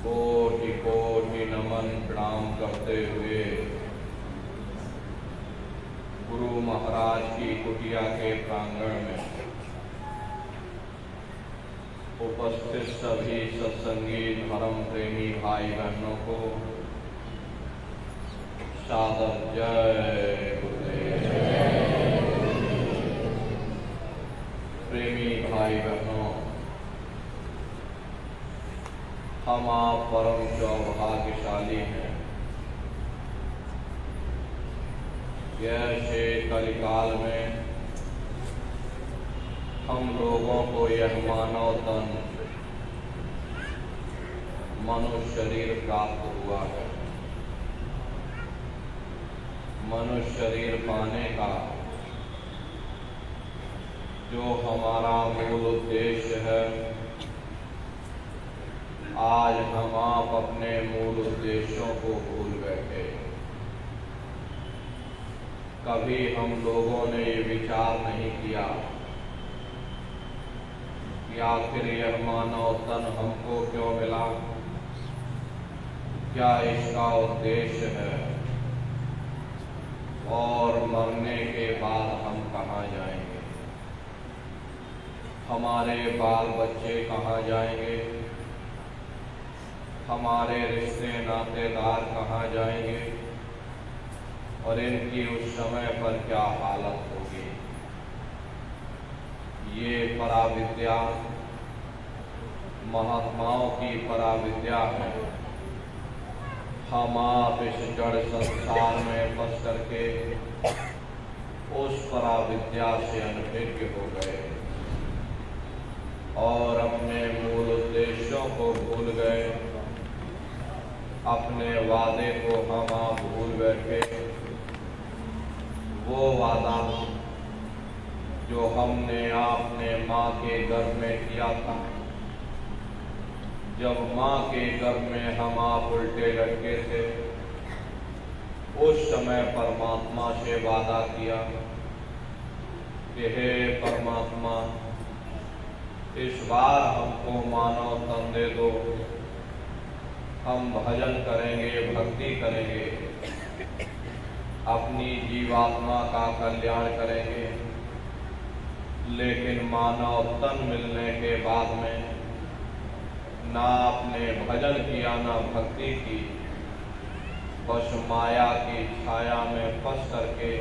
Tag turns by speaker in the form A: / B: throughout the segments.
A: कोटि कोटि नमन प्रणाम करते हुए गुरु महाराज की कुटिया के प्रांगण में उपस्थित सभी सत्संगी धर्म प्रेमी भाई बहनों को सादर जय गुरुदेव। प्रेमी भाई बहनों, हम आप परम सौभाग्यशाली हैं। ऐसे कलिकाल में हम लोगों को यह मानव तन मनुष्य शरीर प्राप्त हुआ है। मनुष्य शरीर पाने का जो हमारा मूल उद्देश्य है, आज हम आप अपने मूल उद्देश्यों को भूल बैठे। कभी हम लोगों ने ये विचार नहीं किया कि आखिर यह मानव तन हमको क्यों मिला, क्या इसका उद्देश्य है और मरने के बाद हम कहाँ जाएंगे, हमारे बाल बच्चे कहाँ जाएंगे, हमारे रिश्ते नातेदार कहाँ जाएंगे और इनकी उस समय पर क्या हालत होगी। ये पराविद्या महात्माओं की पराविद्या है। हम आप इस जड़ संसार में फंस करके उस पराविद्या से अनभिज्ञ हो गए और अपने मूल उद्देश्यों को भूल गए। अपने वादे को हम आप भूल बैठे। वो वादा जो हमने आपने माँ के गर्भ में किया था, जब माँ के गर्भ में हम आप उल्टे लटके थे, उस समय परमात्मा से वादा किया कि हे परमात्मा, इस बार हमको मानव तन दे दो, हम भजन करेंगे, भक्ति करेंगे, अपनी जीवात्मा का कल्याण करेंगे। लेकिन मानव तन मिलने के बाद में ना आपने भजन किया, ना भक्ति की, बस माया की छाया में फंस करके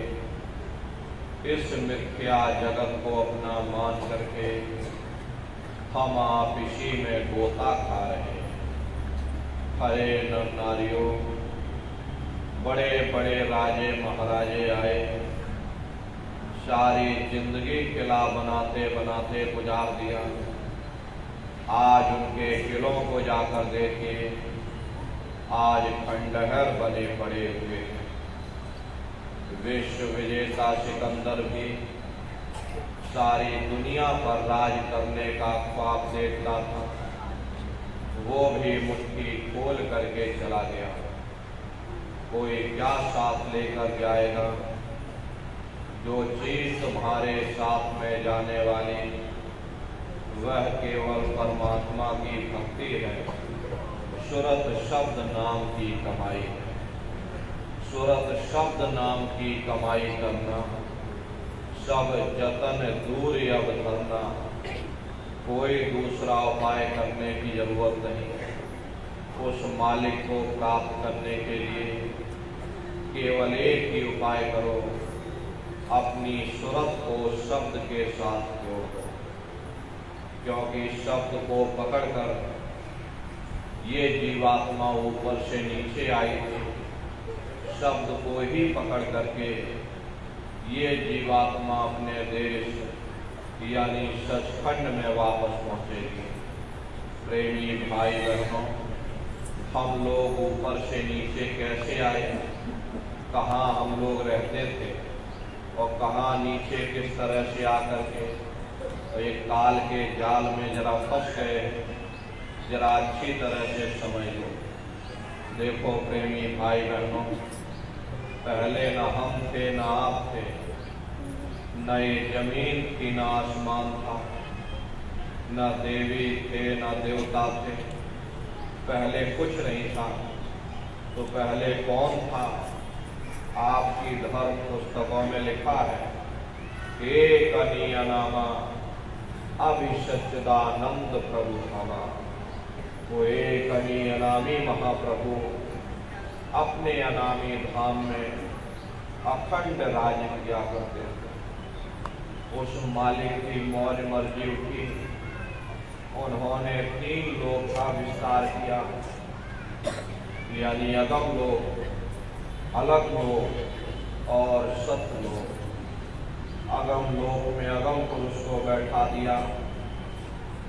A: इस मिथ्या जगत को अपना मान करके हम आप इसी में गोता खा रहे हैं। हरे नर नारियों, बड़े बड़े राजे महाराजे आए, सारी जिंदगी किला बनाते बनाते गुजार दिया। आज उनके किलों को जाकर देखिए, आज खंडहर बने पड़े हुए हैं। विश्व विजेता सिकंदर भी सारी दुनिया पर राज करने का ख्वाब देखता था, वो भी मुट्ठी खोल करके चला गया। कोई क्या साथ लेकर जाएगा? जो चीज तुम्हारे साथ में जाने वाली, वह केवल परमात्मा की भक्ति है। सुरत शब्द नाम की कमाई है। सुरत शब्द नाम की कमाई करना, सब जतन दूर अब धरना। कोई दूसरा उपाय करने की जरूरत नहीं है। उस मालिक को प्राप्त करने के लिए केवल एक ही उपाय करो, अपनी सुरत को शब्द के साथ जोड़ो। क्योंकि शब्द को पकड़कर ये जीवात्मा ऊपर से नीचे आई थी, शब्द को ही पकड़ करके ये जीवात्मा अपने देश यानी सचखंड में वापस पहुंचेगी। प्रेमी भाई बहनों, हम लोग ऊपर से नीचे कैसे आए, कहाँ हम लोग रहते थे और कहाँ नीचे किस तरह से आकर के तो एक काल के जाल में जरा फंस गए। जरा अच्छी तरह से समझ लो। देखो प्रेमी भाई बहनों, पहले न हम थे न आप थे, न ये जमीन थी न आसमान था, न देवी थे न देवता थे। पहले कुछ नहीं था, तो पहले कौन था? आपकी धर्म पुस्तकों में लिखा है, एक अनियनामा अभिसच्चिदानंद प्रभु धामा। वो एक अनियनामी महाप्रभु अपने अनामी धाम में अखंड राज्य किया करते थे। उस मालिक की मौज मर्जी उठी, उन्होंने 3 लोक का विस्तार किया, यानी अगम लोक, अलग लोक और सत्य लोक। अगम लोक में अगम पुरुष को बैठा दिया,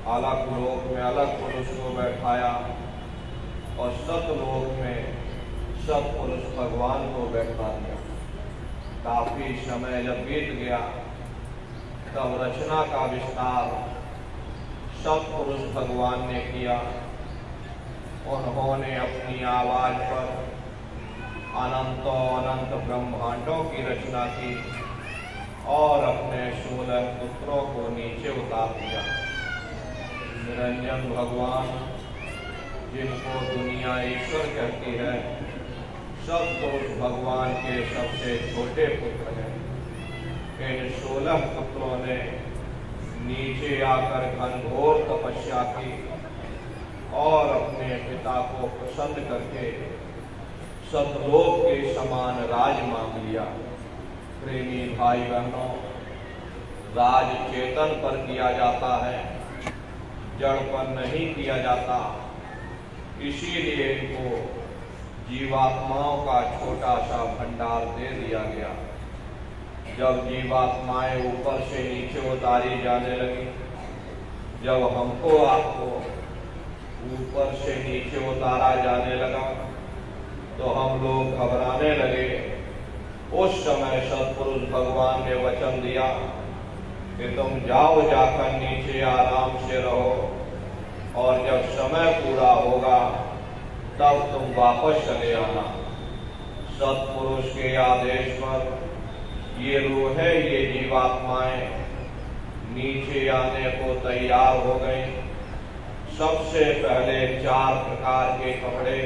A: अलग लोक में अलग पुरुष को बैठाया, और सतलोक में सतपुरुष भगवान को बैठा दिया। काफी समय जब बीत गया, तब रचना का विस्तार सतपुरुष भगवान ने किया। उन्होंने अपनी आवाज पर अनंतों अनंत ब्रह्मांडों की रचना की और अपने 16 पुत्रों को नीचे उतार दिया। निरंजन भगवान, जिनको दुनिया ईश्वर कहती है, सतपुरुष भगवान के सबसे छोटे पुत्र हैं। इन 16 पुत्रों ने नीचे आकर घनघोर तपस्या की और अपने पिता को प्रसन्न करके सतलोक के समान राज मांग लिया। प्रेमी भाई बहनों, राज चेतन पर किया जाता है, जड़ पर नहीं किया जाता। इसीलिए इनको जीवात्माओं का छोटा सा भंडार दे दिया गया। जब जीवात्माएं ऊपर से नीचे उतारी जाने लगी, जब हमको आपको ऊपर से नीचे उतारा जाने लगा, तो हम लोग घबराने लगे। उस समय सतपुरुष भगवान ने वचन दिया कि तुम जाओ, जाकर नीचे आराम से रहो, और जब समय पूरा होगा तब तुम वापस चले आना। सतपुरुष के आदेश पर ये रूहें, ये जीवात्माएं नीचे आने को तैयार हो गई। सबसे पहले 4 प्रकार के कपड़े,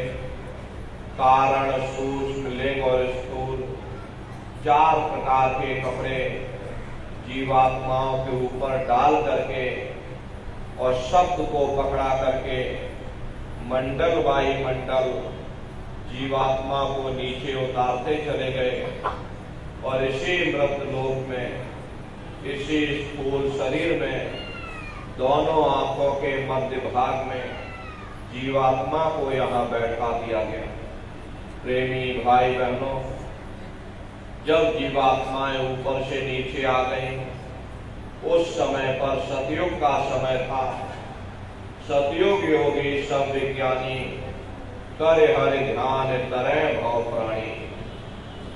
A: कारण, सूक्ष्म, लिंग और स्थूल, 4 प्रकार के कपड़े जीवात्माओं के ऊपर डाल करके और शब्द को पकड़ा करके मंडल बाई मंडल जीवात्मा को नीचे उतारते चले गए। और इसी मृत लोक में, इसी स्थूल शरीर में, दोनों आंखों के मध्य भाग में जीवात्मा को यहाँ बैठा दिया गया। प्रेमी भाई बहनों, जब जीवात्माएं ऊपर से नीचे आ गई, उस समय पर सतयुग का समय था। सतयुग योगी सब विज्ञानी करे हरि ध्यान तरे भव प्राणी।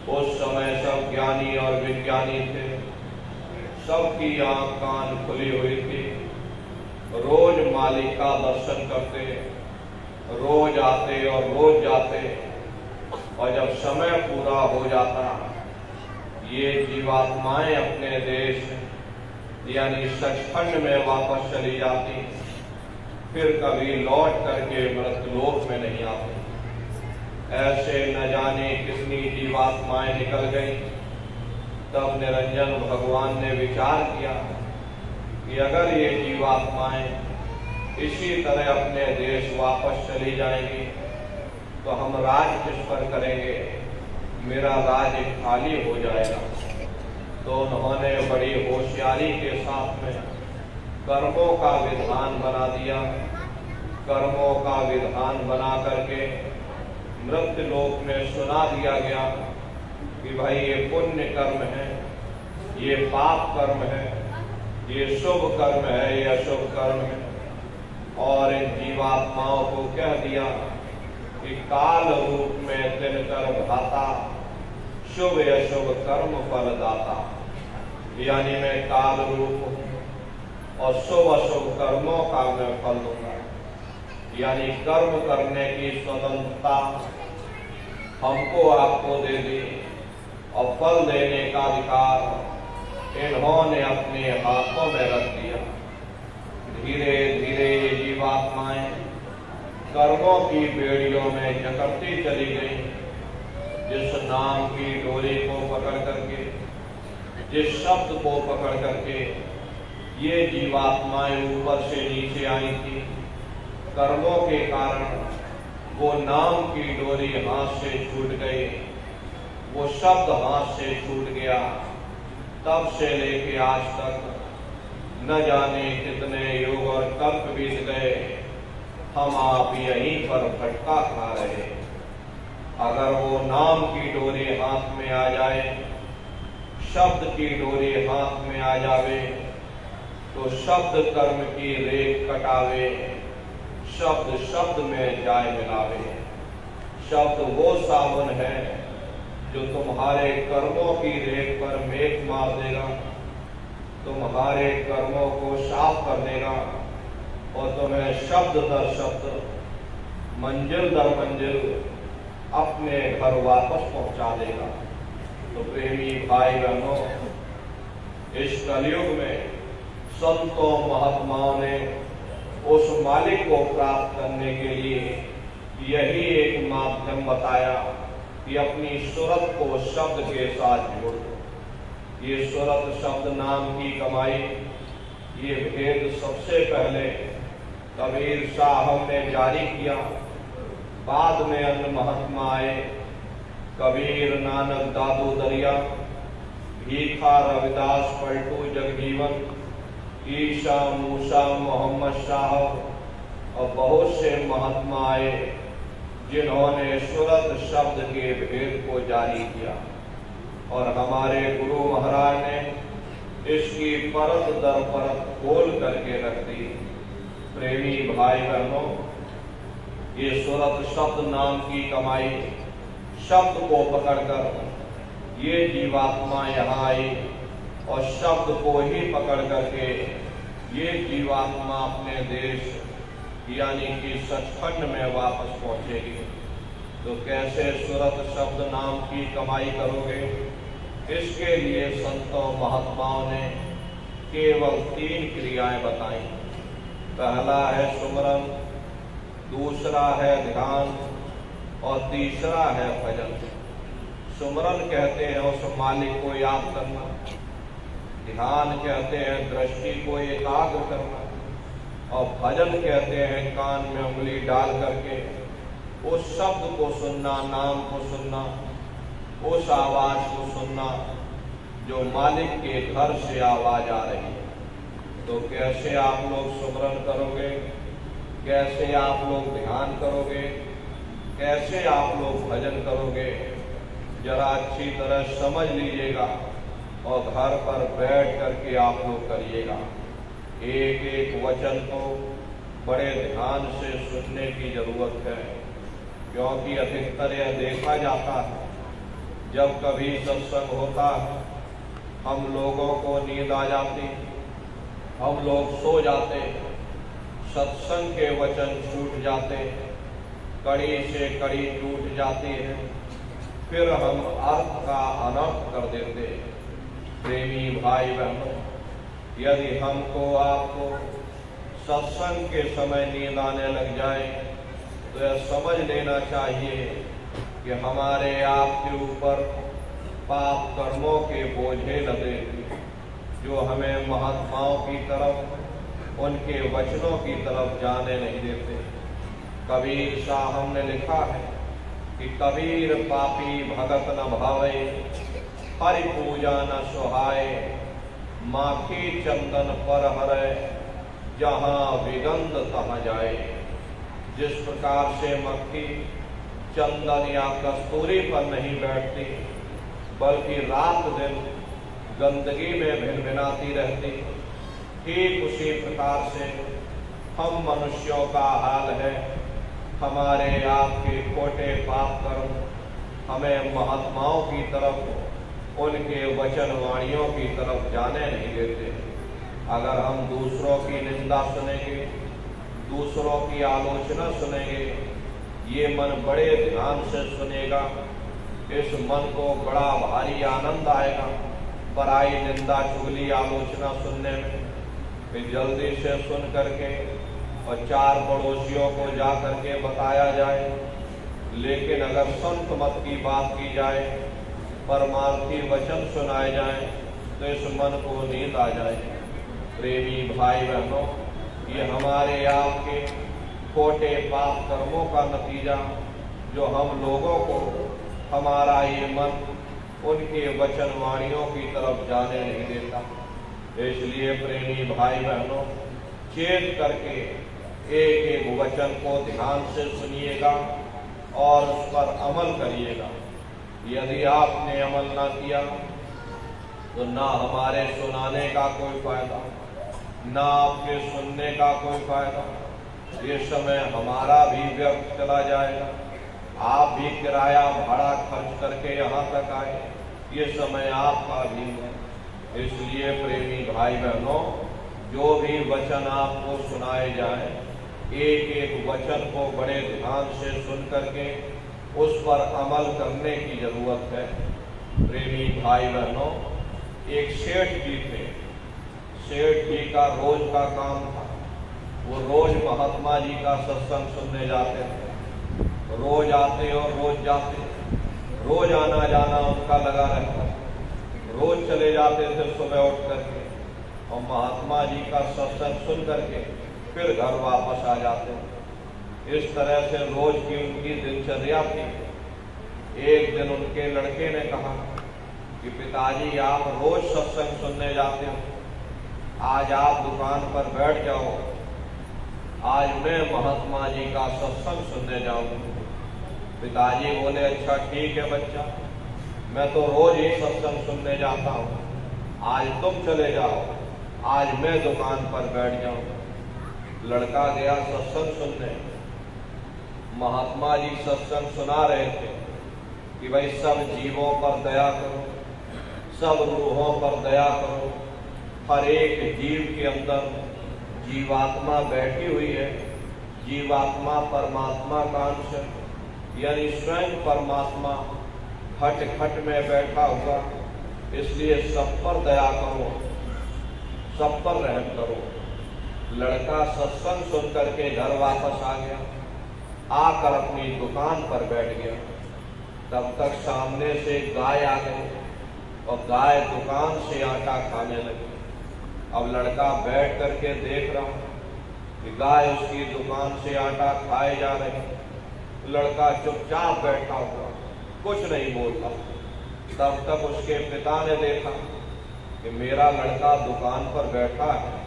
A: उस समय सब ज्ञानी और विज्ञानी थे, सबकी आंख कान खुली हुई थी। रोज मालिक का दर्शन करते, रोज आते और रोज जाते, और जब समय पूरा हो जाता, ये जीवात्माएं अपने देश यानी सचखंड में वापस चली जाती, फिर कभी लौट करके मृतलोक में नहीं आती। ऐसे न जाने कितनी जीवात्माएं निकल गई। तब निरंजन भगवान ने विचार किया कि अगर ये जीवात्माएं इसी तरह अपने देश वापस चली जाएंगी, तो हम राज किस पर करेंगे? मेरा राज्य खाली हो जाएगा। तो उन्होंने बड़ी होशियारी के साथ में कर्मों का विधान बना दिया। कर्मों का विधान बना करके मृत लोक में सुना दिया गया कि भाई ये पुण्य कर्म है, ये पाप कर्म है, ये शुभ कर्म है, ये अशुभ कर्म है। और इन जीवात्माओं को कह दिया कि काल रूप में दिनकर भाता, शुभ अशुभ कर्म फल दाता। यानी मैं काल रूप हूँ और शुभ अशुभ कर्मों का मैं फल दूंगा। यानी कर्म करने की स्वतंत्रता हमको आपको दे दी, और फल देने का अधिकार इन्होंने अपने हाथों में रख दिया। धीरे धीरे ये जीवात्माएं कर्मों की बेड़ियों में जकड़ती चली गई। जिस नाम की डोरी को पकड़ करके, जिस शब्द को पकड़ करके ये जीवात्माएं ऊपर से नीचे आई थी, कर्मों के कारण वो नाम की डोरी हाथ से छूट गई, वो शब्द हाथ से छूट गया। तब से लेके आज तक न जाने कितने युग और कल्प बीत गए, हम आप यहीं पर भटका खा रहे। अगर वो नाम की डोरी हाथ में आ जाए, शब्द की डोरी हाथ में आ जावे, तो शब्द कर्म की रेख कटावे, शब्द शब्द में जाए मिलावे। शब्द वो साबुन है जो तुम्हारे कर्मों की रेख पर मेघ मार देगा, तुम्हारे कर्मों को साफ कर देगा और तुम्हें शब्द दर शब्द, मंजिल दर मंजिल अपने घर वापस पहुंचा देगा। तो प्रेमी भाई बहनों, इस कलयुग में संतों महात्माओं ने उस मालिक को प्राप्त करने के लिए यही एक माध्यम बताया कि अपनी सूरत को शब्द के साथ जोड़ दो। ये सूरत शब्द नाम की कमाई, ये भेद सबसे पहले कबीर साहब ने जारी किया। बाद में अन्य महात्मा आए, कबीर, नानक, दादू दरिया, भीखा, रविदास, पलटू, जगजीवन, ईशा, मूसा, मोहम्मद साहब और बहुत से महात्मा आए जिन्होंने सूरत शब्द के भेद को जारी किया। और हमारे गुरु महाराज ने इसकी परत दर परत खोल करके रख दी। प्रेमी भाई बहनों, ये सूरत शब्द नाम की कमाई, शब्द को पकड़कर ये जीवात्मा यहाँ आई और शब्द को ही पकड़ करके ये जीवात्मा अपने देश यानी कि सचखंड में वापस पहुंचेगी। तो कैसे सूरत शब्द नाम की कमाई करोगे? इसके लिए संतों महात्माओं ने केवल 3 क्रियाएं बताई। पहला है सुमरन, दूसरा है ध्यान और तीसरा है भजन। सुमरन कहते हैं उस मालिक को याद करना, ध्यान कहते हैं दृष्टि को एकाग्र करना और भजन कहते हैं कान में उंगली डाल करके उस शब्द को सुनना, नाम को सुनना, उस आवाज को सुनना जो मालिक के घर से आवाज आ रही है। तो कैसे आप लोग सुमरन करोगे, कैसे आप लोग ध्यान करोगे, कैसे आप लोग भजन करोगे, जरा अच्छी तरह समझ लीजिएगा और घर पर बैठ करके आप लोग करिएगा। एक एक वचन को बड़े ध्यान से सुनने की जरूरत है, क्योंकि अधिकतर यह देखा जाता है जब कभी सत्संग होता है, हम लोगों को नींद आ जाती, हम लोग सो जाते, सत्संग के वचन छूट जाते, कड़ी से कड़ी टूट जाती है, फिर हम अर्थ का अनर्थ कर देते। प्रेमी भाई बहनों, यदि हमको आपको सत्संग के समय नींद आने लग जाए तो यह समझ लेना चाहिए कि हमारे आपके ऊपर पाप कर्मों के बोझे लदे जो हमें महात्माओं की तरफ, उनके वचनों की तरफ जाने नहीं देते। कबीर साहब ने लिखा है कि कबीर पापी भगत न भावे, हरि पूजा न सुहाए, माखी चंदन पर हरे, जहाँ विगंध तहाँ जाए। जिस प्रकार से मक्खी चंदन या कस्तूरी पर नहीं बैठती बल्कि रात दिन गंदगी में भिनभिनाती रहती, ठीक उसी प्रकार से हम मनुष्यों का हाल है। हमारे आपके खोटे पाप कर्म हमें महात्माओं की तरफ, उनके वचन वाणियों की तरफ जाने नहीं देते। अगर हम दूसरों की निंदा सुनेंगे, दूसरों की आलोचना सुनेंगे, ये मन बड़े ध्यान से सुनेगा, इस मन को बड़ा भारी आनंद आएगा पराई निंदा, चुगली, आलोचना सुनने में। फिर जल्दी से सुन करके और 4 पड़ोसियों को जा करके बताया जाए। लेकिन अगर संत मत की बात की जाए, परमार्थी वचन सुनाए जाए, तो इस मन को नींद आ जाए। प्रेमी भाई बहनों, ये हमारे आपके खोटे पाप कर्मों का नतीजा जो हम लोगों को हमारा ये मन उनके वचन वाणियों की तरफ जाने नहीं देता। इसलिए प्रेमी भाई बहनों, चेत करके एक एक वचन को ध्यान से सुनिएगा और उस पर अमल करिएगा। यदि आपने अमल ना किया तो ना हमारे सुनाने का कोई फायदा, ना आपके सुनने का कोई फायदा। ये समय हमारा भी व्यर्थ चला जाएगा। आप भी किराया भाड़ा खर्च करके यहाँ तक आए, ये समय आपका भी है। इसलिए प्रेमी भाई बहनों, जो भी वचन आपको सुनाए जाए, एक एक वचन को बड़े ध्यान से सुन करके उस पर अमल करने की जरूरत है। प्रेमी भाई बहनों, एक सेठ जी थे। सेठ जी का रोज का काम था, वो रोज महात्मा जी का सत्संग सुनने जाते थे। रोज आते और रोज जाते, रोज आना जाना उनका लगा रहता। रोज चले जाते थे सुबह उठ करके और महात्मा जी का सत्संग सुन करके फिर घर वापस आ जाते। इस तरह से रोज की उनकी दिनचर्या थी। एक दिन उनके लड़के ने कहा कि पिताजी, आप रोज सत्संग सुनने जाते हो, आज आप दुकान पर बैठ जाओ, आज मैं महात्मा जी का सत्संग सुनने जाऊंगा। पिताजी बोले, अच्छा ठीक है बच्चा, मैं तो रोज ही सत्संग सुनने जाता हूँ, आज तुम चले जाओ, आज मैं दुकान पर बैठ जाऊंगा। लड़का गया सत्संग सुनने। महात्मा जी सत्संग सुना रहे थे कि भाई सब जीवों पर दया करो, सब रूहों पर दया करो। हर एक जीव के अंदर जीवात्मा बैठी हुई है। जीवात्मा परमात्मा का अंश, यानी स्वयं परमात्मा घट घट में बैठा हुआ। इसलिए सब पर दया करो, सब पर रहम करो। लड़का सत्संग सुन करके घर वापस आ गया, आकर अपनी दुकान पर बैठ गया। तब तक सामने से गाय आ गई और गाय दुकान से आटा खाने लगी। अब लड़का बैठ करके देख रहा कि गाय उसकी दुकान से आटा खाए जा रही। लड़का चुपचाप बैठा हुआ, कुछ नहीं बोलता। तब तक उसके पिता ने देखा कि मेरा लड़का दुकान पर बैठा है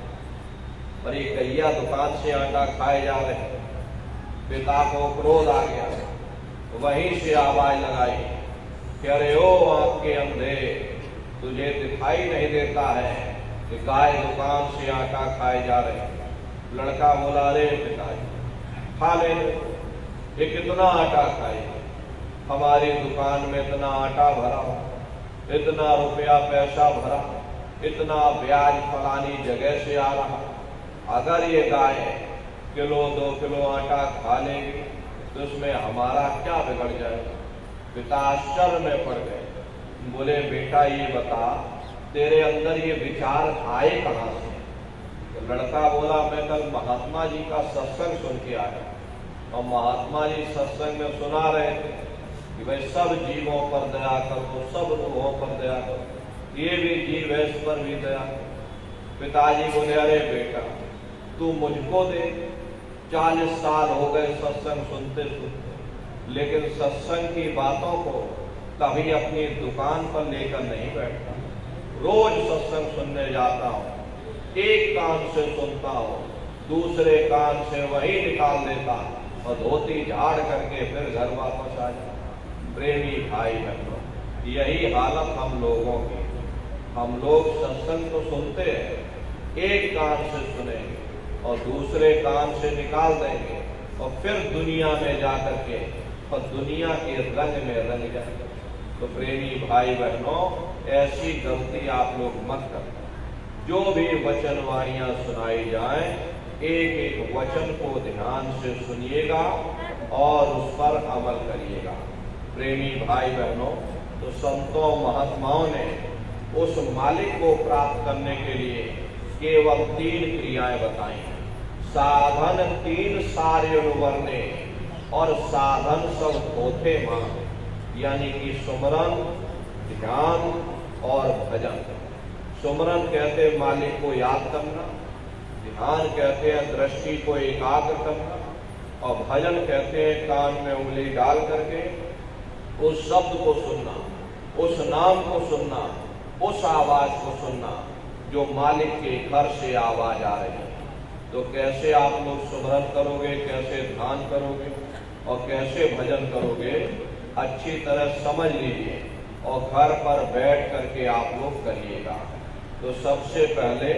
A: और ये गैया दुकान से आटा खाए जा रहे। पिता को क्रोध आ गया, वहीं से आवाज लगाई कि अरे ओ आंख के अंधे, तुझे दिखाई नहीं देता है कि गाय दुकान से आटा खाए जा रहे। लड़का बोला, अरे पिताजी खा ले, ये कितना आटा खाए, हमारी दुकान में इतना आटा भरा, इतना रुपया पैसा भरा, इतना ब्याज फलानी जगह से आ रहा। अगर ये गाय किलो 2 किलो आटा खा लेगी तो उसमें हमारा क्या बिगड़ जाएगा। पिता आश्चर्य में पड़ गए। बोले, बेटा ये बता, तेरे अंदर ये विचार आए कहाँ से? तो लड़का बोला, मैं कल महात्मा जी का सत्संग सुन के आया और महात्मा जी सत्संग में सुना रहे थे कि भाई सब जीवों पर दया करो, सब रूहों पर दया करो, ये भी जीव है, इस पर भी दया करो। पिताजी बोले, अरे बेटा तू मुझको दे, 40 साल हो गए सत्संग सुनते सुनते, लेकिन सत्संग की बातों को कभी अपनी दुकान पर लेकर नहीं बैठता। रोज सत्संग सुनने जाता हूँ, एक कान से सुनता हूँ, दूसरे कान से वही निकाल देता और धोती झाड़ करके फिर घर वापस आ जाता। प्रेमी भाई बहनों, यही हालत हम लोगों की। हम लोग सत्संग तो सुनते हैं, एक कान से सुनेंगे और दूसरे कान से निकाल देंगे और फिर दुनिया में जाकर के और दुनिया के रंग में रंग जाएंगे। तो प्रेमी भाई बहनों, ऐसी गलती आप लोग मत करना। जो भी वचन वाणियां सुनाई जाए, एक एक वचन को ध्यान से सुनिएगा और उस पर अमल करिएगा। प्रेमी भाई बहनों, तो संतों महात्माओं ने उस मालिक को प्राप्त करने के लिए केवल 3 क्रियाएं बताई हैं। साधन तीन सारे वर्णे और साधन सब होते मां, यानी कि सुमरन, ध्यान और भजन। सुमरन कहते हैं मालिक को याद करना, ध्यान कहते हैं दृष्टि को एकाग्र करना, और भजन कहते हैं कान में उंगली डाल करके उस शब्द को सुनना, उस नाम को सुनना, उस आवाज को सुनना जो मालिक के घर से आवाज आ रही है। तो कैसे आप लोग सुमरन करोगे, कैसे ध्यान करोगे और कैसे भजन करोगे, अच्छी तरह समझ लीजिए और घर पर बैठ करके आप लोग करिएगा। तो सबसे पहले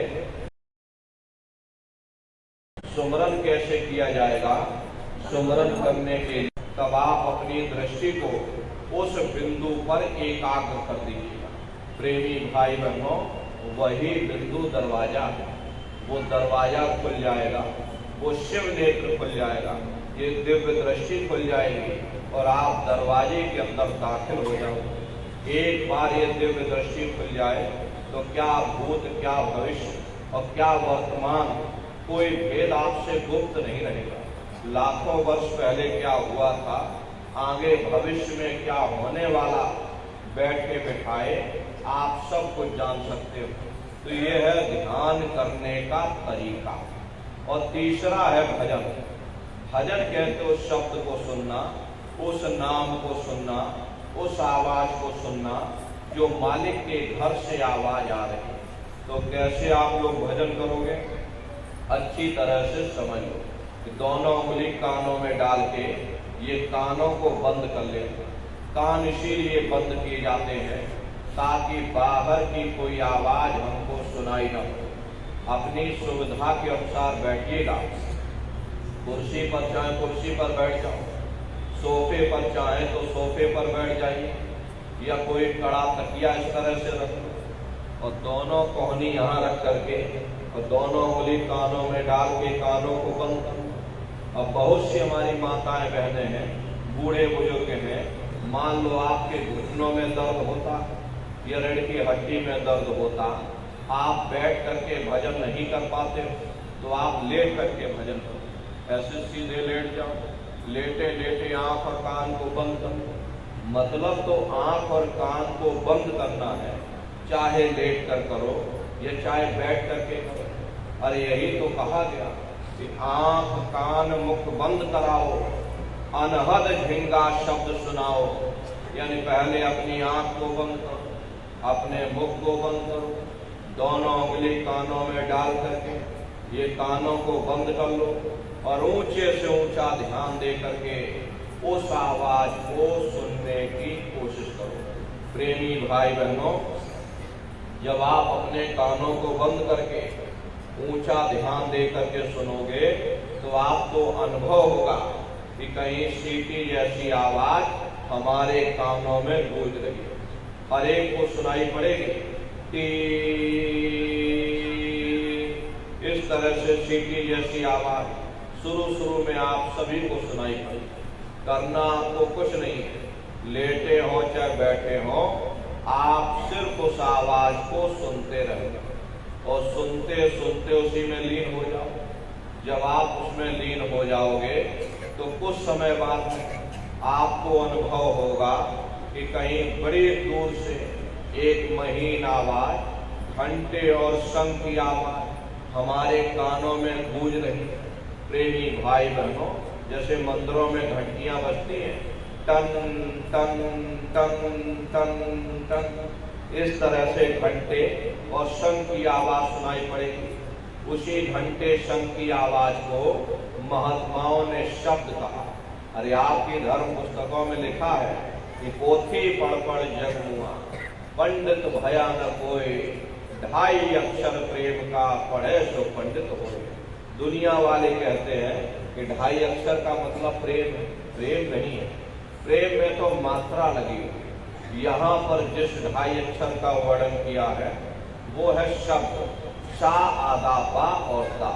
A: सुमरन कैसे किया जाएगा? सुमरन करने के लिए तब आप अपनी दृष्टि को उस बिंदु पर एकाग्र कर दीजिएगा। प्रेमी भाई बहनों, वही बिंदु दरवाजा है। वो दरवाजा खुल जाएगा, वो शिव नेत्र खुल जाएगा, ये दिव्य दृष्टि खुल जाएगी और आप दरवाजे के अंदर दाखिल हो जाओगे। एक बार ये दिव्य दृष्टि खुल जाए तो क्या भूत, क्या भविष्य और क्या वर्तमान, कोई भेद आपसे गुप्त नहीं रहेगा। लाखों वर्ष पहले क्या हुआ था, आगे भविष्य में क्या होने वाला, बैठ के बैठाए आप सब कुछ जान सकते हो। तो ये है ध्यान करने का तरीका। और तीसरा है भजन। भजन कहते उस शब्द को सुनना, उस नाम को सुनना, उस आवाज को सुनना जो मालिक के घर से आवाज आ रही है। तो कैसे आप लोग भजन करोगे? अच्छी तरह से समझ लो कि दोनों उंगली कानों में डाल के ये कानों को बंद कर ले। कान इसीलिए बंद किए जाते हैं ताकि बाहर की कोई आवाज हमको सुनाई न हो। अपनी सुविधा के अनुसार बैठिएगा। कुर्सी पर चाहे कुर्सी पर बैठ जाओ, सोफे पर चाहे तो सोफे पर बैठ जाइए, या कोई कड़ा तकिया इस तरह से रख लो और दोनों कोहनी यहाँ रख करके और दोनों उंगली कानों में डाल के कानों को बंद करो। अब बहुत सी हमारी माताएं बहनें हैं, बूढ़े बुजुर्ग हैं, मान लो आपके घुटनों में दर्द होता या रीढ़ की हड्डी में दर्द होता, आप बैठ करके भजन नहीं कर पाते तो आप लेट करके भजन करो। ऐसे सीधे लेट जाओ, लेटे लेटे आंख और कान को बंद करो। मतलब तो आंख और कान को बंद करना है, चाहे लेट कर करो या चाहे बैठ करके करो। अरे यही तो कहा गया कि आंख कान मुख बंद कराओ, अनहद झिंगा शब्द सुनाओ। यानी पहले अपनी आंख को बंद करो, अपने मुख को बंद करो, दोनों उंगली कानों में डाल करके ये कानों को बंद कर लो और ऊंचे से ऊंचा ध्यान दे करके उस आवाज को सुनने की कोशिश करो। प्रेमी भाई बहनों, जब आप अपने कानों को बंद करके ऊंचा ध्यान दे करके सुनोगे तो आपको अनुभव होगा कि कहीं सीटी जैसी आवाज हमारे कानों में गूंज रही है। हर एक को सुनाई पड़ेगी कि इस तरह से सीटी जैसी आवाज शुरू में आप सभी को सुनाई पड़ेगी। करना आपको कुछ नहीं है, लेटे हो चाहे बैठे हो, आप सिर्फ उस आवाज को सुनते रहेंगे और सुनते सुनते उसी में लीन हो जाओ। जब आप उसमें लीन हो जाओगे तो कुछ समय बाद आपको अनुभव होगा कि कहीं बड़ी दूर से एक महीन आवाज, घंटे और शंख की आवाज हमारे कानों में गूंज रही है। प्रेमी भाई बहनों, जैसे मंदिरों में घंटियां बजती हैं, टन टन टन टन टन, इस तरह से घंटे और शंख की आवाज सुनाई पड़ेगी। उसी घंटे शंख की आवाज को महात्माओं ने शब्द कहा। अरे आपकी धर्म पुस्तकों में लिखा है कि पोथी पढ़ पढ़ जग हुआ, पंडित भया न कोई, 2.5 अक्षर प्रेम का पढ़े सो पंडित होए। दुनिया वाले कहते हैं कि 2.5 अक्षर का मतलब प्रेम है। प्रेम नहीं है, प्रेम में तो मात्रा लगी हुई। यहाँ पर जिस 2.5 अक्षर का वर्णन किया है वो है शब्द, सा आदा पा और ता।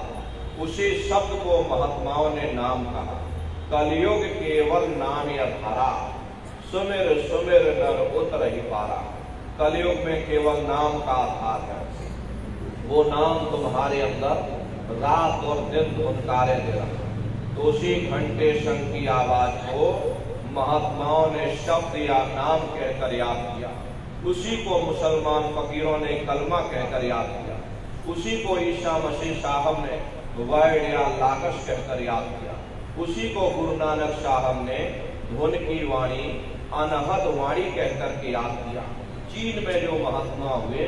A: उसी शब्द को महात्माओं ने नाम कहा। कलयुग केवल नाम या धारा, सुमिर सुमिर नर उतर ही पारा। कलयुग में केवल नाम का आधार है। वो नाम तुम्हारे अंदर रात और दिन धुनकारे दे रहा। तो उसी घंटे शंख की आवाज को महात्माओं ने शब्द या नाम कहकर याद किया, उसी को मुसलमान फकीरों ने कलमा कहकर याद किया, उसी को ईसा मसीह साहब ने वर्ड या लाकश कहकर याद किया, उसी को गुरु नानक साहब ने धुन की वाणी अनहद वाणी कहकर के याद किया। चीन में जो महात्मा हुए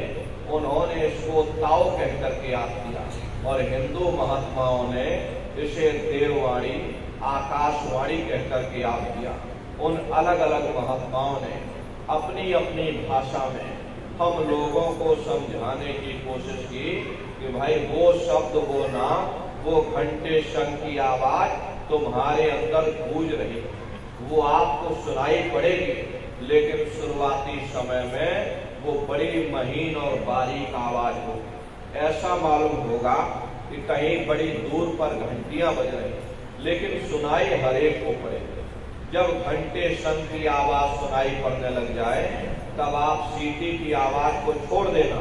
A: उन्होंने इसको ताओ कहकर के याद किया, और हिंदू महात्माओं ने इसे देववाणी आकाशवाणी कहकर के याद किया। उन अलग अलग महात्माओं ने अपनी अपनी भाषा में हम लोगों को समझाने की कोशिश की कि भाई वो शब्द, वो नाम, वो घंटे शंख की आवाज तुम्हारे अंदर गूंज रही, वो आपको सुनाई पड़ेगी, लेकिन शुरुआती समय में वो बड़ी महीन और बारीक आवाज होगी। ऐसा मालूम होगा कि कहीं बड़ी दूर पर घंटियां बज रही, लेकिन सुनाई हरेक को पड़ेगी। जब घंटे शंख की आवाज सुनाई पड़ने लग जाए तब आप सीटी की आवाज को छोड़ देना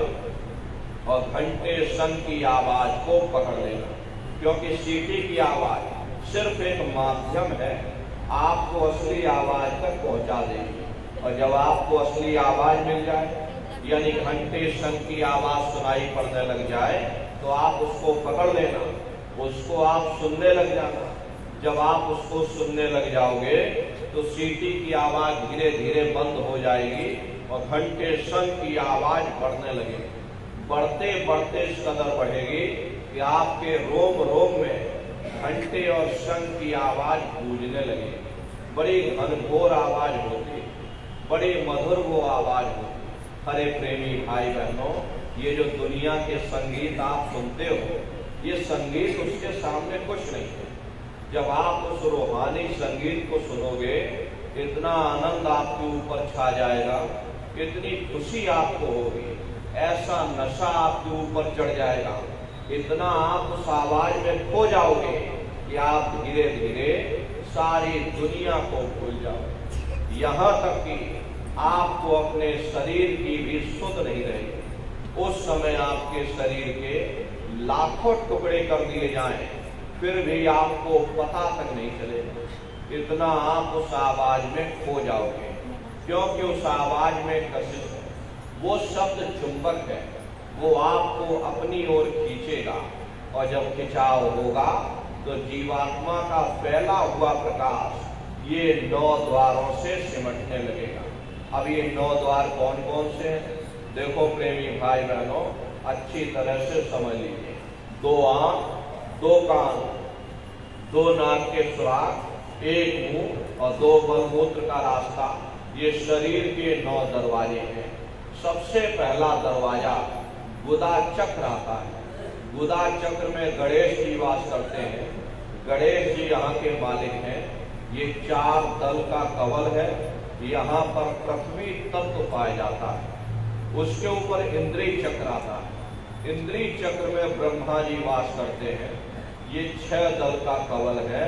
A: और घंटे शंख की आवाज को पकड़ लेना, क्योंकि सीटी की आवाज सिर्फ एक माध्यम है, आपको असली आवाज तक पहुंचा देगी। और जब आपको असली आवाज मिल जाए, यानी घंटे शंख की आवाज सुनाई पड़ने लग जाए, तो आप उसको पकड़ लेना, उसको आप सुनने लग जाना। जब आप उसको सुनने लग जाओगे तो सीटी की आवाज धीरे धीरे बंद हो जाएगी और घंटे शंख की आवाज बढ़ने लगेगी। बढ़ते बढ़ते इस कदर बढ़ेगी कि आपके रोम रोम में घंटे और शंख की आवाज गूंजने लगेगी। बड़ी घनघोर आवाज होती, बड़ी मधुर वो आवाज होती। हरे प्रेमी भाई बहनों, ये जो दुनिया के संगीत आप सुनते हो, ये संगीत उसके सामने कुछ नहीं है। जब आप उस रूहानी संगीत को सुनोगे, इतना आनंद आपके ऊपर छा जाएगा, इतनी खुशी आपको होगी, ऐसा नशा आपके ऊपर चढ़ जाएगा, इतना आप उस आवाज में खो जाओगे कि आप धीरे धीरे सारी दुनिया को भूल जाओगे। यहाँ तक कि आपको अपने शरीर की भी सुध नहीं रहेगी। उस समय आपके शरीर के लाखों टुकड़े कर दिए जाएं, फिर भी आपको पता तक नहीं चलेगा, इतना आप उस आवाज में खो जाओगे, क्योंकि उस आवाज में कशिश है। वो शब्द चुंबक है, वो आपको अपनी ओर खींचेगा, और जब खिंचाव होगा तो जीवात्मा का फैला हुआ प्रकाश ये 9 द्वारों से सिमटने लगेगा। अब ये 9 द्वार कौन कौन से हैं? देखो प्रेमी भाई बहनों, अच्छी तरह से समझ लीजिए। 2 आंख, 2 कान, 2 नाक के सुराख, 1 मुंह और 2 मलमूत्र का रास्ता, ये शरीर के 9 दरवाजे हैं। सबसे पहला दरवाजा गुदा चक्र आता है। गुदा चक्र में गणेश जी वास करते हैं। गणेश जी यहाँ के मालिक हैं। ये 4 दल का कवल है। यहाँ पर पृथ्वी तत्व पाया जाता है। उसके ऊपर इंद्रिय चक्र आता है। इंद्रिय चक्र में ब्रह्मा जी वास करते हैं। ये 6 दल का कवल है।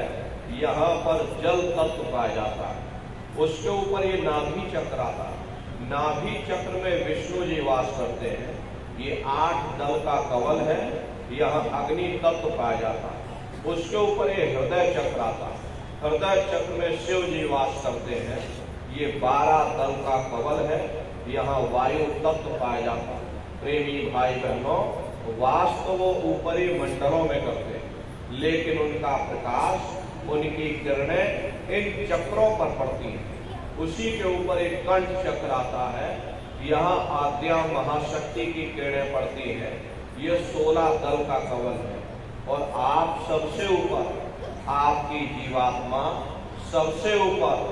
A: यहाँ पर जल तत्व पाया जाता है। उसके ऊपर ये नाभि चक्र आता है। नाभि चक्र में विष्णु जी वास करते हैं। ये 8 दल का कवल है। यहाँ अग्नि तत्व पाया जाता है। उसके ऊपर ये हृदय चक्र आता है। हृदय चक्र में शिव जी वास करते हैं। ये 12 दल का कवल है। यहाँ वायु तत्व पाया जाता है। प्रेमी भाई बहनों, वास तो वो ऊपरी मंडलों में करते हैं, लेकिन उनका प्रकाश, उनकी किरणें इन चक्रों पर पड़ती हैं। उसी के ऊपर एक कंठ चक्र आता है। यहाँ आद्या महाशक्ति की किरणें पड़ती हैं। ये 16 दल का कवल है। और आप सबसे ऊपर, आपकी जीवात्मा सबसे ऊपर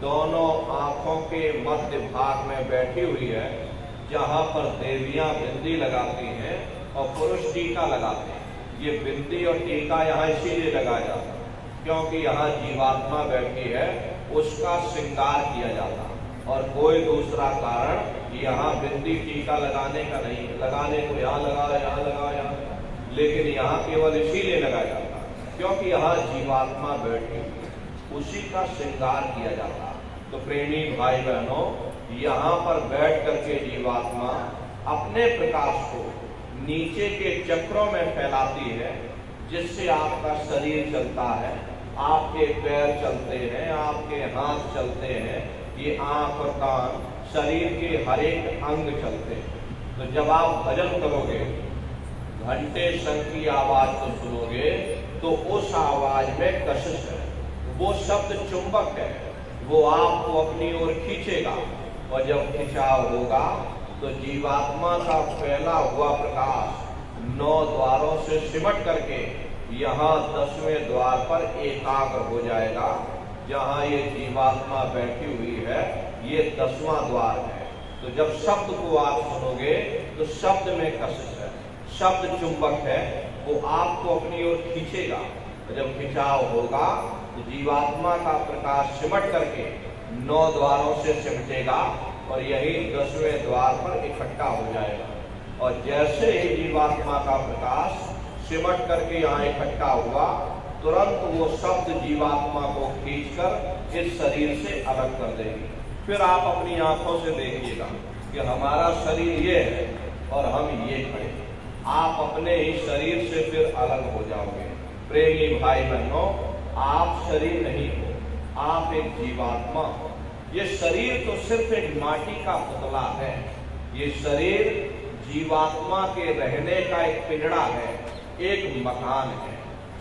A: दोनों आंखों के मध्य भाग में बैठी हुई है, जहाँ पर देवियां बिंदी लगाती हैं और पुरुष टीका लगाते हैं। ये बिंदी और टीका यहाँ इसीलिए लगाया जाता है क्योंकि यहाँ जीवात्मा बैठी है, उसका श्रृंगार किया जाता है। और कोई दूसरा कारण यहाँ बिंदी टीका लगाने का नहीं है। लगाने को यहाँ लगाओ, यहाँ लगाओ, यहाँ, लेकिन यहाँ केवल इसीलिए लगाया जाता है क्योंकि यहाँ जीवात्मा बैठी है, उसी का श्रृंगार किया जाता है। तो प्रेमी भाई बहनों, यहाँ पर बैठ करके जीवात्मा अपने प्रकाश को नीचे के चक्रों में फैलाती है। जिससे आपका शरीर चलता है, आपके पैर चलते हैं, आपके हाथ चलते हैं, ये आंख और कान, शरीर के हर एक अंग चलते हैं। तो जब आप भजन करोगे, घंटे शंख की आवाज को सुनोगे, तो उस आवाज में कशिश है, वो शब्द चुंबक है, वो आपको अपनी ओर खींचेगा। और जब खिंचाव होगा तो जीवात्मा का फैला हुआ प्रकाश 9 द्वारों से सिमट करके यहाँ 10वें द्वार पर एकाग्र हो जाएगा। जहाँ ये जीवात्मा बैठी हुई है, ये 10वां द्वार है। तो जब शब्द को आप सुनोगे तो शब्द में कशिश है, शब्द चुंबक है, वो आपको अपनी ओर खींचेगा। जब खिंचाव होगा तो जीवात्मा का प्रकाश सिमट करके 9 द्वारों से सिमटेगा और यही 10वें द्वार पर इकट्ठा हो जाएगा। और जैसे ही जीवात्मा का प्रकाश सिमट करके यहाँ इकट्ठा हुआ, तुरंत वो शब्द जीवात्मा को खींचकर इस शरीर से अलग कर देगी। फिर आप अपनी आंखों से देखिएगा कि हमारा शरीर ये है और हम ये खड़े। आप अपने ही शरीर से फिर अलग हो जाओगे। प्रेमी भाई बहनों, आप शरीर नहीं हो, आप एक जीवात्मा हो। ये शरीर तो सिर्फ एक माटी का पुतला है। ये शरीर जीवात्मा के रहने का एक पिंजड़ा है, एक मकान है।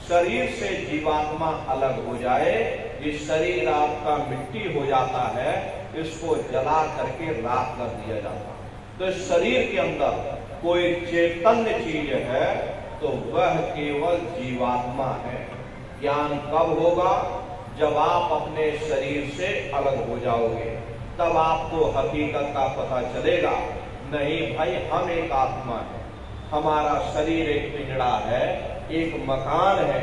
A: शरीर से जीवात्मा अलग हो जाए, ये शरीर आपका मिट्टी हो जाता है, इसको जला करके राख कर दिया जाता है। तो इस शरीर के अंदर कोई चैतन्य चीज है तो वह केवल जीवात्मा है। ज्ञान कब होगा? जब आप अपने शरीर से अलग हो जाओगे, तब आपको हकीकत का पता चलेगा। नहीं भाई, हम एक आत्मा है, हमारा शरीर एक पिंजड़ा है, एक मकान है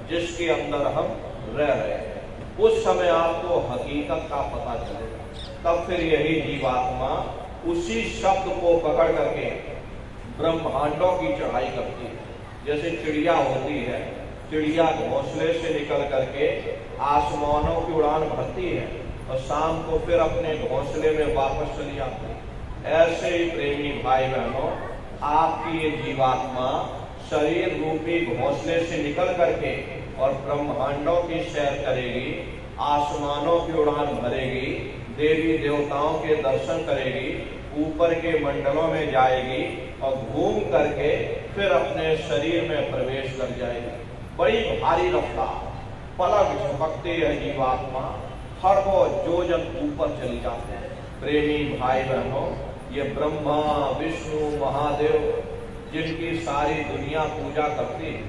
A: जिसके अंदर हम रह रहे हैं। उस समय आपको हकीकत का पता चलेगा। तब फिर यही जीवात्मा उसी शब्द को पकड़ करके ब्रह्मांडों की चढ़ाई करती है। जैसे चिड़िया होती है, चिड़िया घोंसले से निकल करके आसमानों की उड़ान भरती है और शाम को फिर अपने घोंसले में वापस चली आती है। ऐसे ही प्रेमी भाई बहनों, आपकी ये जीवात्मा शरीर रूपी घोंसले से निकल करके और ब्रह्मांडों की सैर करेगी, आसमानों की उड़ान भरेगी, देवी देवताओं के दर्शन करेगी, ऊपर के मंडलों में जाएगी और घूम करके फिर अपने शरीर में प्रवेश कर जाएगी। बड़ी भारी रफ्तार, पलक झपकते यह जीवात्मा खरबों योजन ऊपर चली जाते हैं। प्रेमी भाई बहनों, ये ब्रह्मा विष्णु महादेव जिनकी सारी दुनिया पूजा करती है,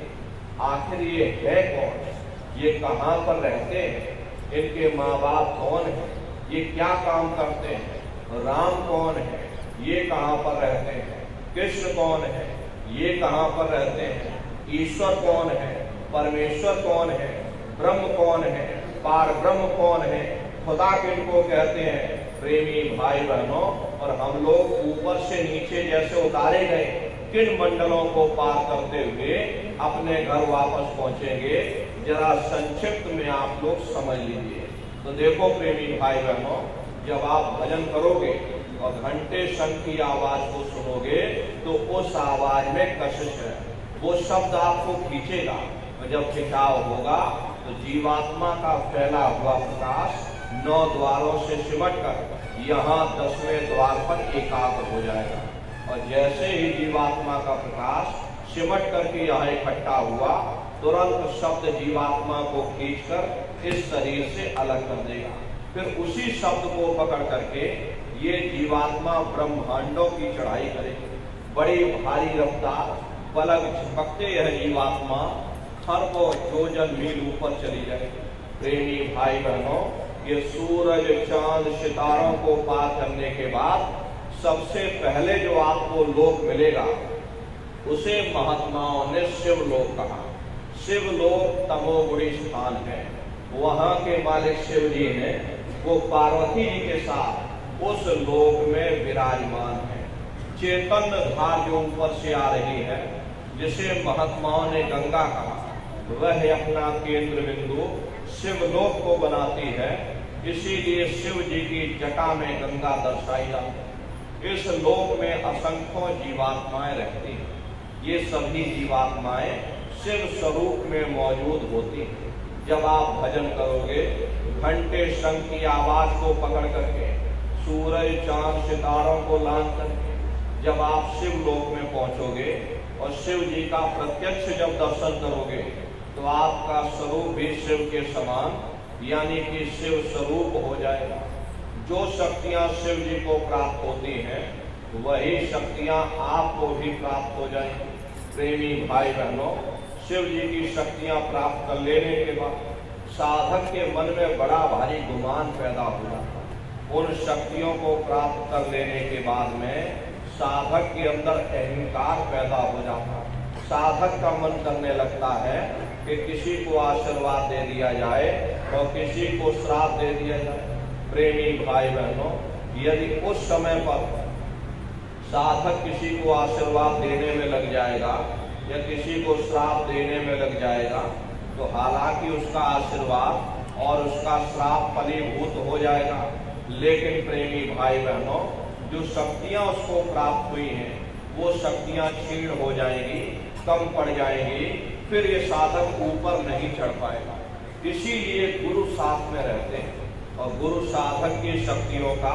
A: आखिर ये है कौन? ये कहाँ पर रहते हैं? इनके माँ बाप कौन है? ये क्या काम करते हैं? राम कौन है? ये कहाँ पर रहते हैं? कृष्ण कौन है? ये कहाँ पर रहते हैं? ईश्वर कौन है? परमेश्वर कौन है? ब्रह्म कौन है? पार ब्रह्म कौन है? खुदा किनको कहते हैं? प्रेमी भाई बहनों, और हम लोग ऊपर से नीचे जैसे उतारे गए, किन मंडलों को पार करते हुए अपने घर वापस पहुंचेंगे, जरा संक्षिप्त में आप लोग समझ लीजिए। तो देखो प्रेमी भाई बहनों, जब आप भजन करोगे और घंटे शंख की आवाज को सुनोगे तो उस आवाज में कशिश है, वो शब्द आपको खींचेगा। और जब खिंचाव होगा तो जीवात्मा का फैला हुआ प्रकाश 9 द्वारों से सिमट कर यहाँ 10वें द्वार पर एकाग्र हो जाएगा। और जैसे ही जीवात्मा का प्रकाश सिमट करके यहाँ इकट्ठा हुआ, तुरंत शब्द जीवात्मा को खींचकर इस शरीर से अलग कर देगा। फिर उसी शब्द को पकड़ करके ये जीवात्मा ब्रह्मांडों की चढ़ाई करेगी। बड़ी भारी रफ्तार, पलक झपकते यह जीवात्मा खरबों योजन मील ऊपर चली जाएगी। प्रेमी भाई बहनों, ये सूरज चांद सितारों को पार करने के बाद सबसे पहले जो आपको लोक मिलेगा उसे महात्माओं ने शिवलोक कहा। शिवलोक तमोगुणी स्थान है। वहां के मालिक शिव जी ने वो पार्वती जी के साथ उस लोक में विराजमान है। चैतन्य धार जो ऊपर से आ रही है, जिसे महात्माओं ने गंगा कहा, वह अपना केंद्र बिंदु शिवलोक को बनाती है। इसीलिए शिव जी की जटा में गंगा दर्शाई जाती है। इस लोक में असंख्यों जीवात्माएं रहती हैं। ये सभी जीवात्माएं शिव स्वरूप में मौजूद होती है। जब आप भजन करोगे, घंटे शंख की आवाज को पकड़ करके, सूरज चांद सितारों को लांघ करके जब आप शिव लोक में पहुंचोगे और शिव जी का प्रत्यक्ष जब दर्शन करोगे, तो आपका स्वरूप भी शिव के समान यानी कि शिव स्वरूप हो जाएगा। जो शक्तियां शिव जी को प्राप्त होती हैं, वही शक्तियां आपको भी प्राप्त हो जाएंगी। प्रेमी भाई बहनों, शिव जी की शक्तियां प्राप्त कर लेने के बाद साधक के मन में बड़ा भारी गुमान पैदा हो जाता है। उन शक्तियों को प्राप्त कर लेने के बाद में साधक के अंदर अहंकार पैदा हो जाता है। साधक का मन करने लगता है कि किसी को आशीर्वाद दे दिया जाए और किसी को श्राप दे दिया जाए। प्रेमी भाई बहनों, यदि उस समय पर साधक किसी को आशीर्वाद देने में लग जाएगा या किसी को श्राप देने में लग जाएगा, तो हालांकि उसका आशीर्वाद और उसका श्राप फलीभूत हो जाएगा, लेकिन प्रेमी भाई बहनों, जो शक्तियां उसको प्राप्त हुई हैं, वो शक्तियां क्षीण हो जाएंगी, कम पड़ जाएंगी, फिर ये साधक ऊपर नहीं चढ़ पाएगा। इसीलिए गुरु साथ में रहते हैं और गुरु साधक की शक्तियों का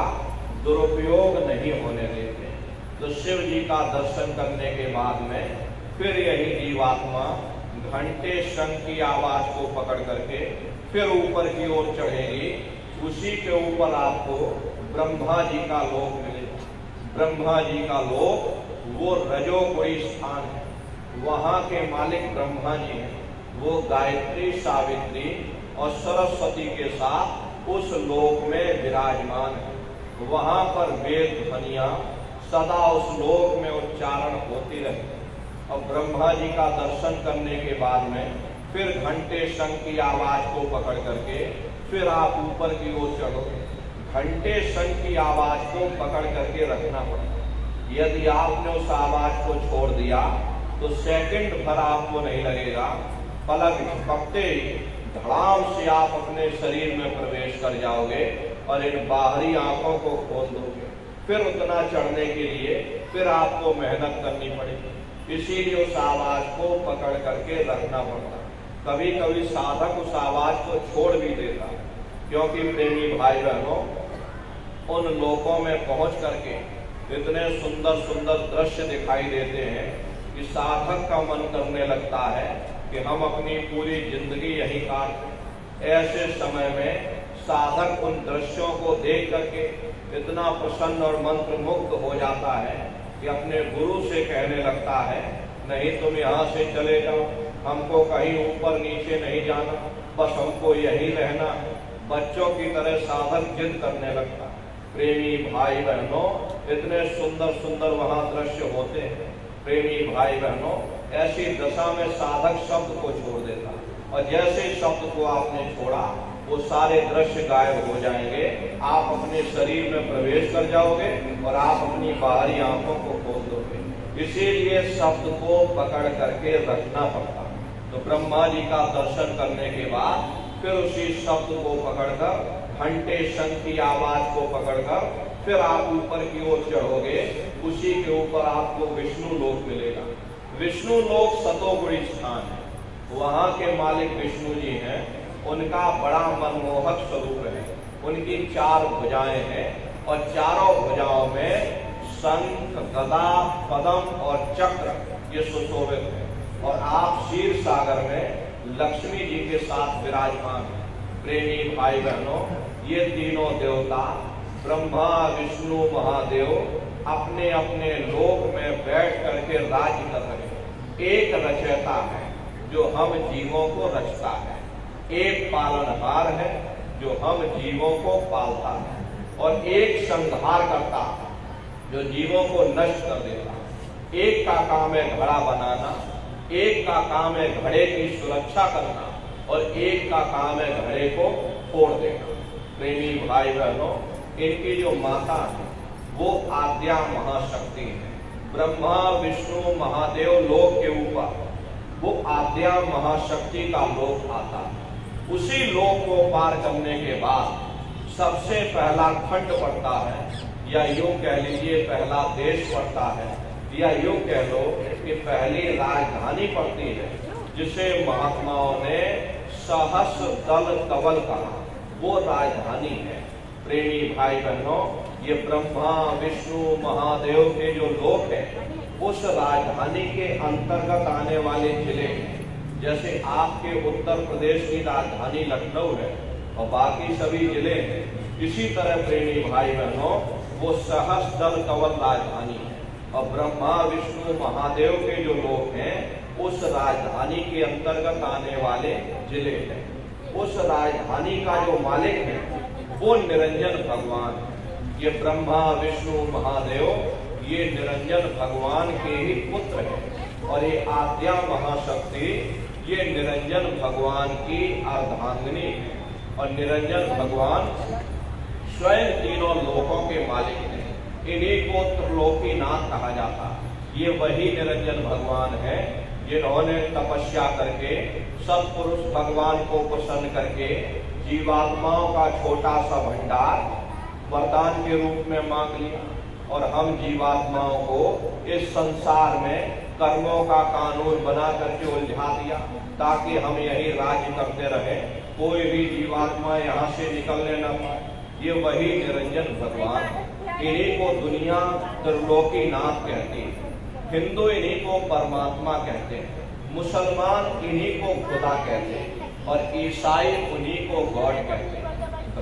A: दुरुपयोग नहीं होने देते। तो शिव जी का दर्शन करने के बाद में फिर यही जीवात्मा घंटे शंख की आवाज को पकड़ करके फिर ऊपर की ओर चढ़ेगी। उसी के ऊपर आपको ब्रह्मा जी का लोक मिलेगा। ब्रह्मा जी का लोक वो रजोगुणी स्थान है। वहां के मालिक ब्रह्मा जी हैं। वो गायत्री, सावित्री और सरस्वती के साथ उस लोक में विराजमान है। वहां पर वेद ध्वनियां सदा उस लोक में उच्चारण होती रहती। और ब्रह्मा जी का दर्शन करने के बाद में फिर घंटे शंख की आवाज को पकड़ करके फिर आप ऊपर की ओर चढ़ोगे। घंटे शंख की आवाज को पकड़ करके रखना पड़ता। यदि आपने उस आवाज को छोड़ दिया तो सेकंड भर आपको नहीं लगेगा, पलक झपकते ही धड़ाम से आप अपने शरीर में प्रवेश कर जाओगे और इन बाहरी आंखों को खोल दोगे। फिर उतना चढ़ने के लिए फिर आपको मेहनत करनी पड़ेगी। इसीलिए उस आवाज को पकड़ करके रखना पड़ता। कभी कभी साधक उस आवाज को छोड़ भी देता, क्योंकि प्रेमी भाई बहनों, उन लोकों में पहुंच करके इतने सुंदर सुंदर दृश्य दिखाई देते हैं कि साधक का मन करने लगता है कि हम अपनी पूरी जिंदगी यही काट। ऐसे समय में साधक उन दृश्यों को देख करके इतना प्रसन्न और मंत्र मुग्ध हो जाता है कि अपने गुरु से कहने लगता है, नहीं तुम यहाँ से चले जाओ, हमको कहीं ऊपर नीचे नहीं जाना, बस हमको यही रहना। बच्चों की तरह साधक जिद करने लगता। प्रेमी भाई बहनों, इतने सुंदर सुंदर वहां दृश्य होते हैं। प्रेमी भाई बहनों, ऐसी दशा में साधक शब्द को छोड़ देता और जैसे शब्द को आपने छोड़ा वो सारे दृश्य गायब हो जाएंगे। आप अपने शरीर में प्रवेश कर जाओगे और आप अपनी बाहरी आंखों को खोल दोगे। इसीलिए शब्द को पकड़ करके रखना पड़ता। तो ब्रह्मा जी का दर्शन करने के बाद फिर उसी शब्द को पकड़कर, घंटे शंख की आवाज को पकड़कर फिर आप ऊपर की ओर चढ़ोगे। उसी के ऊपर आपको विष्णु लोक मिलेगा। विष्णु लोक सतोगुणी स्थान है। वहां के मालिक विष्णु जी हैं। उनका बड़ा मनमोहक स्वरूप है। उनकी 4 भुजाएं हैं और चारों भुजाओं में शंख, गदा, पद्म और चक्र ये सुशोभित है। और आप क्षीर सागर में लक्ष्मी जी के साथ विराजमान हैं। प्रेमी भाई बहनों, ये तीनों देवता ब्रह्मा, विष्णु, महादेव अपने अपने लोक में बैठ करके राज्य कर रहे हैं। एक रचयिता है जो हम जीवों को रचता है, एक पालनहार है जो हम जीवों को पालता है, और एक संहार करता है जो जीवों को नष्ट कर देता है। एक का काम है घड़ा बनाना, एक का काम है घड़े की सुरक्षा करना, और एक का काम है घड़े को फोड़ देना। प्रेमी भाई बहनों, इनकी जो माता है वो आद्या महाशक्ति है। ब्रह्मा, विष्णु, महादेव लोक के ऊपर वो आद्या महाशक्ति का लोक आता है। उसी लोक को पार करने के बाद सबसे पहला खंड पड़ता है, या यूं कह लीजिए पहला देश पड़ता है, या यूं कह लो कि पहली राजधानी पड़ती है। जिसे महात्माओं ने सहस्र दल कवल कहा, वो राजधानी है। प्रेमी भाई बहनों, ये ब्रह्मा विष्णु महादेव के जो लोक है, उस राजधानी के अंतर्गत आने वाले जिले हैं। जैसे आपके उत्तर प्रदेश की राजधानी लखनऊ है और बाकी सभी जिले हैं, इसी तरह प्रेमी भाई बहनों वो सहस्र दल कवल राजधानी है। और ब्रह्मा विष्णु महादेव के जो लोग हैं, उस राजधानी के अंतर्गत आने वाले जिले हैं। उस राजधानी का जो मालिक है वो निरंजन भगवान। ये ब्रह्मा विष्णु महादेव ये निरंजन भगवान के ही पुत्र हैं और ये आद्या महाशक्ति ये निरंजन भगवान की अर्धांगिनी है। और निरंजन भगवान स्वयं तीनों लोकों के मालिक हैं। इन्हीं को त्रिलोकीनाथ कहा जाता। ये वही निरंजन भगवान है जिन्होंने तपस्या करके सत्पुरुष भगवान को प्रसन्न करके जीवात्माओं का छोटा सा भंडार वरदान के रूप में मांग लिया और हम जीवात्माओं को इस संसार में कर्मों का कानून बना करके उलझा दिया ताकि हम यही राज्य करते रहे, कोई भी जीवात्मा यहाँ से निकलने न पाए। ये वही निरंजन भगवान, इन्हीं को दुनिया त्रिलोकीनाथ कहती है। हिंदू इन्हीं को परमात्मा कहते हैं, मुसलमान इन्हीं को खुदा कहते हैं और ईसाई उन्हीं को गॉड कहते हैं।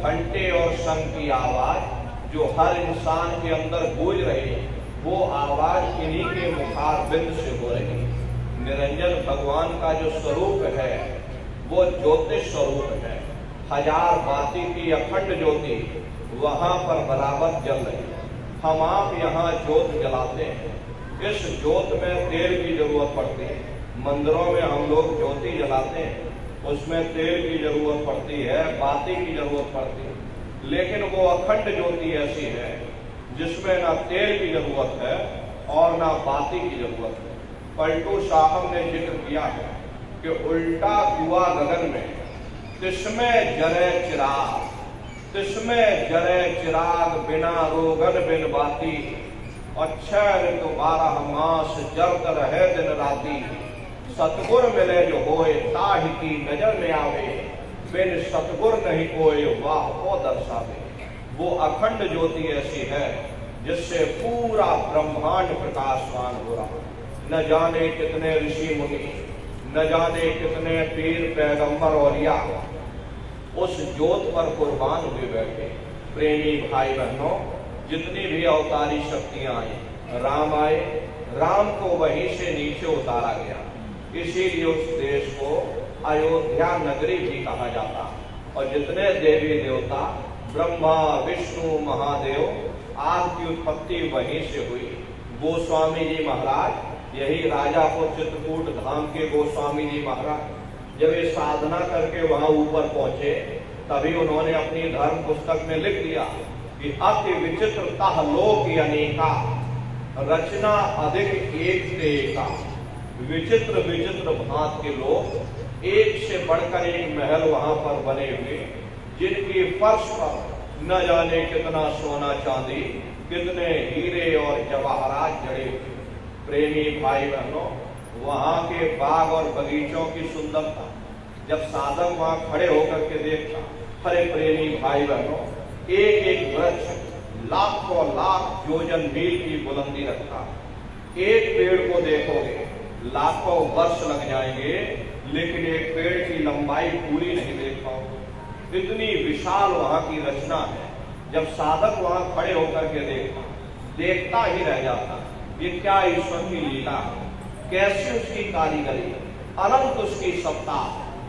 A: घंटे और शंख की आवाज जो हर इंसान के अंदर गूंज रही है, वो आवाज इन्हीं के मुखारबिंद से हो रही है। निरंजन भगवान का जो स्वरूप है वो ज्योतिष स्वरूप है। हजार बाती की अखंड ज्योति वहां पर बराबर जल रही है। हम आप यहाँ ज्योत जलाते हैं, इस ज्योत में तेल की जरूरत पड़ती है। मंदिरों में हम लोग ज्योति जलाते हैं, उसमें तेल की जरूरत पड़ती है, बाती की जरूरत पड़ती है। लेकिन वो अखंड ज्योति ऐसी है जिसमें ना तेल की जरूरत है और ना बाती की जरूरत है। पलटू साहब ने जिक्र किया है कि उल्टा कुआ गगन में तिसमें जरे चिराग, तिसमें जरे चिराग बिना रोगन बिन बाती, अक्षय ऋतु 12 मास जलत रहे दिन राती। सतगुर मिले जो होए ताहि की नजर में आवे, बिन सतगुर नहीं कोई वाह को दर्शावे। वो अखंड ज्योति ऐसी है जिससे पूरा ब्रह्मांड प्रकाशमान हो रहा। न जाने कितने ऋषि मुनि, न जाने कितने पीर पैगंबर औलिया उस ज्योत पर कुर्बान हुए बैठे। प्रेमी भाई बहनों, जितनी भी अवतारी शक्तियां आई, राम आए, राम को वहीं से नीचे उतारा गया। इसीलिए उस देश को अयोध्या नगरी भी कहा जाता। और जितने देवी देवता ब्रह्मा विष्णु महादेव आदि की उत्पत्ति वहीं से हुई। गोस्वामी जी महाराज यही राजापुर चित्रकूट धाम के गोस्वामी जी महाराज जब ये साधना करके वहां ऊपर पहुंचे, तभी उन्होंने अपनी धर्म पुस्तक में लिख दिया कि अति विचित्रता लोक अनेका, रचना अधिक एक से एका। विचित्र विचित्र भांत के लोग, एक से बढ़कर एक महल वहां पर बने हुए, जिनकी फर्श पर न जाने कितना सोना चांदी, कितने हीरे और जवाहरात जड़े हुए। प्रेमी भाई बहनों, वहां के बाग और बगीचों की सुंदरता जब साधक वहां खड़े होकर के देखता, हरे प्रेमी भाई बहनों, एक एक वृक्ष लाखों लाख योजन मील की बुलंदी रखता। एक पेड़ को देखोगे लाखों वर्ष लग जाएंगे, लेकिन एक पेड़ की लंबाई पूरी नहीं देख पाओगे। इतनी विशाल वहां की रचना है। जब साधक वहां खड़े होकर के देखता ही रह जाता, ये क्या ईश्वर की लीला है, कैसी उसकी कारीगरी, अनंत उसकी सत्ता,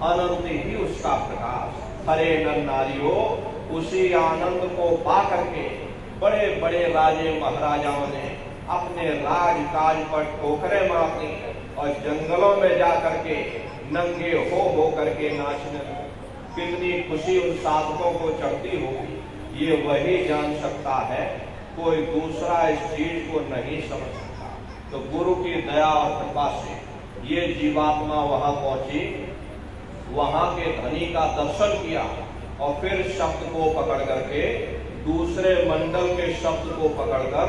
A: अनंत ही उसका प्रकाश। हरे नर नारियों, उसी आनंद को पा करके बड़े बड़े राजे महाराजाओं ने अपने राज काज पर ठोकरें मारती और जंगलों में जा करके नंगे हो करके नाचने लगे। कितनी खुशी उन साधकों को चढ़ती होगी, ये वही जान सकता है, कोई दूसरा इस चीज को नहीं समझ सकता। तो गुरु की दया और कृपा से ये जीवात्मा वहां पहुंची, वहां के धनी का दर्शन किया और फिर शब्द को पकड़ करके दूसरे मंडल के शब्द को पकड़कर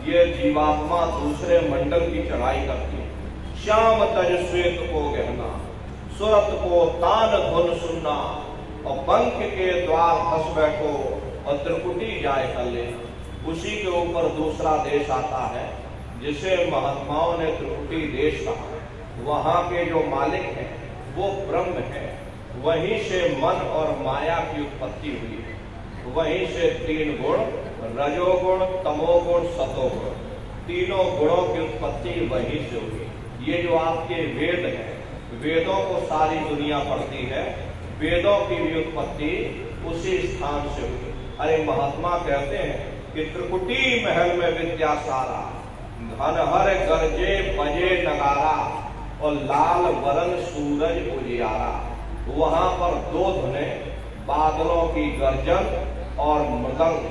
A: ये जीवात्मा दूसरे मंडल की चढ़ाई करती है। श्याम तज श्वेत को गहना, सुरत को तान धुन सुनना, और पंख के द्वार फंस बैठो और त्रिकुटी जाए कर लेना। उसी के ऊपर दूसरा देश आता है जिसे महात्माओं ने त्रिकुटी देश कहा। वहां के जो मालिक हैं वो ब्रह्म है, वहीं से मन और माया की उत्पत्ति हुई है। वहीं से तीन गुण, रजोगुण, तमोगुण, सतोगुण, तीनों गुणों की उत्पत्ति वहीं से हुई। ये जो आपके वेद हैं, वेदों को सारी दुनिया पढ़ती है, वेदों की भी उत्पत्ति उसी स्थान से हुई। अरे महात्मा कहते हैं कि त्रिकुटी महल में विद्या सारा, घन हर गरजे बजे नगारा, और लाल वरण सूरज उजियारा। वहां पर दो धुनें, बादलों की गर्जन और मृदंग,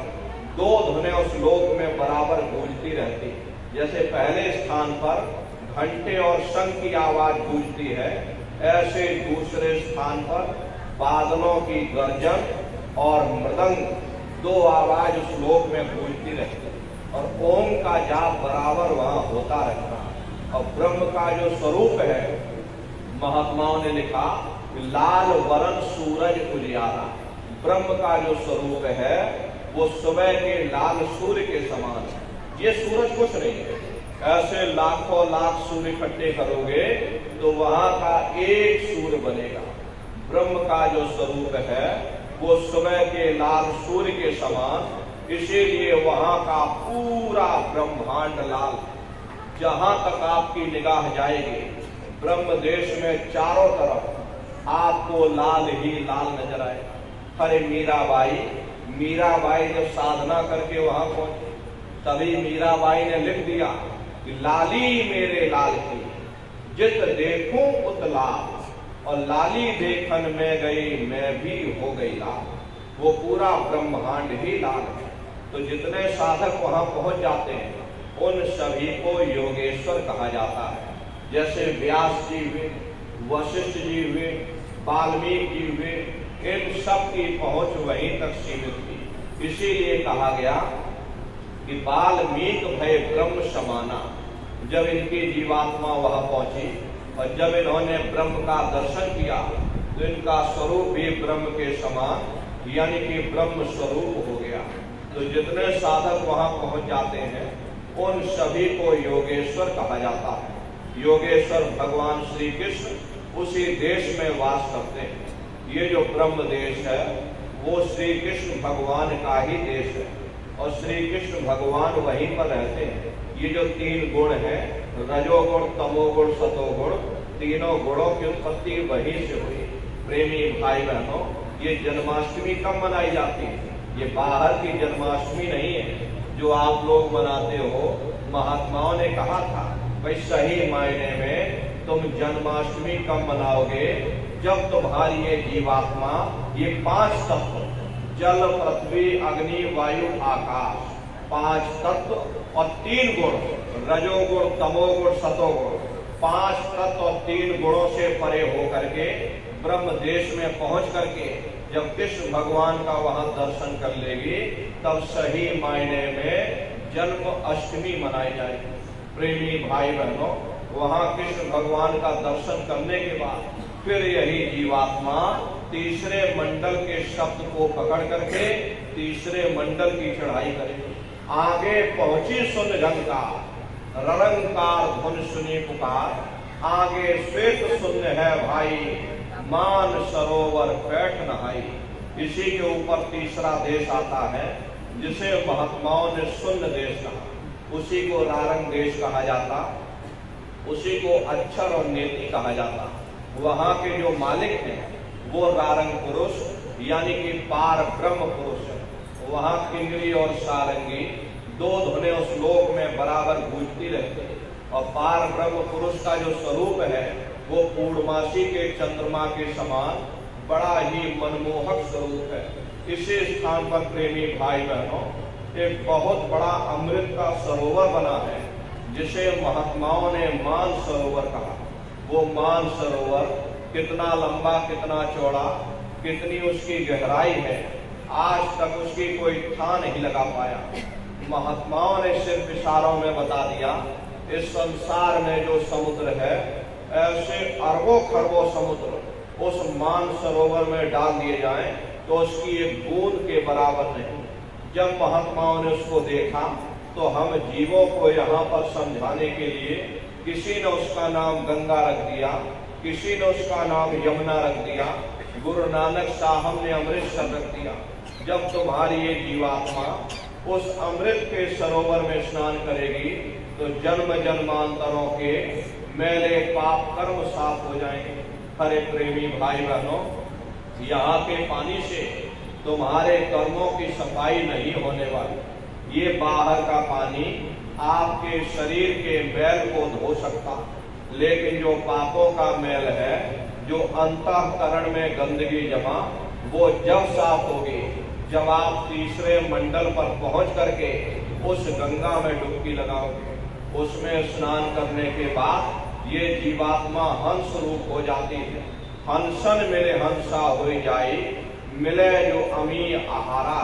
A: दो धुनें उस लोक में बराबर गूंजती रहती। जैसे पहले स्थान पर घंटे और शंख की आवाज गूंजती है, ऐसे दूसरे स्थान पर बादलों की गर्जन और मृदंग, दो आवाज उस लोक में गूंजती रहती। और ओम का जाप बराबर वहां होता रहता। और ब्रह्म का जो स्वरूप है, महात्माओं ने लिखा लाल वरण सूरज उजियारा। ब्रह्म का जो स्वरूप है वो सुबह के लाल सूर्य के समान है। ये सूरज कुछ नहीं है, ऐसे लाखों लाख सूर्य इकट्ठे करोगे तो वहां का एक सूर्य बनेगा। ब्रह्म का जो स्वरूप है वो सुबह के लाल सूर्य के समान, इसीलिए वहां का पूरा ब्रह्मांड लाल। जहां तक आपकी निगाह जाएगी ब्रह्म देश में चारों तरफ आपको लाल ही लाल नजर आएगा। अरे मीराबाई जब साधना करके वहां पहुंची, तभी मीराबाई ने लिख दिया कि लाली मेरे लाल की, जित देखूं उत लाल, और लाली देखन में गई मैं भी हो गई लाल। वो पूरा ब्रह्मांड ही लाल है। तो जितने साधक वहां पहुंच जाते हैं उन सभी को योगेश्वर कहा जाता है। जैसे व्यास जी हुए, वशिष्ठ जी हुए, वाल्मीकि जी हुए, इन सब की पहुंच वहीं तक सीमित थी। इसीलिए कहा गया कि वाल्मीकि भय ब्रह्म समाना। जब इनकी जीवात्मा वहां पहुंची और जब इन्होंने ब्रह्म का दर्शन किया तो इनका स्वरूप भी ब्रह्म के समान, यानी कि ब्रह्म स्वरूप हो गया। तो जितने साधक वहां पहुंच जाते हैं उन सभी को योगेश्वर कहा जाता है। योगेश्वर भगवान श्री कृष्ण उसी देश में वास करते हैं। ये जो ब्रह्म देश है वो श्री कृष्ण भगवान का ही देश है, और श्री कृष्ण भगवान वहीं पर रहते हैं। ये जो तीन गुण हैं, रजोगुण, तमोगुण, सतोगुण, तीनों गुणों की उत्पत्ति वहीं से हुई। प्रेमी भाई बहनों, ये जन्माष्टमी कब मनाई जाती है? ये बाहर की जन्माष्टमी नहीं है जो आप लोग मनाते हो। महात्माओं ने कहा था भाई सही मायने में तुम जन्माष्टमी कब मनाओगे? जब तुम्हारी ये जीवात्मा, ये पांच तत्व, जल, पृथ्वी, अग्नि, वायु, आकाश, पांच तत्व और तीन गुण, रजोगुण, तमोगुण, सतोगुण, पांच तत्व और तीन गुणों से परे होकर के ब्रह्म देश में पहुंच करके जब कृष्ण भगवान का वहां दर्शन कर लेगी तब सही मायने में जन्म अष्टमी मनाई जाएगी। प्रेमी भाई बहनों, वहां कृष्ण भगवान का दर्शन करने के बाद फिर यही जीवात्मा तीसरे मंडल के शब्द को पकड़ करके तीसरे मंडल की चढ़ाई करेगी। आगे पहुंची सुन गंगा, ररंकार धुन सुनी पुकार, आगे श्वेत शून्य है भाई, मान सरोवर पैठ नहाई। इसी के ऊपर तीसरा देश आता है जिसे महात्माओं ने शून्य देश कहा। उसी को रारंग देश कहा जाता, उसी को अक्षर और नेति कहा जाता। वहां के जो मालिक हैं वो रारंग पुरुष यानी कि पार ब्रह्म पुरुष है। वहां किंगरी और सारंगी दो धुनें उस लोक में बराबर गूंजती रहती है। और पार ब्रह्म पुरुष का जो स्वरूप है वो पूर्णमासी के चंद्रमा के समान बड़ा ही मनमोहक स्वरूप है। इसी स्थान पर प्रेमी भाई बहनों एक बहुत बड़ा अमृत का सरोवर बना है जिसे महात्माओं ने मान सरोवर कहा। वो मान सरोवर कितना लंबा, कितना चौड़ा, कितनी उसकी गहराई है, आज तक उसकी कोई था नहीं लगा पाया। महात्माओं ने सिर्फ इशारों में बता दिया इस संसार में जो समुद्र है ऐसे अरबों खरबों समुद्र उस मान सरोवर में डाल दिए जाएं तो उसकी एक बूंद के बराबर नहीं। जब महात्माओं ने उसको देखा तो हम जीवों को यहाँ पर समझाने के लिए किसी ने उसका नाम गंगा रख दिया, किसी ने उसका नाम यमुना रख दिया, गुरु नानक साहब ने अमृतसर रख दिया। जब तुम्हारी ये जीवात्मा उस अमृत के सरोवर में स्नान करेगी तो जन्म जन्मांतरों के मैले पाप कर्म साफ हो जाएंगे। हरे प्रेमी भाई बहनों, यहाँ के पानी से तुम्हारे कर्मों की सफाई नहीं होने वाली। ये बाहर का पानी आपके शरीर के मैल को धो सकता, लेकिन जो पापों का मैल है, जो अंतःकरण में गंदगी जमा, वो जब साफ होगी जब आप तीसरे मंडल पर पहुंच करके उस गंगा में डुबकी लगाओगे। उसमें स्नान करने के बाद ये जीवात्मा हंस रूप हो जाती है। हंसन मिले हंसा हो जाए, मिले जो अमी आहारा।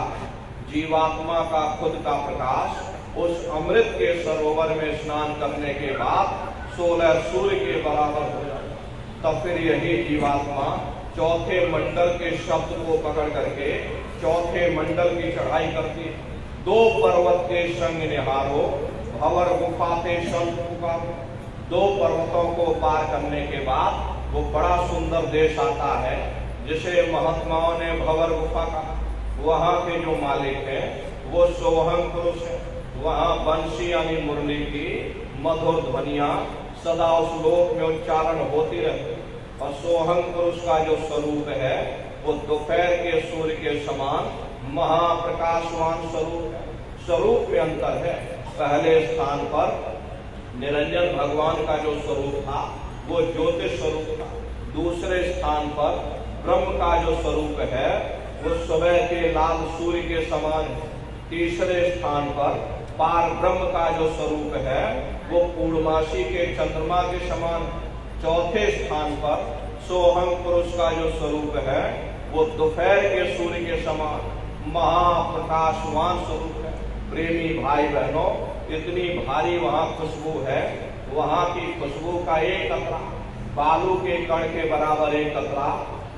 A: जीवात्मा का खुद का प्रकाश उस अमृत के सरोवर में स्नान करने के बाद 16 सूर्य के बराबर हो जाए। तब फिर यही जीवात्मा चौथे मंडल के शब्द को पकड़ करके चौथे मंडल की चढ़ाई करती है। 2 पर्वत के संग निहारो, भंवर गुफा के संग पुकारो। 2 पर्वतों को पार करने के बाद वो बड़ा सुंदर देश आता है जिसे महात्माओं ने भंवर गुफा कहा। वहाँ के जो मालिक हैं वो सोहंग पुरुष है। वहाँ बंसी यानी मुरली की मधुर ध्वनियां सदा उस लोक में उच्चारण होती रहती। और सोहंग पुरुष का जो स्वरूप है वो दोपहर के सूर्य के समान महाप्रकाशवान स्वरूप है। स्वरूप में अंतर है। पहले स्थान पर निरंजन भगवान का जो स्वरूप था वो ज्योतिष स्वरूप था। दूसरे स्थान पर ब्रह्म का जो स्वरूप है वो सुबह के लाल सूर्य के समान है। तीसरे स्थान पर पार ब्रह्म का जो स्वरूप है वो पूर्णमासी के चंद्रमा के समान है। चौथे स्थान पर सोहंग पुरुष का जो स्वरूप है वो दोपहर के सूर्य के समान महाप्रकाशवान स्वरूप है। प्रेमी भाई बहनों, इतनी भारी वहाँ खुशबू है। वहाँ की खुशबू का एक कतरा, बालू के कण के बराबर एक कतरा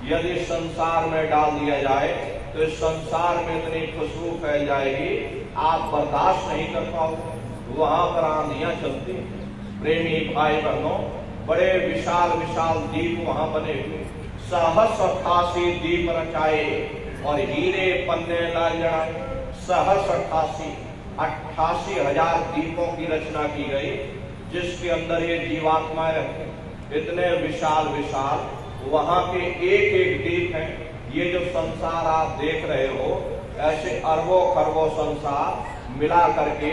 A: यदि संसार में डाल दिया जाए तो इस संसार में इतनी खुशबू फैल जाएगी आप बर्दाश्त नहीं कर पाओगे। वहाँ पर आंधियां चलती। प्रेमी भाई बहनों, बड़े विशाल विशाल दीप वहाँ बने हुए। 788 दीप रचाए और हीरे पन्ने ला जड़ाए। 88,000 दीपों की रचना की गई जिसके अंदर ये जीवात्माएं रहती। इतने विशाल विशाल वहाँ के एक एक दीप हैं। ये जो संसार आप देख रहे हो ऐसे अरबों खरबों संसार मिला करके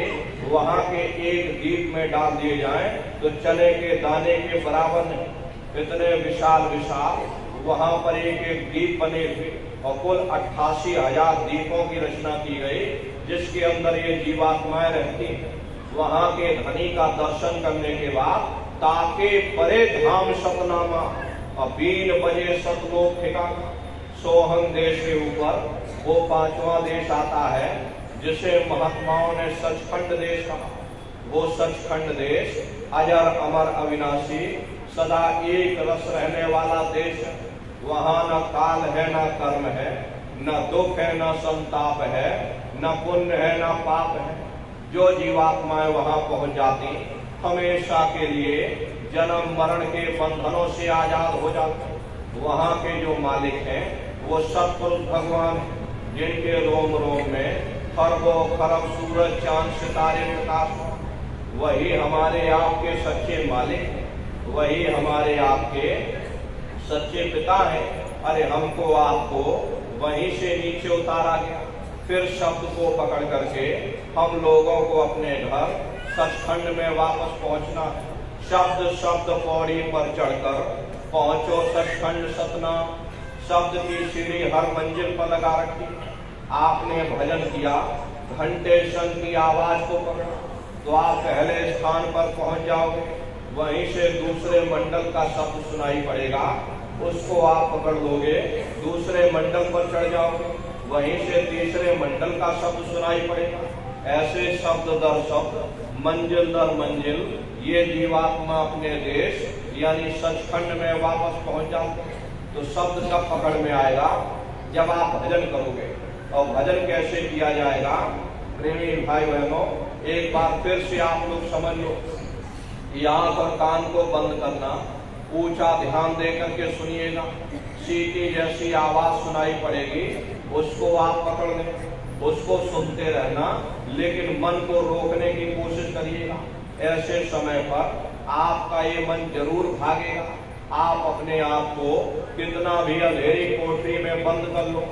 A: वहाँ के एक दीप में डाल दिए जाएं तो चने के दाने के बराबर नहीं। इतने विशाल विशाल वहाँ पर एक एक दीप बने हुए और कुल 88,000 दीपों की रचना की गई जिसके अंदर ये जीवात्माएं रहती हैं। वहाँ के धनी का दर्शन करने के बाद ताके परे धाम सतनामा और 3 बजे सतलोक ठिकाना। सोहंग देश के ऊपर वो 5वां देश आता है जिसे महात्माओं ने सचखंड देश कहा। वो सचखंड देश अजर अमर अविनाशी सदा एक रस रहने वाला देश है। वहाँ न काल है न कर्म है, न दुख है न संताप है, न पुण्य है न पाप है। जो जीवात्माएं वहाँ पहुँच जाती हमेशा के लिए जन्म मरण के बंधनों से आजाद हो जाते। वहाँ के जो मालिक हैं वो सतपुरुष भगवान जिनके रोम रोम में खरबों खरब सूरज चांद सितारे प्रकाश। वही हमारे आपके सच्चे मालिक, वही हमारे आपके सच्चे पिता हैं। अरे हमको आपको वहीं से नीचे उतारा गया। फिर शब्द को पकड़ करके हम लोगों को अपने घर सचखंड में वापस पहुंचना है। शब्द शब्द पौड़ी पर चढ़कर पहुंचो सचखंड सतनाम। शब्द की सीढ़ी हर मंजिल पर लगा रखी। आपने भजन किया, घंटे शंख की आवाज को पकड़ा तो आप पहले स्थान पर पहुंच जाओगे। वहीं से दूसरे मंडल का शब्द सुनाई पड़ेगा, उसको आप पकड़ लोगे, दूसरे मंडल पर चढ़ जाओगे। वहीं से तीसरे मंडल का शब्द सुनाई पड़ेगा। ऐसे शब्द दर शब्द, मंजिल दर मंजिल ये जीवात्मा अपने देश यानी सचखंड में वापस पहुंच जाते हैं। तो शब्द कब पकड़ में आएगा? जब आप भजन करोगे। और भजन कैसे किया जाएगा? प्रेमी भाई बहनों, एक बार फिर से आप लोग समझ लो, आंख और कान को बंद करना, ऊंचा ध्यान दे करके सुनिएगा। सीटी जैसी आवाज सुनाई पड़ेगी, उसको आप पकड़ लें, उसको सुनते रहना, लेकिन मन को रोकने की कोशिश करिएगा। ऐसे समय पर आपका ये मन जरूर भागेगा। आप अपने आप को कितना भी अंधेरी कोठरी में बंद कर लो,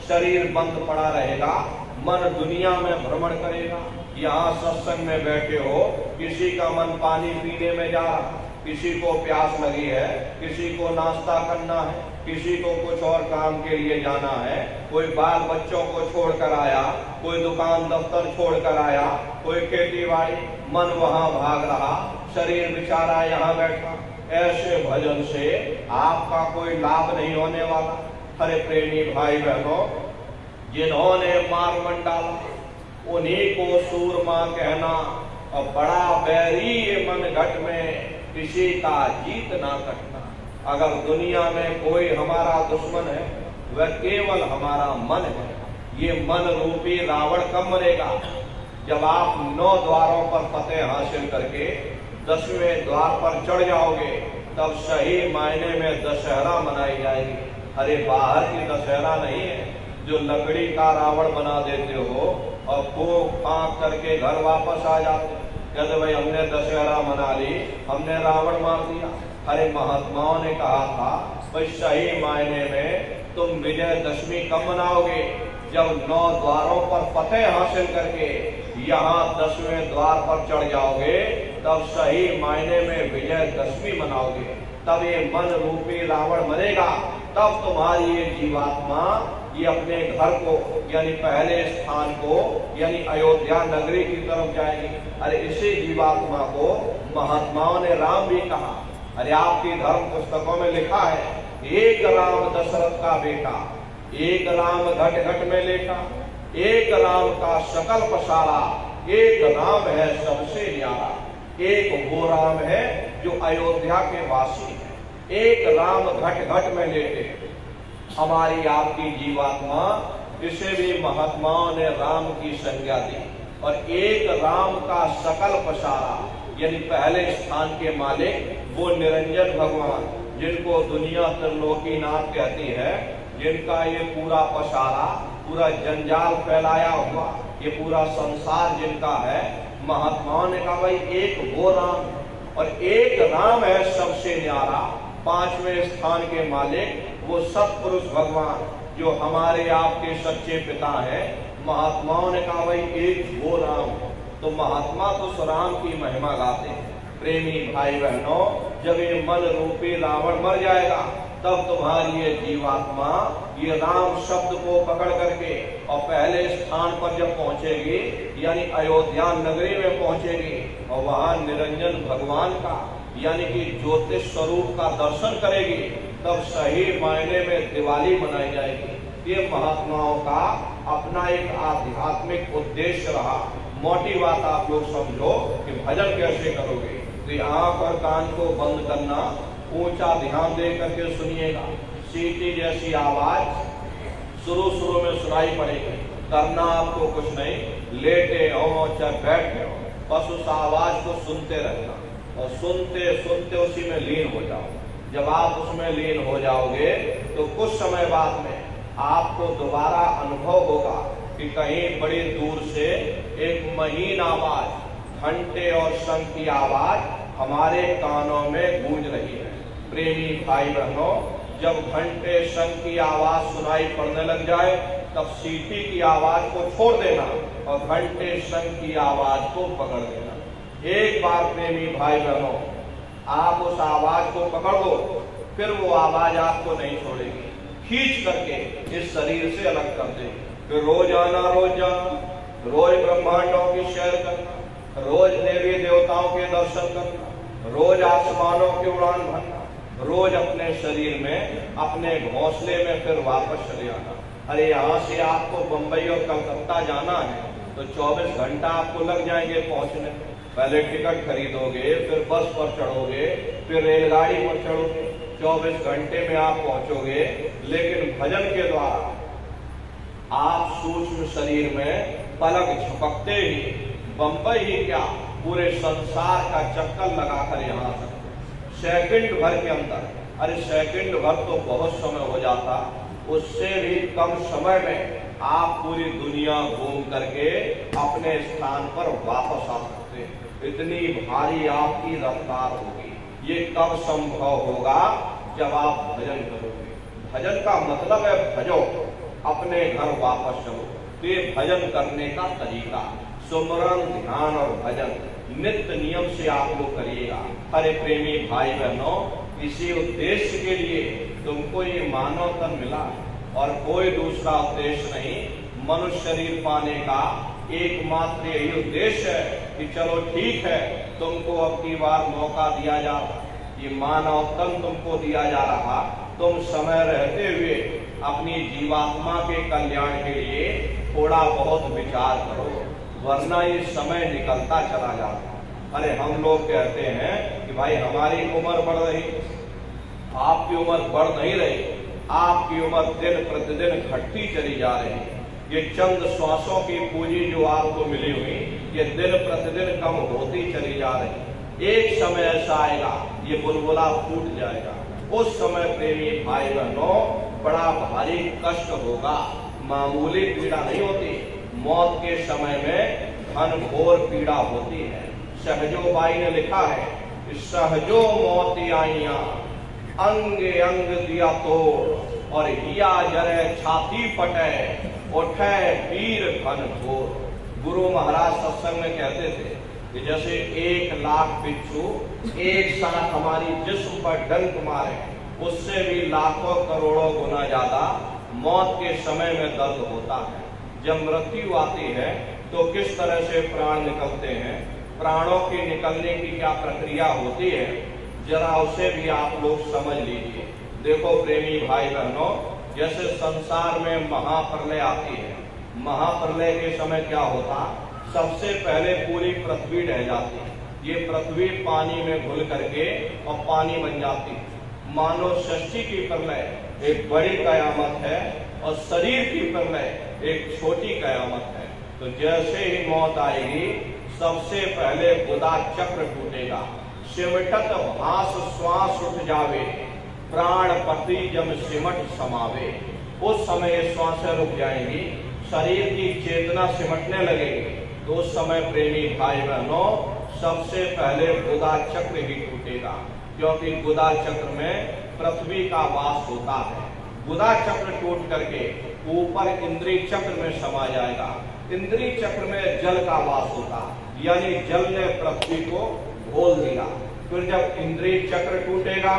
A: शरीर बंद पड़ा रहेगा, मन दुनिया में भ्रमण करेगा। यहाँ सत्संग में बैठे हो, किसी का मन पानी पीने में जा रहा, किसी को प्यास लगी है, किसी को नाश्ता करना है, किसी को कुछ और काम के लिए जाना है, कोई बाल बच्चों को छोड़कर आया, कोई दुकान दफ्तर छोड़कर आया, कोई खेती बाड़ी, मन वहां भाग रहा, शरीर बेचारा यहाँ बैठा। ऐसे भजन से आपका कोई लाभ नहीं होने वाला। हरे प्रेमी भाई बहनों, जिन्होंने मार मंडाला उन्हीं को सूरमा कहना, और बड़ा बैरी ये मन घट में किसी का जीत ना कटना। अगर दुनिया में कोई हमारा दुश्मन है, वह केवल हमारा मन है। ये मन रूपी रावण कब मरेगा? जब आप 9 द्वारों पर फतेह हासिल करके 10वें द्वार पर चढ़ जाओगे, तब सही मायने में दशहरा मनाई जाएगी। अरे बाहर की दशहरा नहीं है, जो लकड़ी का रावण बना देते हो और फूंक फांक करके घर वापस आ जाते, कहते भाई हमने दशहरा मना ली, हमने रावण मार दिया। अरे महात्माओं ने कहा था भाई सही मायने में तुम विजयदशमी कब मनाओगे? जब 9 द्वारों पर फतेह हासिल करके यहाँ 10वें द्वार पर चढ़ जाओगे, तब सही मायने में विजयदशमी मनाओगे। तब ये मन रूपी रावण मरेगा, तब तुम्हारी ये जीवात्मा ये अपने घर को यानी पहले स्थान को यानी अयोध्या नगरी की तरफ जाएगी। अरे इसी जीवात्मा को महात्माओं ने राम भी कहा। अरे आपकी धर्म पुस्तकों में लिखा है, एक राम दशरथ का बेटा, एक राम घट घट में लेटा, एक राम का सकल पसारा, एक राम है सबसे न्यारा। एक वो राम है जो अयोध्या के वासी है, एक राम घट घट में लेटे। हमारी आपकी जीवात्मा, इसे भी महात्माओं ने राम की संज्ञा दी। और एक राम का सकल पसारा यानी पहले स्थान के मालिक वो निरंजन भगवान, जिनको दुनिया त्रिलोकीनाथ कहती है, जिनका ये पूरा पसारा, पूरा जंजाल फैलाया हुआ ये पूरा संसार जिनका है। महात्माओं ने कहा भाई एक वो राम और एक राम है सबसे न्यारा, 5वें स्थान के मालिक वो सत्पुरुष भगवान जो हमारे आपके सच्चे पिता हैं। महात्माओं ने कहा भाई एक वो राम, तो महात्मा तो उस राम की महिमा गाते हैं। प्रेमी भाई बहनों, जब ये मन रूपी रावण मर जाएगा, तब तुम्हारी ये जीवात्मा ये राम शब्द को पकड़ करके और पहले स्थान पर जब पहुंचेगी यानी अयोध्या नगरी में पहुंचेगी और वहां निरंजन भगवान का यानी कि ज्योतिष स्वरूप का दर्शन करेगी, तब सही मायने में दिवाली मनाई जाएगी। ये महात्माओं का अपना एक आध्यात्मिक उद्देश्य रहा। मोटी बात आप लोग समझो कि भजन कैसे करोगे। तो आंख और कान को बंद करना, ऊंचा ध्यान दे करके सुनिएगा। सीटी जैसी आवाज शुरू में सुनाई पड़ेगी। करना आपको कुछ नहीं, लेटे हो चाहे बैठे हो, बस उस आवाज को सुनते रहना और सुनते सुनते उसी में लीन हो जाओ। जब आप उसमें लीन हो जाओगे तो कुछ समय बाद में आपको दोबारा अनुभव होगा कि कहीं बड़ी दूर से एक महीन आवाज, घंटे और शंख की आवाज हमारे कानों में गूंज रही है। प्रेमी भाई बहनों, जब घंटे शंख की आवाज सुनाई पड़ने लग जाए, तब सीटी की आवाज को छोड़ देना और घंटे शंख की आवाज को पकड़ देना। एक बार प्रेमी भाई बहनों आप उस आवाज को पकड़ लो, फिर वो आवाज आपको नहीं छोड़ेगी, खींच करके इस शरीर से अलग कर देगी। फिर रोज जाना, रोज ब्रह्मांडों की सैर करना, रोज देवी देवताओं के दर्शन करना, रोज आसमानों की उड़ान भरना, रोज अपने शरीर में अपने घोंसले में फिर वापस चले आना। अरे यहाँ से आपको बंबई और कलकत्ता जाना है तो 24 घंटा आपको लग जाएंगे पहुंचने। पहले टिकट खरीदोगे, फिर बस पर चढ़ोगे, फिर रेलगाड़ी पर चढ़ोगे, 24 घंटे में आप पहुंचोगे। लेकिन भजन के द्वारा आप सूक्ष्म शरीर में पलक झपकते ही बंबई ही क्या पूरे संसार का चक्कर लगाकर यहाँ आ सकते, सेकंड भर के अंदर। अरे सेकंड भर तो बहुत समय हो जाता, उससे भी कम समय में आप पूरी दुनिया घूम करके अपने स्थान पर वापस आ सकते। इतनी भारी आपकी रफ्तार होगी। ये कब संभव होगा? जब आप भजन करोगे। भजन का मतलब है भजो, अपने घर वापस चलो। तो ये भजन करने का तरीका, सुमरन, ध्यान और भजन नित्य नियम से आप लोग करिएगा। अरे प्रेमी भाई बहनों, इसी उद्देश्य के लिए तुमको ये मानव तन मिला और कोई दूसरा उद्देश्य नहीं। मनुष्य शरीर पाने का एकमात्र यही उद्देश्य है कि चलो ठीक है, तुमको अब की बार मौका दिया जा रहा, ये मानव तन तुमको दिया जा रहा। तुम समय रहते हुए अपनी जीवात्मा के कल्याण के लिए थोड़ा बहुत विचार करो, वरना ये समय निकलता चला जाता। अरे हम लोग कहते हैं कि भाई हमारी उम्र बढ़ रही, आपकी उम्र बढ़ नहीं रही, आपकी उम्र दिन प्रतिदिन घटती चली जा रही। ये चंद श्वासों की पूंजी जो आपको मिली हुई, ये दिन प्रतिदिन कम होती चली जा रही। एक समय ऐसा आएगा, ये बुलबुला फूट जाएगा। उस समय प्रेमी भाई बहनों बड़ा भारी कष्ट होगा, मामूली पीड़ा नहीं होती। मौत के समय में घनघोर पीड़ा होती है। सहजो बाई ने लिखा है, सहजो मौत आइया, अंग अंग दिया तोड़, और हिया जरे छाती फटे, उठे वीर घनघोर। गुरु महाराज सत्संग में कहते थे कि जैसे 1 लाख बिच्छू एक साथ हमारी जिस्म पर डंक मारे, उससे भी लाखों करोड़ों गुना ज्यादा मौत के समय में दर्द होता है। जब मृत्यु आती है तो किस तरह से प्राण निकलते हैं, प्राणों की निकलने की क्या प्रक्रिया होती है, जरा उसे भी आप लोग समझ लीजिए। देखो प्रेमी भाई बहनों, जैसे संसार में महाप्रलय आती है, महाप्रलय के समय क्या होता, सबसे पहले पूरी पृथ्वी ढह जाती है। ये पृथ्वी पानी में घुल करके और पानी बन जाती है। मानो सृष्टि की प्रलय एक बड़ी कयामत है और शरीर की प्रलय एक छोटी कयामत है। तो जैसे ही मौत आएगी, सबसे पहले गुदा चक्र टूटेगा, सिमटत भास श्वास उठ जावे, प्राण पति जब सिमट समावे। उस समय श्वासें रुक जाएंगी, शरीर की चेतना सिमटने लगेगी। तो उस समय प्रेमी भाई बहनों सबसे पहले गुदा चक्र ही टूटेगा, क्योंकि गुदा चक्र में पृथ्वी का वास होता है। गुदा चक्र टूट करके ऊपर इंद्रिय चक्र में समा जाएगा। इंद्रिय चक्र में जल का वास होता, यानी जल ने पृथ्वी को घोल दिया। फिर जब इंद्रिय चक्र टूटेगा,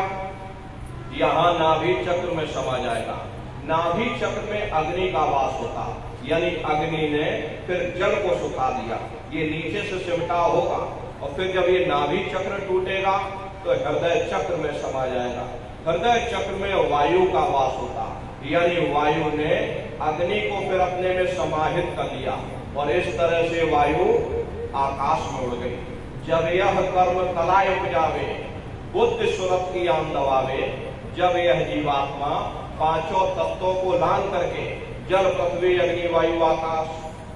A: यहाँ नाभि चक्र में समा जाएगा। नाभि चक्र में अग्नि का वास होता, यानी अग्नि ने फिर जल को सुखा दिया, ये नीचे से सिमटा होगा। और फिर जब ये नाभि चक्र टूटेगा तो हृदय चक्र में समा जाएगा। हृदय चक्र में वायु का वास होता, यानी वायु ने अग्नि को फिर अपने में समाहित कर लिया और इस तरह से वायु आकाश में उड़ गई। जब यह कर्म कलाय उपजावे, बुद्धि सुरत की आम दबावे, जब यह जीवात्मा पांचों तत्वों को लान करके, जल पृथ्वी अग्नि वायु आकाश,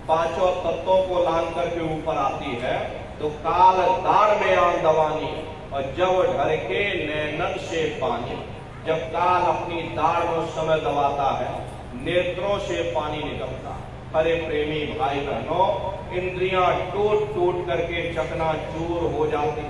A: पांचों तत्वों को लान करके ऊपर आती है, तो काल दाढ़ में आन दबानी, और जब ढरके नैनन से पानी। जब काल अपनी दाढ़ में उस समय दबाता है, नेत्रों से पानी निकलता। अरे प्रेमी भाई बहनों, इंद्रियां टूट टूट करके चकनाचूर हो जाती।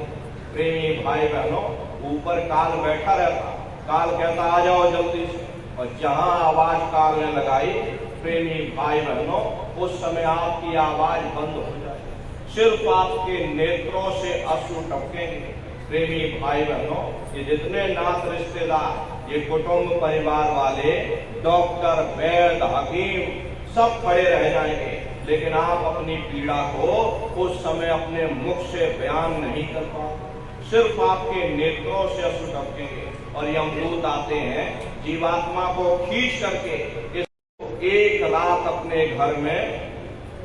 A: प्रेमी भाई बहनों, ऊपर काल बैठा रहता, काल कहता आ जाओ जल्दी से, और जहां आवाज काल ने लगाई, प्रेमी भाई बहनों, उस समय आपकी आवाज बंद हो जाएगी। सिर्फ आपके नेत्रों से अश्रु टपकेंगे। प्रेमी भाई बहनों, ये जितने नाथ रिश्तेदार, ये कुटुंब परिवार वाले, डॉक्टर, वैद्य, हकीम सब खड़े रह जाएंगे, लेकिन आप अपनी पीड़ा को उस समय अपने मुख से बयान नहीं कर पाओगे। सिर्फ आपके नेत्रों से अश्रु टपकेंगे और यमदूत आते हैं, जीवात्मा को खींच करके 1 रात अपने घर में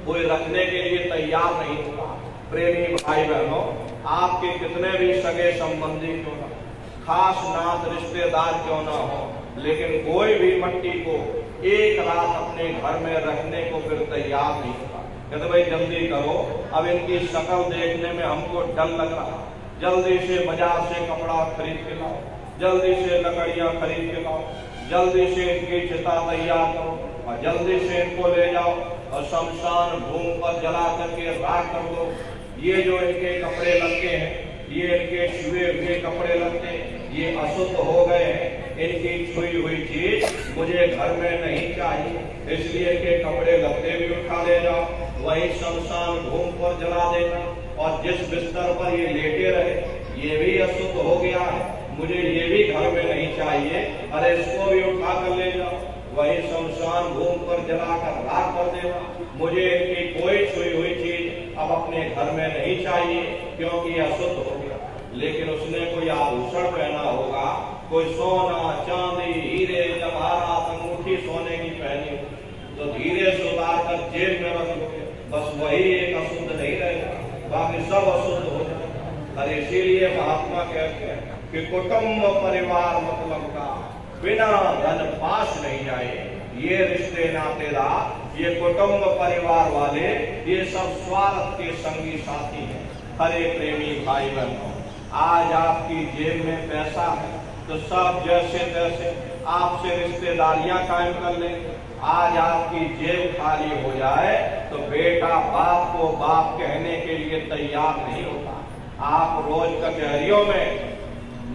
A: कोई रखने के लिए तैयार नहीं होगा। प्रेमी भाई बहनों, आपके कितने भी सगे संबंधी क्यों ना, खास नात रिश्तेदार क्यों ना हो, लेकिन कोई भी मट्टी को एक रात अपने घर में रखने को फिर तैयार नहीं होता। कहते भाई जल्दी करो, अब इनकी शक्ल देखने में हमको डर लग रहा, जल्दी से बाजार से कपड़ा खरीद के लाओ, जल्दी से लकड़ियां खरीद के लाओ, जल्दी से इनकी चिता तैयार करो और जल्दी से इनको ले जाओ और शमशान भूमि पर जला करके राख कर दो। ये जो इनके कपड़े लगते हैं, ये इनके छुए हुए कपड़े लगते हैं, ये अशुद्ध हो गए हैं, इनकी छुई हुई चीज मुझे घर में नहीं चाहिए, इसलिए इनके कपड़े लत्ते भी उठा ले जाओ, वही शमशान भूमि पर जला देना। और जिस बिस्तर पर ये लेटे रहे ये भी अशुद्ध हो गया है, मुझे ये भी घर में नहीं चाहिए, अरे इसको भी उठा कर ले जाओ, वही शमशान भूमि पर जलाकर राख कर देना। मुझे इनकी कोई छुई हुई चीज अब अपने घर में नहीं चाहिए क्योंकि ये अशुद्ध हो गया। लेकिन उसने कोई आभूषण पहना होगा, कोई सोना चांदी हीरे जवाहरात अंगूठी सोने की पहनी, तो धीरे से उतार कर जेब में रख लो, बस वही एक अशुद्ध नहीं रहेगा, बाकी सब अशुद्ध हो जाएगा। और इसीलिए महात्मा कहते हैं कि कुटुंब परिवार मतलब का बिना धन पास नहीं जाए। ये रिश्ते नातेदार, ये कुटुंब परिवार वाले, ये सब स्वार्थ के संगी साथी हैं। हरे प्रेमी भाई बहनों, आज आपकी जेब में पैसा है तो सब जैसे तैसे आपसे रिश्तेदारियां कायम कर लेंगे। आज आपकी जेब खाली हो जाए तो बेटा बाप को बाप कहने के लिए तैयार नहीं होता। आप रोज कचहरियों में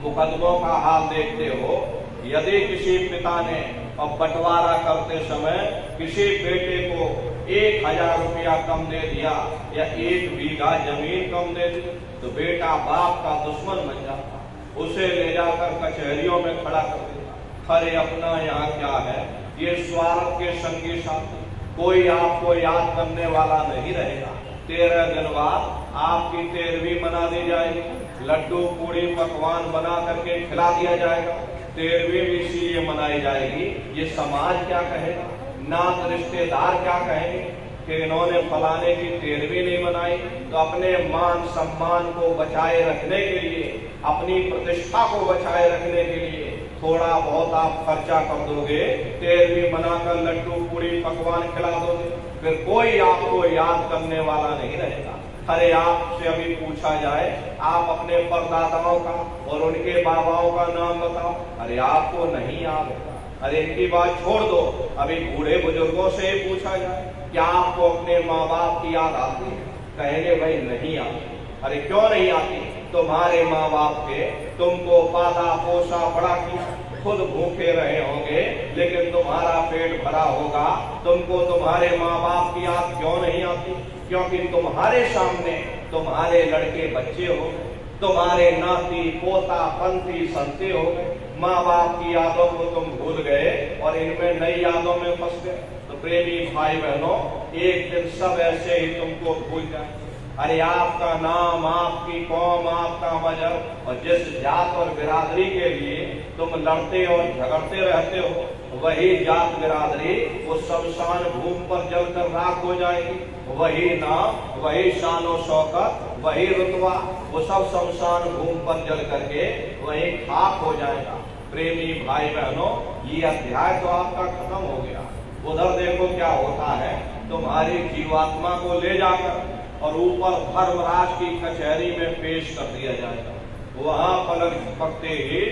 A: मुकदमों का हाल देखते हो, यदि किसी पिता ने अब बंटवारा करते समय किसी बेटे को 1000 रुपया कम दे दिया या 1 बीघा जमीन कम दे दी तो बेटा बाप का दुश्मन बन जाता, उसे ले जाकर कचहरियों में खड़ा कर देता। अरे अपना यहाँ क्या है, ये स्वार्थ के संगी साथी, कोई आपको याद करने वाला नहीं रहेगा। 13 दिन बाद आपकी 13वीं मना दी जाएगी, लड्डू पूड़ी पकवान बना करके खिला दिया जाएगा। 13वीं भी इसीलिए मनाई जाएगी, ये समाज क्या कहेगा, नात रिश्तेदार क्या कहेंगे कि इन्होंने फलाने की 13वीं नहीं मनाई। तो अपने मान सम्मान को बचाए रखने के लिए, अपनी प्रतिष्ठा को बचाए रखने के लिए थोड़ा बहुत आप खर्चा कर दोगे, 13वीं मनाकर लड्डू पूड़ी पकवान खिला दोगे, फिर कोई आपको याद करने वाला नहीं रहेगा। अरे आपसे अभी पूछा जाए, आप अपने परदादाओं का और उनके बाबाओं का नाम बताओ, अरे आपको नहीं याद होता। अरे इनकी बात छोड़ दो, अभी बूढ़े बुजुर्गों से ही पूछा जाए क्या आपको अपने माँ बाप की याद आती है, कहेंगे भाई नहीं आती। अरे क्यों नहीं आती, तुम्हारे माँ बाप थे, तुमको पाला पोसा बड़ा किया, खुद भूखे रहे होंगे लेकिन तुम्हारा पेट भरा होगा, तुमको तुम्हारे माँ बाप की याद क्यों नहीं आती? क्योंकि तुम्हारे सामने तुम्हारे लड़के बच्चे हो गए, तुम्हारे नाती पोता पंथी संते हो गए, माँ बाप की यादों को तुम भूल गए और इनमें नई यादों में फंस गए। तो प्रेमी भाई बहनों, एक दिन सब ऐसे ही तुमको भूल जाए। अरे आपका नाम, आपकी कौम, आपका मजहब और जिस जात और बिरादरी के लिए तुम लड़ते और झगड़ते रहते हो, वही जात बिरादरी वो शमशान भूमि पर जलकर राख हो जाएगी। वही नाम, वही शानो शौकत, वही रुतबा, वो सब शमशान भूमि पर जल करके वही खाक हो जाएगा। प्रेमी भाई बहनों, ये अध्याय तो आपका खत्म हो गया। उधर देखो क्या होता है, तुम्हारी जीवात्मा को ले जाकर और ऊपर धर्मराज की कचहरी में पेश कर दिया जाएगा। वहां पलक झपकते ही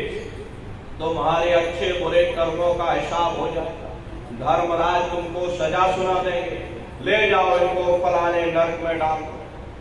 A: तुम्हारे अच्छे बुरे कर्मों का हिसाब हो जाएगा। धर्मराज तुमको सजा सुना देंगे, ले जाओ इनको फलाने नरक में डाल दो,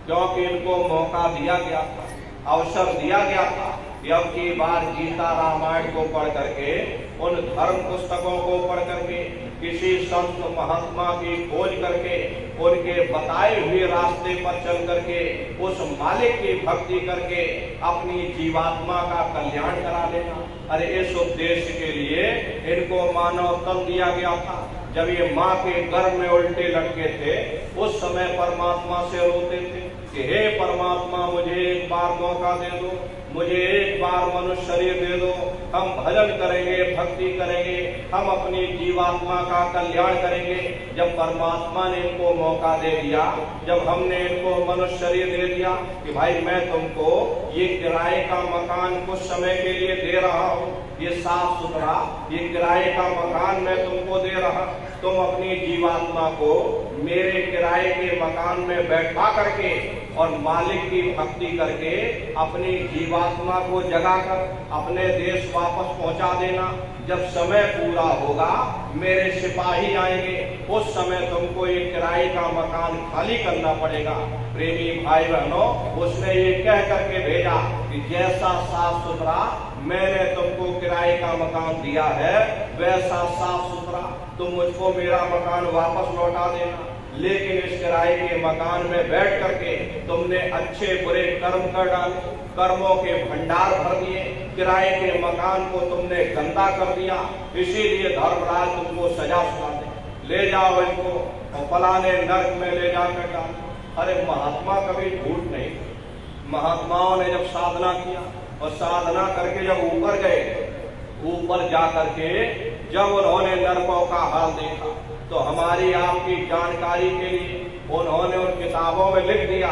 A: क्योंकि इनको मौका दिया गया था, अवसर दिया गया था कि अब की बार गीता रामायण को पढ़ करके, उन धर्म पुस्तकों को पढ़ करके, किसी संत महात्मा की खोज करके, उनके बताए हुए रास्ते पर चल करके, उस मालिक की भक्ति करके अपनी जीवात्मा का कल्याण करा लेना। अरे इस उद्देश्य के लिए इनको मानव तन दिया गया था। जब ये माँ के गर्भ में उल्टे लटके थे, उस समय परमात्मा से रोते थे कि हे परमात्मा, मुझे एक बार मौका दे दो, मुझे एक बार मनुष्य शरीर दे दो, हम भजन करेंगे, भक्ति करेंगे, हम अपनी जीवात्मा का कल्याण करेंगे। जब परमात्मा ने इनको मौका दे दिया, जब हमने इनको मनुष्य शरीर दे दिया कि भाई मैं तुमको ये किराए का मकान कुछ समय के लिए दे रहा हूँ, ये साफ सुथरा ये किराए का मकान मैं तुमको दे रहा, तुम अपनी जीवात्मा को मेरे किराए के मकान में बैठा करके और मालिक की भक्ति करके अपनी जीवात्मा को जगाकर अपने देश वापस पहुंचा देना। जब समय पूरा होगा मेरे सिपाही आएंगे, उस समय तुमको ये किराए का मकान खाली करना पड़ेगा। प्रेमी भाई बहनों, उसने ये कह करके भेजा कि जैसा साफ सुथरा मैंने तुमको किराए का मकान दिया है, वैसा साफ सुथरा तुम मुझको मेरा मकान वापस लौटा देना। लेकिन इस किराए के मकान में बैठ करके तुमने अच्छे बुरे कर्म कर डाले, कर्मों के भंडार भर दिए, किराए के मकान को तुमने गंदा कर दिया, इसीलिए धर्मराज तुमको सजा सुना दे, ले जाओ इनको और फलाने नर्क में ले जाकर डाल। अरे महात्मा कभी झूठ नहीं, महात्माओं ने जब साधना किया और साधना करके जब ऊपर गए, ऊपर जा करके जब उन्होंने नरकों का हाल देखा, तो हमारी आपकी जानकारी के लिए उन्होंने उन किताबों में लिख दिया,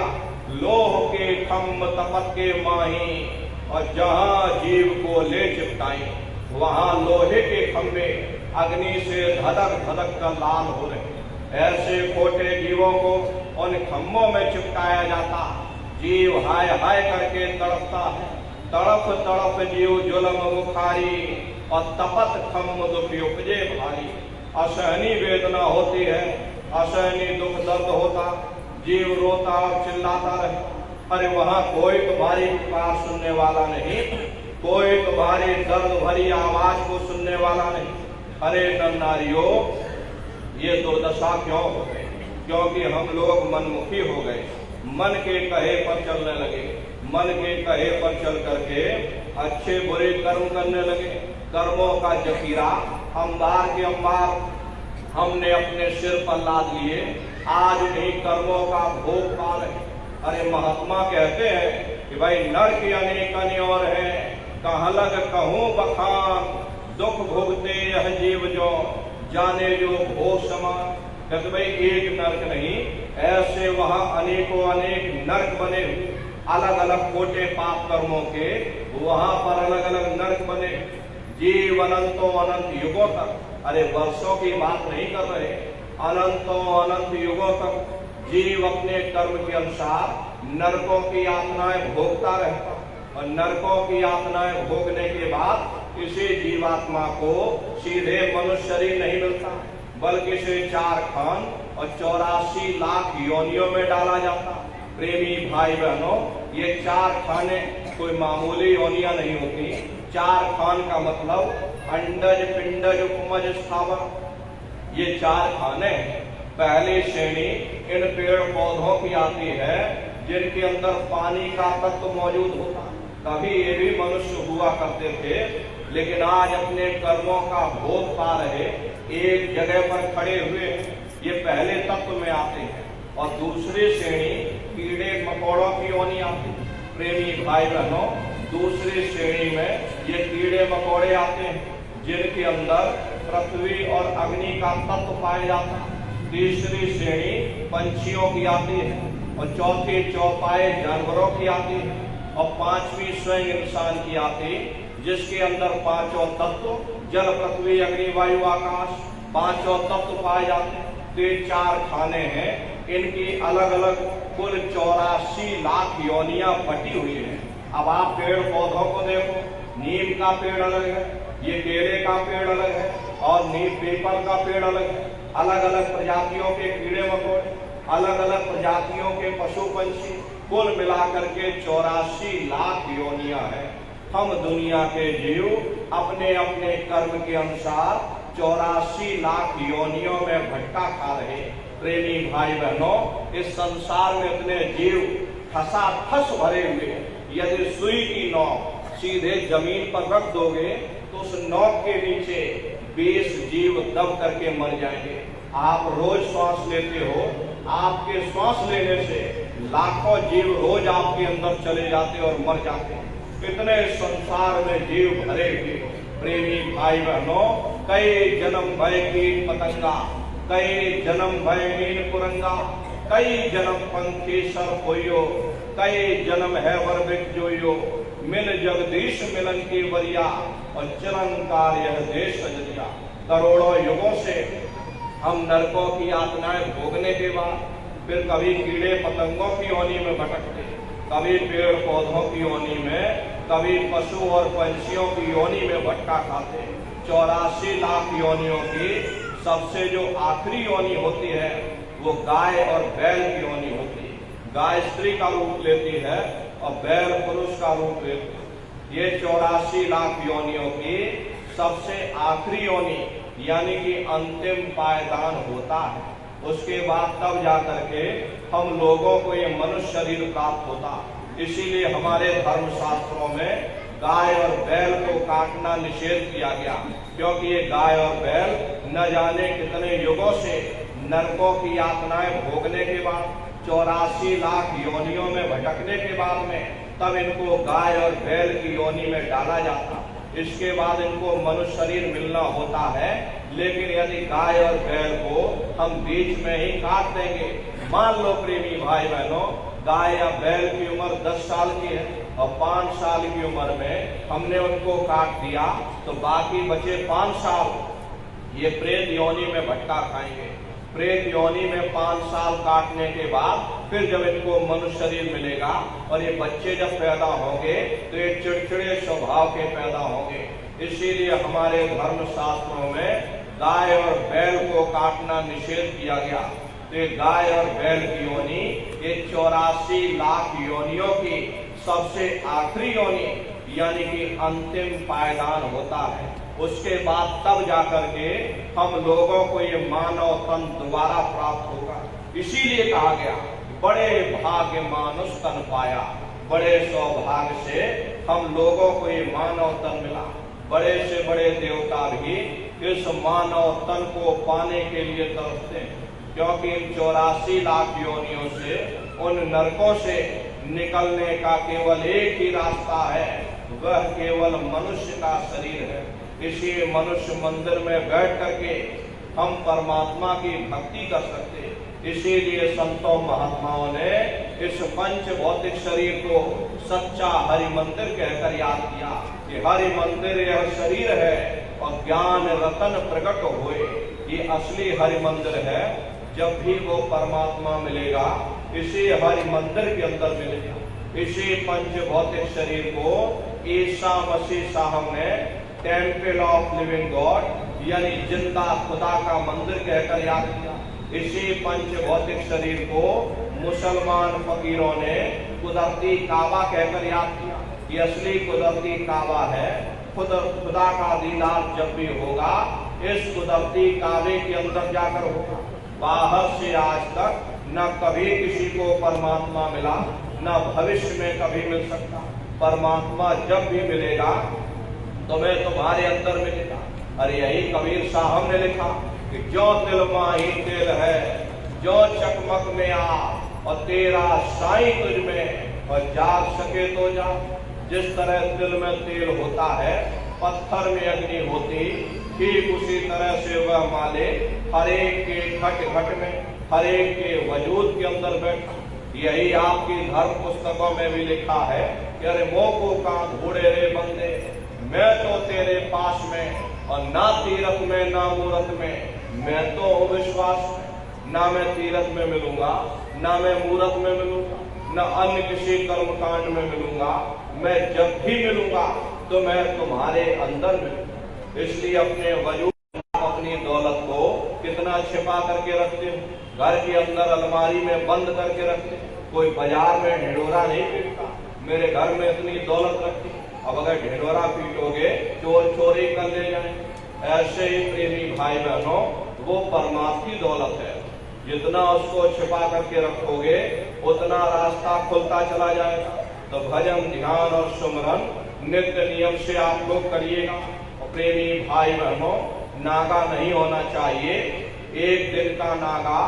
A: लोह के खम्भ तपत के माही और जहां जीव को ले चिपटाई, वहां लोहे के खंभे अग्नि से धधक धधक कर लाल हो रहे। ऐसे खोटे जीवों को उन खम्भों में चिपकाया जाता, जीव हाय हाय करके तड़पता है, तड़प तड़प जीव जुल्म मुखारी और तपत खम्भ दुख उपजे भारी। असहनी वेदना होती है, असहनी दुख दर्द होता, जीव रोता और चिल्लाता रहे। अरे वहां कोई तुम्हारी पुकार सुनने वाला नहीं, कोई तुम्हारी दर्द भरी आवाज को सुनने वाला नहीं। अरे नर-नारियों, ये दुर्दशा क्यों हो गई? क्योंकि हम लोग मनमुखी हो गए, मन के कहे पर चलने लगे, मन के कहे पर चल करके अच्छे बुरे कर्म करने लगे। कर्मों का जखीरा अंबार के अंबार हमने अपने सिर पर लाद लिए, आज उन्हीं कर्मों का भोग पा रहे। अरे महात्मा कहते हैं कि भाई नर की अनेक और है, कहाँ लग कहूँ बखान, दुख भोगते यह जीव जो जाने जो भोग समान। कहते भाई एक नरक नहीं, ऐसे वहां अनेकों अनेक नरक बने हुए, अलग अलग खोटे पाप कर्मों के वहां पर अलग अलग नरक बने। जीव अनंतों अनंत युगों तक, अरे वर्षों की बात नहीं कर रहे, अनंतों अनंत युगों तक जीव अपने कर्म के अनुसार नरकों की यातनाएं भोगता रहता, और नरकों की यातनाएं भोगने के बाद इसे जीवात्मा को सीधे मनुष्य शरीर नहीं मिलता, बल्कि इसे 4 खान और 84 लाख योनियों में डाला जाता। प्रेमी भाई बहनों, ये 4 खाने कोई मामूली योनियां नहीं होती। 4 खान का मतलब अंडज पिंडज उपमज स्थावर, ये 4 खाने पहली श्रेणी इन पेड़ पौधों की आती है जिनके अंदर पानी का तत्व मौजूद होता। कभी ये भी मनुष्य हुआ करते थे, लेकिन आज अपने कर्मों का भोग पा रहे, एक जगह पर खड़े हुए, ये पहले तत्व में आते हैं। और दूसरी श्रेणी कीड़े मकोड़ों की योनि आती है। प्रेमी भाई बहनों, दूसरी श्रेणी में ये कीड़े मकोड़े आते हैं जिनके अंदर पृथ्वी और अग्नि का तत्व पाया जाता है। तीसरी श्रेणी पंछियों की आती है, और चौथी चौपाए जानवरों की आती है, और 5वीं स्वयं इंसान की आती, जिसके अंदर 5 तत्व जल पृथ्वी अग्नि वायु आकाश 5 तत्व पाए जाते हैं। तो ये 4 खाने हैं, इनकी अलग अलग कुल 84 लाख योनियां बटी हुई है। अब आप पेड़ पौधों को देखो, नीम का पेड़ अलग है, ये केले का पेड़ अलग है, और नीम पीपल का पेड़ अलग है। अलग अलग प्रजातियों के कीड़े मकोड़े, अलग अलग प्रजातियों के पशु पंछी, कुल मिलाकर के 84 लाख योनियां हैं। हम दुनिया के जीव अपने अपने कर्म के अनुसार 84 लाख योनियों में भटका खा रहे। प्रेमी भाई बहनों, इस संसार में इतने जीव ठसाठस भरे हुए, यदि सुई की नोक सीधे जमीन पर रख दोगे तो उस नोक के नीचे 20 जीव दब करके मर जाएंगे। आप रोज श्वास लेते हो, आपके श्वास लेने से लाखों जीव रोज आपके अंदर चले जाते और मर जाते। कितने संसार में जीव भरे हुए। प्रेमी भाई बहनों, कई जन्म भय कीट पतंगा, कई जन्म भय मीन कुरंगा, कई जन्म पंखी सर होइयो, कई जन्म है वर्बिक जोइयो, मिल जगदीश मिलन की वरिया और चिरंकार यह देश सजरिया। करोड़ों युगों से हम नरकों की यातनाएं भोगने के बाद फिर कभी कीड़े पतंगों की योनि में भटकते, कभी पेड़ पौधों की योनि में, कभी पशु और पंछियों की योनि में भटका खाते। 84 लाख योनियों की सबसे जो आखिरी योनि होती है वो गाय और बैल की योनि होती है। गाय स्त्री का रूप लेती है और बैल पुरुष का रूप लेते हैं। ये 84 लाख योनियों की सबसे आखिरी योनि यानी कि अंतिम पायदान होता है। उसके बाद तब जाकर के हम लोगों को ये मनुष्य शरीर प्राप्त होता। इसीलिए हमारे धर्म शास्त्रों में गाय और बैल को काटना निषेध किया गया, क्योंकि ये गाय और बैल न जाने कितने युगों से नरकों की यातनाएं भोगने के बाद, 84 लाख योनियों में भटकने के बाद में तब इनको गाय और बैल की योनि में डाला जाता। इसके बाद इनको मनुष्य शरीर मिलना होता है। लेकिन यदि गाय और बैल को हम बीच में ही काट देंगे, मान लो प्रेमी भाई बहनों, गाय या बैल की उम्र 10 साल की है और 5 साल की उम्र में हमने उनको काट दिया, तो बाकी बचे 5 साल ये प्रेत योनि में भटका खाएंगे। प्रेत योनि में 5 साल काटने के बाद फिर जब इनको मनुष्य शरीर मिलेगा और ये बच्चे जब पैदा होंगे तो ये चिड़चिड़े स्वभाव के पैदा होंगे। इसीलिए हमारे धर्म शास्त्रों में गाय और बैल को काटना निषेध किया गया। तो ये गाय और बैल की योनि ये 84 लाख योनियों की सबसे आखिरी योनि यानी कि अंतिम पायदान होता है। उसके बाद तब जाकर के हम लोगों को ये मानव तन दोबारा प्राप्त होगा। इसीलिए कहा गया बड़े भाग्य मानुष तन पाया, बड़े सौभाग्य से हम लोगों को ये मानव तन मिला। बड़े से बड़े देवता भी इस मानव तन को पाने के लिए तरसते हैं, क्योंकि इन 84 लाख योनियों से, उन नरकों से निकलने का केवल एक ही रास्ता है, वह केवल मनुष्य का शरीर है। इसी मनुष्य मंदिर में बैठ करके हम परमात्मा की भक्ति कर सकते हैं। इसीलिए संतों महात्माओं ने इस पंच भौतिक शरीर को सच्चा हरि मंदिर कहकर याद किया कि हरि मंदिर यह शरीर है और ज्ञान रतन प्रकट होए। ये असली हरि मंदिर है। जब भी वो परमात्मा मिलेगा इसी हरि मंदिर के अंदर मिलेगा। इसी पंच भौतिक शरीर को ईसा मसीह साहब ने टेम्पल ऑफ लिविंग गॉड यानी जिंदा खुदा का मंदिर कहकर याद किया। इसी पंच भौतिक शरीर को मुसलमान फकीरों ने कुदरती काबा कहकर याद किया। ये असली कुदरती काबा है। खुदा का दीदार जब भी होगा इस कुदरती काबे के अंदर जाकर होगा। बाहर से आज तक न कभी किसी को परमात्मा मिला, न भविष्य में कभी मिल सकता। परमात्मा जब भी मिलेगा तो मैं तुम्हारे अंदर मिलेगा। अरे यही कबीर साहब ने लिखा कि जो दिल माही तेल है, जो चकमक में आ और तेरा साई तुझ में और जाग सके तो जा। जिस तरह दिल में तेल होता है, पत्थर में अग्नि होती, ठीक उसी तरह से वह माले हर एक के घट घट में, हर एक के वजूद के अंदर बैठा। यही आपकी धर्म पुस्तकों में भी लिखा है कि अरे मोको का घोड़े रे बंदे, मैं तो तेरे पास में और ना तीरथ में ना मूरत में, मैं तो हूँ विश्वास में। ना मैं तीरथ में मिलूंगा, ना मैं मूरत में मिलूंगा, न अन्य किसी कर्म कांड में मिलूंगा। मैं जब भी मिलूंगा तो मैं तुम्हारे अंदर मिलूंगा। इसलिए अपने वजूद, अपनी दौलत को कितना छिपा करके रखते हो, घर के अंदर अलमारी में बंद करके रखते। कोई बाजार में ढिंढोरा नहीं पीटता, मेरे घर में इतनी दौलत रखती, अब अगर ढिंढोरा पीटोगे चोर चोरी कर ले जाए। ऐसे ही प्रेमी भाई बहनों, वो परमात्मा की दौलत है। जितना उसको छिपा करके रखोगे उतना रास्ता खुलता चला जाएगा। तो भजन, ध्यान और सुमरन नित्य नियम से आप लोग करिएगा। प्रेमी भाई बहनों, नागा नहीं होना चाहिए। एक दिन का नागा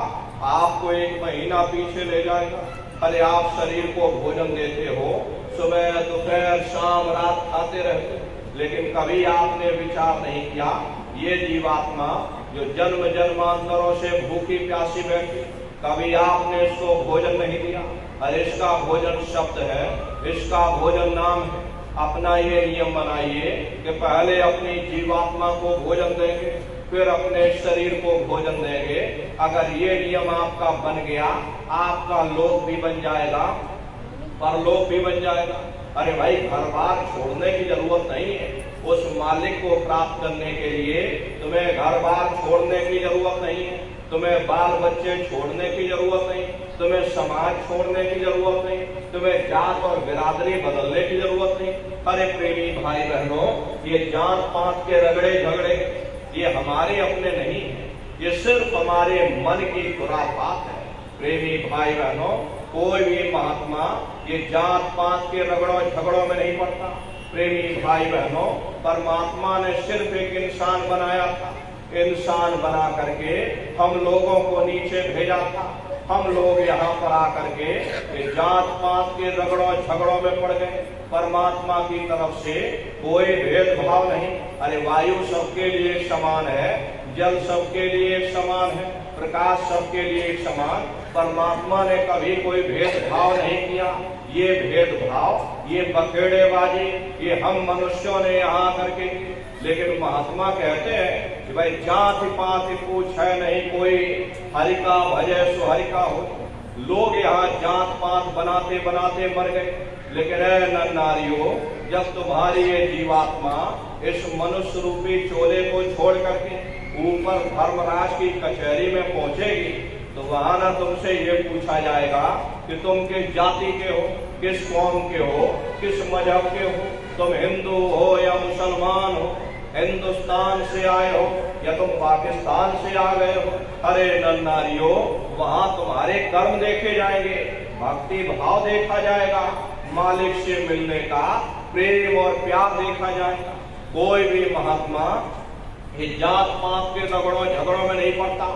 A: आपको 1 महीना पीछे ले जाएगा। अरे आप शरीर को भोजन देते हो, सुबह दोपहर शाम रात खाते रहते हो, लेकिन कभी आपने विचार नहीं किया ये जीवात्मा जो जन्म जन्मांतरों से भूखी प्यासी बैठी, कभी आपने इसको भोजन नहीं दिया। अरे इसका भोजन शब्द है, इसका भोजन नाम है। अपना ये नियम बनाइए कि पहले अपनी जीवात्मा को भोजन देंगे, फिर अपने शरीर को भोजन देंगे। अगर ये नियम आपका बन गया, आपका लोक भी बन जाएगा, परलोक भी बन जाएगा। अरे भाई घर बार छोड़ने की जरूरत नहीं है। उस मालिक को प्राप्त करने के लिए तुम्हें घर बार छोड़ने की जरूरत नहीं है, तुम्हें बाल बच्चे छोड़ने की जरूरत नहीं, तुम्हें समाज छोड़ने की जरूरत नहीं, तुम्हें जात और बिरादरी बदलने की जरूरत नहीं। अरे प्रेमी भाई बहनों, ये जात पात के रगड़े झगड़े ये हमारे अपने नहीं है, ये सिर्फ हमारे मन की खुराफात है। प्रेमी भाई बहनों, कोई भी महात्मा ये जात पात के रगड़ों झगड़ों में नहीं पड़ता। प्रेमी भाई बहनों, परमात्मा ने सिर्फ एक इंसान बनाया था, इंसान बना करके हम लोगों को नीचे भेजा था। हम लोग यहाँ पर आकर के जात पात के रगड़ों झगड़ों में पड़ गए। परमात्मा की तरफ से कोई भेदभाव नहीं। अरे वायु सबके लिए समान है, जल सबके लिए एक समान है, प्रकाश सबके लिए एक समान। परमात्मा ने कभी कोई भेदभाव नहीं किया। ये भेदभाव, ये बखेड़ेबाजी, ये हम मनुष्यों ने यहाँ करके। लेकिन महात्मा कहते हैं कि भाई जाति पाति पूछ है नहीं कोई, हरि का भजे सो हरि का हो। लोग यहाँ जात पात बनाते बनाते मर गए। लेकिन नर नारियों, जब तुम्हारी ये जीवात्मा इस मनुष्य रूपी चोले को छोड़ करके ऊपर धर्मराज की कचहरी में पहुंचेगी, तो वहां ना तुमसे ये पूछा जाएगा कि तुम किस जाति के हो, किस कौम के हो, किस मजहब के हो, तुम हिंदू हो या मुसलमान हो, हिंदुस्तान से आए हो या तुम पाकिस्तान से आ गए हो। अरे नर नारियों, वहां तुम्हारे कर्म देखे जाएंगे, भक्ति भाव देखा जाएगा, मालिक से मिलने का प्रेम और प्यार देखा जाएगा। कोई भी महात्मा ये जात पात के रगड़ों झगड़ों में नहीं पड़ता।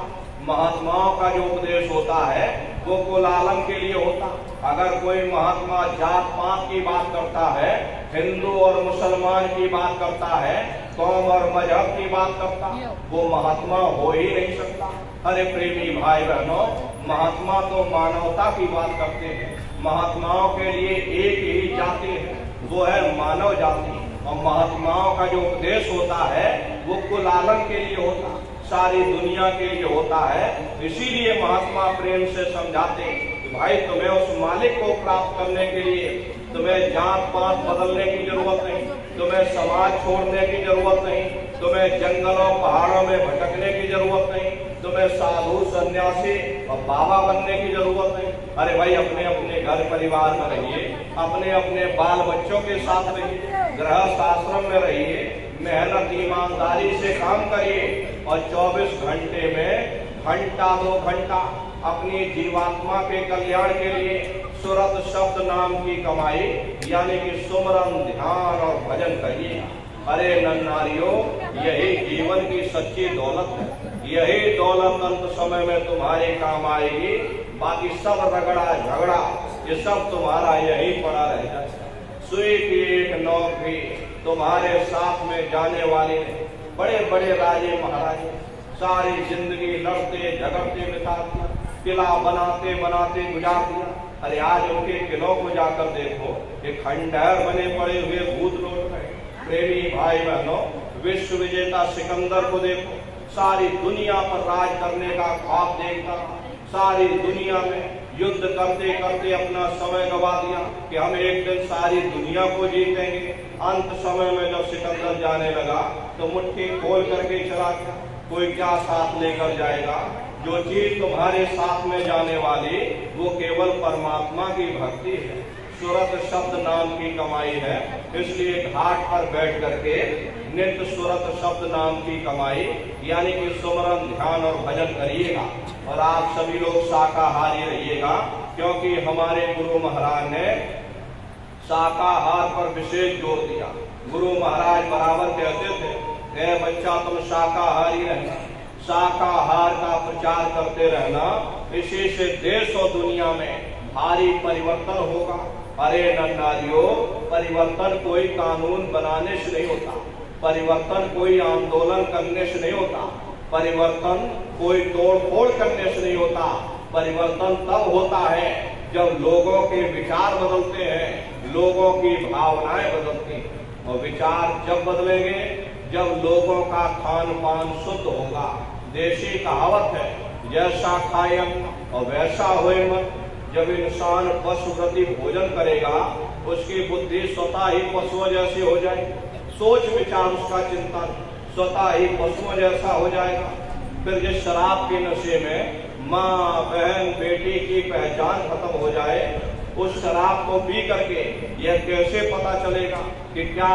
A: महात्माओं का जो उपदेश होता है वो कुल आलम के लिए होता। अगर कोई महात्मा जात पात की बात करता है, हिंदू और मुसलमान की बात करता है, कौम और मजहब की बात करता, वो महात्मा हो ही नहीं सकता। अरे प्रेमी भाई बहनों, महात्मा तो मानवता की बात करते हैं। महात्माओं के लिए एक ही जाति है, वो है मानव जाति। और महात्माओं का जो उपदेश होता है वो कुल आलम के लिए होता, सारी दुनिया के लिए होता है। इसीलिए महात्मा प्रेम से समझाते कि भाई तुम्हें उस मालिक को प्राप्त करने के लिए तुम्हें जात पात बदलने की जरूरत नहीं, तुम्हें समाज छोड़ने की जरूरत नहीं, तुम्हें जंगलों पहाड़ों में भटकने की जरूरत नहीं, तुम्हें साधु सन्यासी और बाबा बनने की जरूरत नहीं। अरे भाई अपने अपने घर परिवार में रहिए, अपने अपने बाल बच्चों के साथ रहिए, गृहस्थ आश्रम में रहिए, मेहनत ईमानदारी से काम करिए और 24 घंटे में घंटा 2 घंटा अपनी जीवात्मा के कल्याण के लिए सुरत शब्द नाम की कमाई यानी कि सुमरन ध्यान और भजन करिए। अरे नर नारियों, यही जीवन की सच्ची दौलत है। यही दौलत अंत समय में तुम्हारे काम आएगी। बाकी सब रगड़ा झगड़ा ये सब तुम्हारा यही पड़ा रह जाएगा। सुई की एक नौकरी तुम्हारे साथ में जाने वाले ने बड़े बड़े राजे महाराजे सारी जिंदगी लड़ते झगड़ते बिता दिया, किला बनाते बनाते गुजार दिया। अरे आज उनके किलों को जाकर देखो, ये खंडहर बने पड़े हुए भूत लौट गए। प्रेमी भाई बहनों, विश्व विजेता सिकंदर को देखो, सारी दुनिया पर राज करने का ख्वाब देखता, सारी दुनिया में युद्ध करते करते अपना समय गवा दिया कि हम एक दिन सारी दुनिया को जीतेंगे। अंत समय में जब सिकंदर जाने लगा तो मुट्ठी खोल करके चला गया। कोई क्या साथ लेकर जाएगा? जो चीज तुम्हारे साथ में जाने वाली वो केवल परमात्मा की भक्ति है, सुरत शब्द नाम की कमाई है। इसलिए घाट पर बैठ करके नित्य सुरत शब्द नाम की कमाई यानी कि सुमरन ध्यान और भजन करिएगा। और आप सभी लोग शाकाहारी रहिएगा, क्योंकि हमारे गुरु महाराज ने शाकाहार पर विशेष जोर दिया। गुरु महाराज बराबर कहते थे ए बच्चा तुम शाकाहारी रहना, शाकाहार का प्रचार करते रहना, इसी से देश और दुनिया में भारी परिवर्तन होगा। अरे नन्नारियों, परिवर्तन कोई कानून बनाने से नहीं होता, परिवर्तन कोई आंदोलन करने से नहीं होता, परिवर्तन कोई तोड़ फोड़ करने से नहीं होता। परिवर्तन तब होता है जब लोगों के विचार बदलते हैं, लोगों की भावनाएं बदलती हैं। और विचार जब बदलेंगे जब लोगों का खान पान शुद्ध होगा। देशी कहावत है, जैसा खाए और वैसा होए मन। जब इंसान पशुप्रति भोजन करेगा उसकी बुद्धि स्वतः ही पशुओं जैसी हो जाएगी, सोच विचार उसका चिंतन स्वतः ही पशुओं जैसा हो जाएगा। फिर जिस शराब के नशे में माँ बहन बेटी की पहचान खत्म हो जाए, उस शराब को पी करके यह कैसे पता चलेगा कि क्या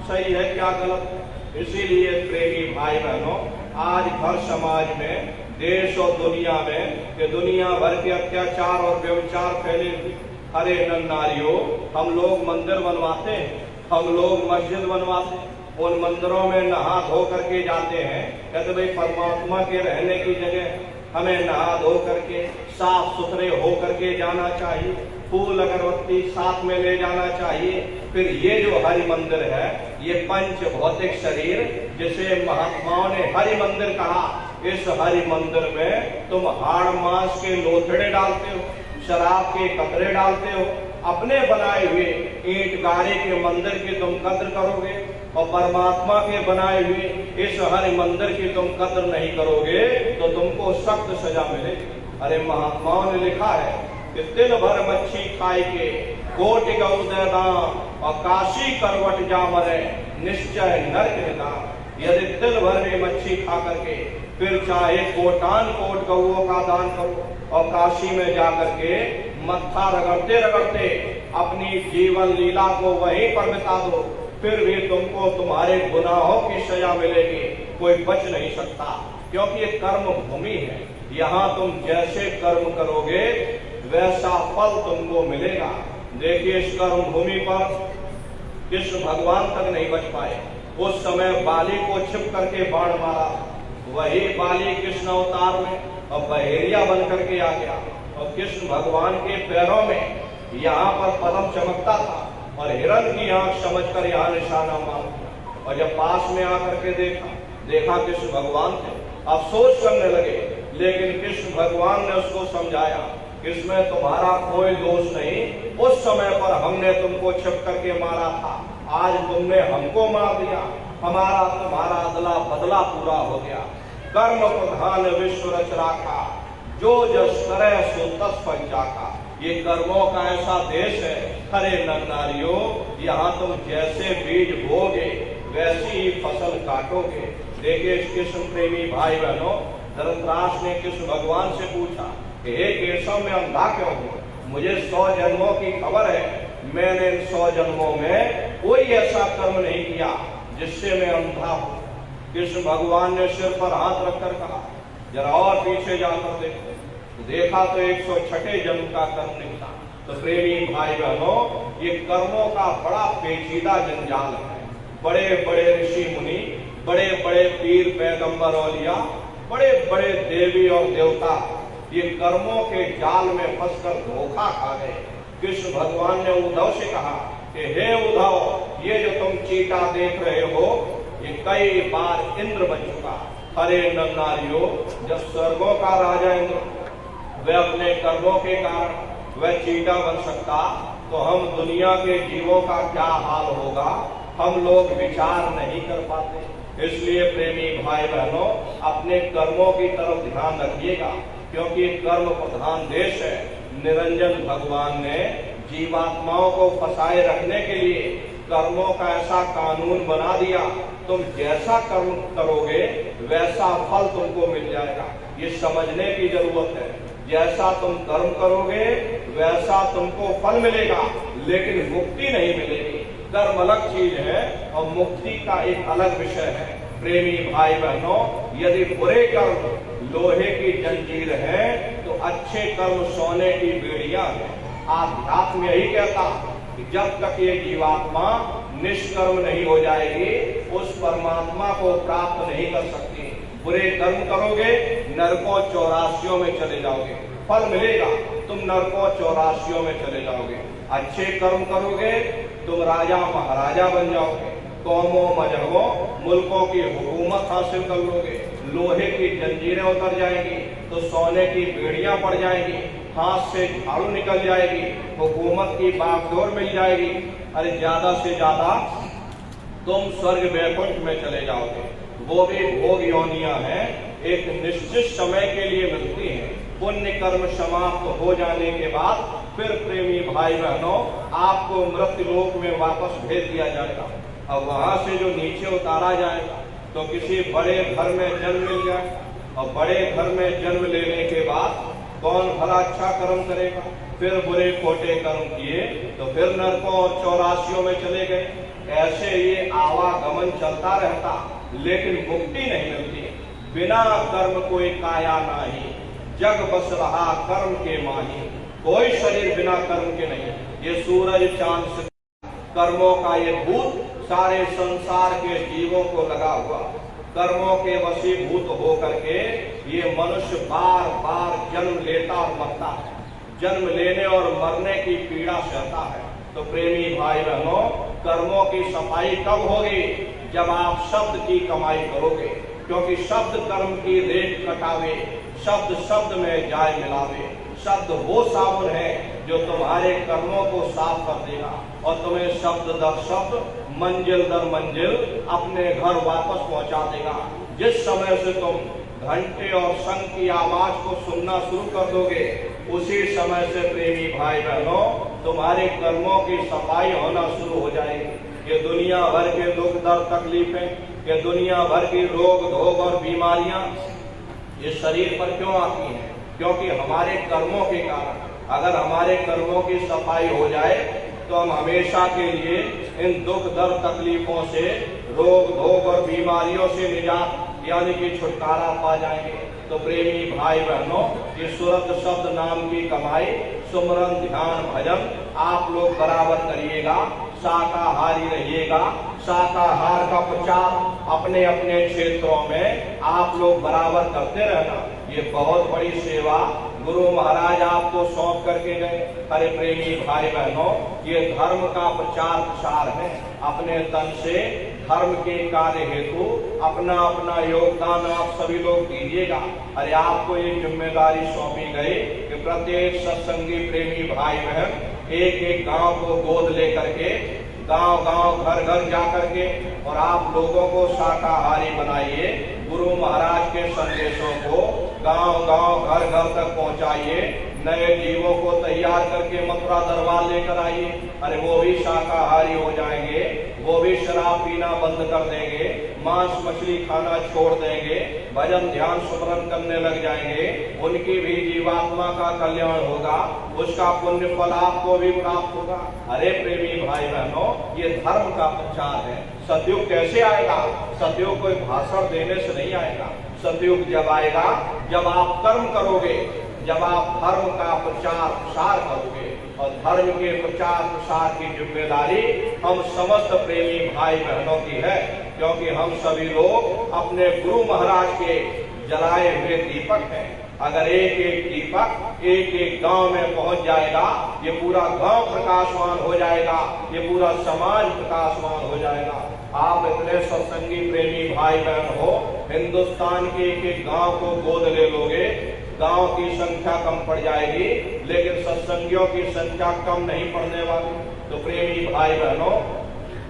A: सही है क्या गलत है। इसीलिए प्रेमी भाई बहनों, आज हर समाज में, देश और दुनिया में कि दुनिया भर के अत्याचार और व्यभिचार फैले हुए। अरे नन्नारियों, हम लोग मंदिर बनवाते हैं, हम लोग मस्जिद बनवाते हैं, उन मंदिरों में नहा धो करके जाते हैं। कहते भाई परमात्मा के रहने की जगह हमें नहा धो करके साफ सुथरे हो करके जाना चाहिए, फूल अगरबत्ती साथ में ले जाना चाहिए। फिर ये जो हरि मंदिर है, ये पंच भौतिक शरीर जिसे महात्माओं ने हरि मंदिर कहा, इस हरि मंदिर में तुम हाड़ मांस के लोथड़े डालते हो, शराब के कतरे डालते हो, अपने बनाए हुए ईंट गारे के मंदिर की तुम कद्र करोगे और परमात्मा के बनाए हुए इस हरि मंदिर की तुम कद्र नहीं करोगे तो तुमको सख्त सजा मिलेगी। अरे महात्माओं ने लिखा है कि तिल भर मच्छी खाए के कोटि गौ दान और काशी करवट जा मरे निश्चय नरक निदान। यदि तिल भर में मच्छी खा करके फिर चाहे कोटान कोट गौओं का दान करो और काशी में जाकर के मत्था रगड़ते रगड़ते अपनी जीवन लीला को वहीं पर बिता दो, फिर भी तुमको तुम्हारे गुनाहों की सजा मिलेगी, कोई बच नहीं सकता। क्योंकि ये कर्म भूमि है, यहाँ तुम जैसे कर्म करोगे वैसा फल तुमको मिलेगा। देखिए इस कर्म भूमि पर कृष्ण भगवान तक नहीं बच पाए, उस समय बाली को छिप करके बाण मारा, वही बाली कृष्ण अवतार में और बहेरिया बन करके आ गया और कृष्ण भगवान के पैरों में यहाँ पर पद्म चमकता था और हिरण की आंख समझकर यहाँ निशाना मार दिया। और जब पास में आकर के देखा कृष्ण भगवान थे, अफसोस करने लगे, लेकिन कृष्ण भगवान ने उसको समझाया, इसमें तुम्हारा कोई दोष नहीं, उस समय पर हमने तुमको छिप करके मारा था, आज तुमने हमको मार दिया, हमारा तुम्हारा अदला बदला पूरा हो गया। कर्म प्रधान विश्व रच राखा, जो जस करे सो तस फल जाका। ये कर्मों का ऐसा देश है। अरे नरनारियों, यहाँ तुम जैसे बीज बोगे वैसी ही फसल काटोगे। देखिए कृष्ण प्रेमी भाई बहनों, धृतराष्ट्र ने कृष्ण भगवान से पूछा कि हे केशव, मैं अंधा क्यों हूँ? मुझे 100 जन्मों की खबर है, मैंने इन 100 जन्मों में कोई ऐसा कर्म नहीं किया जिससे मैं अंधा हूँ। कृष्ण भगवान ने सिर पर हाथ रखकर कहा, जरा और पीछे जाकर देखो। तो देखा तो 106 जन्म का कर्म निकला। तो प्रेमी भाई बहनों, ये कर्मों का बड़ा पेचीदा जंजाल है। बड़े बड़े ऋषि मुनि, बड़े बड़े पीर पैगंबर औलिया, बड़े बड़े देवी और देवता ये कर्मों के जाल में फंसकर धोखा खा गए। कृष्ण भगवान ने उद्धव से कहा कि हे उद्धव, ये जो तुम चीटा देख रहे हो ये कई बार इंद्र बन चुका। अरे नरनारियों, जब स्वर्गों का राजा इंद्र वह अपने कर्मों के कारण वह चीटा बन सकता, तो हम दुनिया के जीवों का क्या हाल होगा, हम लोग विचार नहीं कर पाते। इसलिए प्रेमी भाई बहनों, अपने कर्मों की तरफ ध्यान रखिएगा, क्योंकि कर्म प्रधान देश है। निरंजन भगवान ने जीवात्माओं को फंसाए रखने के लिए कर्मों का ऐसा कानून बना दिया, तुम जैसा कर्म करोगे वैसा फल तुमको मिल जाएगा। ये समझने की जरूरत है, जैसा तुम कर्म करोगे वैसा तुमको फल मिलेगा, लेकिन मुक्ति नहीं मिलेगी। कर्म अलग चीज है और मुक्ति का एक अलग विषय है। प्रेमी भाई बहनों, यदि बुरे कर्म लोहे की जंजीर है तो अच्छे कर्म सोने की बेड़ियां हैं। आध्यात्म यही कहता कि जब तक ये जीवात्मा निष्कर्म नहीं हो जाएगी उस परमात्मा को प्राप्त नहीं कर सकती। बुरे कर्म करोगे नरकों 84 में चले जाओगे, फल मिलेगा, तुम नरकों 84 में चले जाओगे। अच्छे कर्म करोगे तुम राजा महाराजा बन जाओगे, कौमों मजहबों मुल्कों की हुकूमत हासिल कर लोगे, लोहे की जंजीरें उतर जाएंगी तो सोने की बेड़ियां पड़ जाएंगी, हाथ से झाड़ू निकल जाएगी, हुकूमत की बागडोर मिल जाएगी। अरे ज्यादा से ज्यादा तुम स्वर्ग वैकुंठ में चले जाओगे। वो भी भोग योनियां हैं, एक निश्चित समय के लिए मिलती हैं। पुण्य कर्म समाप्त हो जाने के बाद फिर प्रेमी भाई बहनों आपको मृत्यु लोक में वापस भेज दिया जाएगा। अब वहां से जो नीचे उतारा जाएगा तो किसी बड़े घर में जन्म मिल जाए, और बड़े घर में जन्म लेने के बाद कौन भला अच्छा कर्म करेगा, फिर बुरे खोटे कर्म किए तो फिर नरकों और 84 में चले गए। ऐसे ये आवागमन चलता रहता, लेकिन मुक्ति नहीं मिलती। बिना कर्म कोई काया नाही, जग बस रहा कर्म के माही। कोई शरीर बिना कर्म के नहीं। ये सूरज चांद से कर्मों का ये भूत सारे संसार के जीवों को लगा हुआ, कर्मों के वशीभूत होकर के ये मनुष्य बार बार जन्म लेता और मरता है, जन्म लेने और मरने की पीड़ा सहता है। तो प्रेमी भाई बहनों, कर्मों की सफाई कब होगी? जब आप शब्द की कमाई करोगे, क्योंकि शब्द कर्म की रेख कटावे, शब्द शब्द में जाय मिलावे। शब्द वो साबुन है जो तुम्हारे कर्मों को साफ कर देगा और तुम्हें शब्द दर शब्द, मंजिल दर मंजिल अपने घर वापस पहुंचा देगा। जिस समय से तुम घंटे और शंख की आवाज को सुनना शुरू कर दोगे, उसी समय से प्रेमी भाई बहनों तुम्हारे कर्मों की सफाई होना शुरू हो जाएगी। ये दुनिया भर के दुख दर्द तकलीफें, ये दुनिया भर की रोग धोग और बीमारियां ये शरीर पर क्यों आती हैं? क्योंकि हमारे कर्मों के कारण। अगर हमारे कर्मों की सफाई हो जाए तो हम हमेशा के लिए इन दुख दर्द तकलीफों से, रोग धोग और बीमारियों से निजात यानी कि छुटकारा पा जाएंगे। तो प्रेमी भाई बहनों, ये सुरत शब्द नाम की कमाई, सुमरन ध्यान भजन आप लोग बराबर करिएगा, शाकाहारी रहिएगा। शाकाहार का प्रचार अपने अपने क्षेत्रों में आप लोग बराबर करते रहना। ये बहुत बड़ी सेवा गुरु महाराज आपको सौंप करके गए। अरे प्रेमी भाई बहनों, ये धर्म का प्रचार प्रसार है। अपने तन से धर्म के कार्य हेतु अपना अपना योगदान आप सभी लोग दीजिएगा। अरे आपको ये जिम्मेदारी सौंपी गई कि प्रत्येक सत्संगी प्रेमी भाई बहन एक एक गांव को गोद लेकर के, गांव गांव घर घर जा करके और आप लोगों को शाकाहारी बनाइए। गुरु महाराज के संदेशों को गांव गांव घर घर तक पहुंचाइए। नए जीवों को तैयार करके मथुरा दरबार लेकर आइए। अरे वो भी शाकाहारी हो जाएंगे, वो भी शराब पीना बंद कर देंगे, मांस मछली खाना छोड़ देंगे, भजन ध्यान सुमरन करने लग जाएंगे। उनकी भी जीवात्मा का कल्याण होगा, उसका पुण्य फल आपको भी प्राप्त होगा। अरे प्रेमी भाई बहनों, ये धर्म का प्रचार है। सतयुग कैसे आएगा? सतयुग कोई भाषण देने से नहीं आएगा। सतयुग जब आएगा जब आप कर्म करोगे, जब आप धर्म का प्रचार प्रसार करोगे। और धर्म के प्रचार प्रसार की जिम्मेदारी हम समस्त प्रेमी भाई बहनों की है, क्योंकि हम सभी लोग अपने गुरु महाराज के जलाए हुए दीपक हैं। अगर एक एक दीपक एक एक गांव में पहुंच जाएगा, ये पूरा गांव प्रकाशवान हो जाएगा, ये पूरा समाज प्रकाशवान हो जाएगा। आप इतने सत्संगी प्रेमी भाई बहन हो, हिंदुस्तान के एक एक गांव को गोद ले लोगे, गांव की संख्या कम पड़ जाएगी, लेकिन सत्संगियों की संख्या कम नहीं पड़ने वाली। तो प्रेमी भाई बहनों,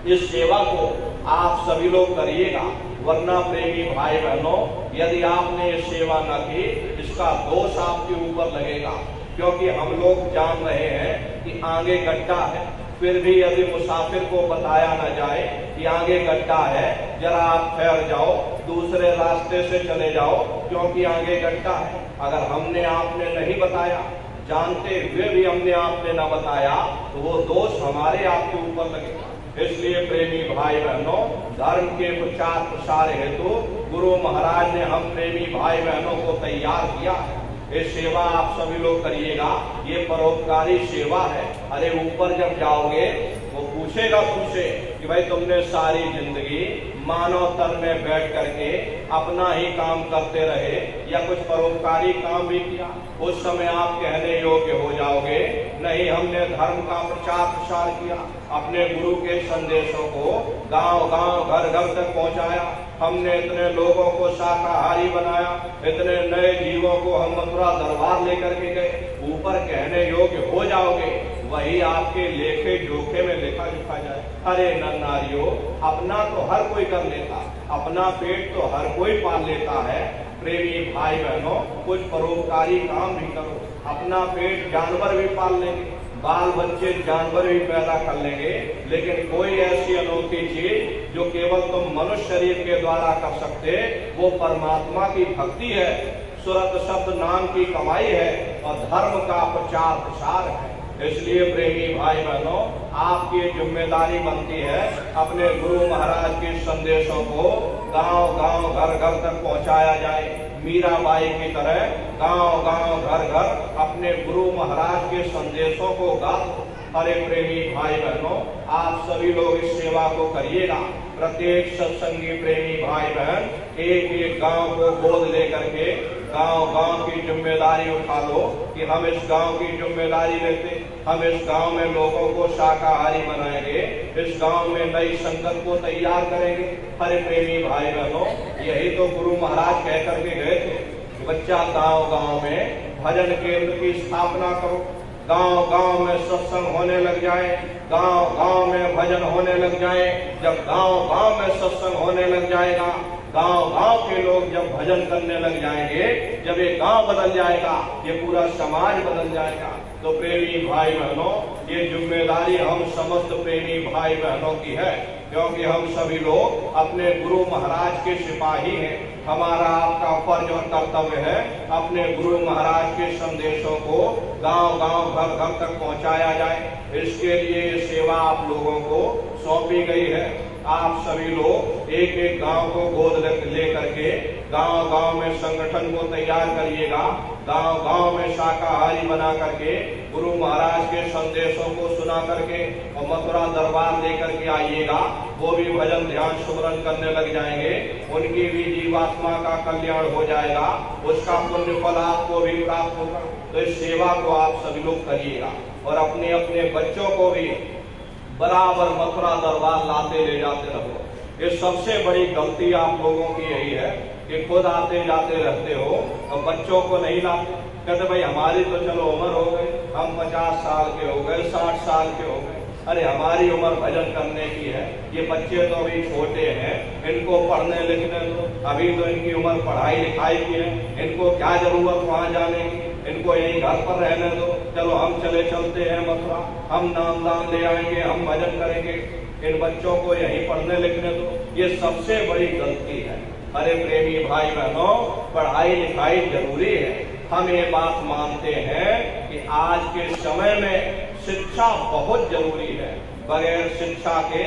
A: इस सेवा को आप सभी लोग करिएगा, वरना प्रेमी भाई बहनों यदि आपने ये सेवा न की, इसका दोष आपके ऊपर लगेगा। क्योंकि हम लोग जान रहे हैं कि आगे गड्ढा है, फिर भी यदि मुसाफिर को बताया न जाए कि आगे गड्ढा है, जरा आप ठहर जाओ, दूसरे रास्ते से चले जाओ, क्योंकि आगे गड्ढा है। अगर हमने आपने नहीं बताया, जानते हुए भी हमने आपने न बताया, तो वो दोष हमारे आपके ऊपर लगेगा। इसलिए प्रेमी भाई बहनों, धर्म के प्रचार प्रसार हेतु गुरु महाराज ने हम प्रेमी भाई बहनों को तैयार किया है। ये सेवा आप सभी लोग करिएगा, ये परोपकारी सेवा है। अरे ऊपर जब जाओगे, पूछेगा तुमसे कि भाई तुमने सारी जिंदगी मानव तन में बैठ करके अपना ही काम करते रहे या कुछ परोपकारी काम भी किया, उस समय आप कहने योग्य हो जाओगे। नहीं, हमने धर्म का प्रचार प्रसार किया, अपने गुरु के संदेशों को गांव गांव घर घर तक पहुंचाया, हमने इतने लोगों को शाकाहारी बनाया, इतने नए जीवों को हम मथुरा दरबार लेकर के गए, ऊपर कहने योग्य हो जाओगे। वही आपके लेखे जोखे में लिखा लिखा जाए। अरे नर नारियों, अपना तो हर कोई कर लेता, अपना पेट तो हर कोई पाल लेता है। प्रेमी भाई बहनों, कुछ परोपकारी काम भी करो। अपना पेट जानवर भी पाल लेंगे, बाल बच्चे जानवर भी पैदा कर लेंगे, लेकिन कोई ऐसी अनोखी चीज जो केवल तुम मनुष्य शरीर के द्वारा कर सकते, वो परमात्मा की भक्ति है, सुरत शब्द नाम की कमाई है और धर्म का प्रचार प्रसार है। इसलिए प्रेमी भाई बहनों, आपकी जिम्मेदारी बनती है अपने गुरु महाराज के संदेशों को गांव गांव घर घर तक पहुंचाया जाए। मीराबाई की तरह गांव गांव घर घर अपने गुरु महाराज के संदेशों को गा। अरे प्रेमी भाई बहनों, आप सभी लोग इस सेवा को करिएगा। प्रत्येक सत्संगी प्रेमी भाई बहन एक एक गांव को गोद लेकर के गांव गांव की जिम्मेदारी उठा लो कि हम इस गांव की जिम्मेदारी लेते, हम इस गांव में लोगों को शाकाहारी बनाएंगे, इस गांव में नई संगत को तैयार करेंगे। अरे प्रेमी भाई बहनों, यही तो गुरु महाराज कह करके गए थे, बच्चा गांव गांव में भजन केंद्र की स्थापना करो, गांव गांव में सत्संग होने लग जाए, गांव गांव में भजन होने लग जाए। जब गांव गांव में सत्संग होने लग जाएगा, गांव गांव के लोग जब भजन करने लग जाएंगे, जब ये गांव बदल जाएगा, ये पूरा समाज बदल जाएगा। तो प्रेमी भाई बहनों, ये जिम्मेदारी हम समस्त प्रेमी भाई बहनों की है, क्योंकि हम सभी लोग अपने गुरु महाराज के सिपाही हैं। हमारा आपका फर्ज और कर्तव्य है अपने गुरु महाराज के संदेशों को गांव गांव घर घर तक पहुंचाया जाए। इसके लिए ये सेवा आप लोगों को सौंपी गई है। आप सभी लोग एक एक गांव को गोद लेकर के गांव गांव में संगठन को तैयार करिएगा, गांव गांव में शाकाहारी बना करके गुरु महाराज के संदेशों को सुना करके और मथुरा दरबार लेकर के आइएगा। वो भी भजन ध्यान सुमरन करने लग जाएंगे, उनकी भी जीवात्मा का कल्याण हो जाएगा, उसका पुण्य फल आपको भी प्राप्त होगा। तो इस सेवा को आप सभी लोग करिएगा और अपने अपने बच्चों को भी बराबर मथुरा दरबार लाते ले जाते रहो। ये सबसे बड़ी गलती आप लोगों की यही है कि खुद आते जाते रहते हो और बच्चों को नहीं लाते। कहते भाई हमारी तो चलो उम्र हो गई, हम 50 साल के हो गए, 60 साल के हो गए, अरे हमारी उम्र भजन करने की है, ये बच्चे तो अभी छोटे हैं, इनको पढ़ने लिखने दो, अभी तो इनकी उम्र पढ़ाई लिखाई की है, इनको क्या जरूरत वहां जाने की, इनको यही घर पर रहने दो, चलो हम चलते हैं मथुरा, हम नाम दान ले आएंगे, हम भजन करेंगे, इन बच्चों को यहीं पढ़ने लिखने दो। ये सबसे बड़ी गलती है। अरे प्रेमी भाई बहनों, पढ़ाई लिखाई जरूरी है। हम ये बात मानते हैं कि आज के समय में शिक्षा बहुत जरूरी है। बगैर शिक्षा के